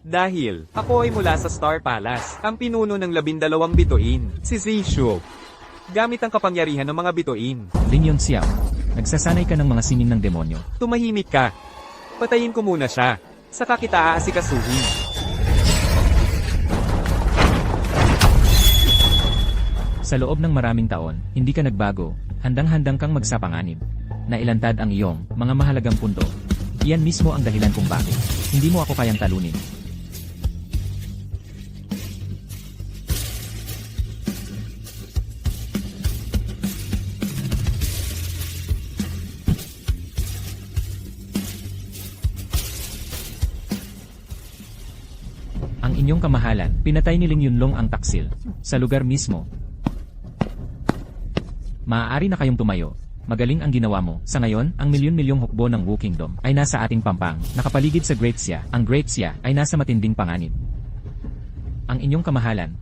Dahil ako ay mula sa Star Palace, ang pinuno ng 12 bituin, si Zishu. Gamit ang kapangyarihan ng mga bituin. Lin Yun Xiao, nagsasanay ka ng mga sining ng demonyo. Tumahimik ka. Patayin ko muna siya. Saka kita aasikasuhin. Sa loob ng maraming taon, hindi ka nagbago, handang-handang kang magsapanganib. Nailantad ang iyong mga mahalagang punto. Iyan mismo ang dahilan kung bakit hindi mo ako kayang talunin. Ang inyong kamahalan, pinatay ni Ling Yunlong ang taksil sa lugar mismo. Maaari na kayong tumayo. Magaling ang ginawa mo. Sa ngayon, ang milyon-milyong hukbo ng Wu Kingdom ay nasa ating pampang, nakapaligid sa Great Xia. Ang Great Xia ay nasa matinding panganib. Ang inyong kamahalan,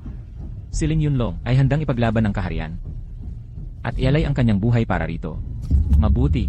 si Ling Yunlong, ay handang ipaglaban ang kaharian. At ialay ang kanyang buhay para rito. Mabuti.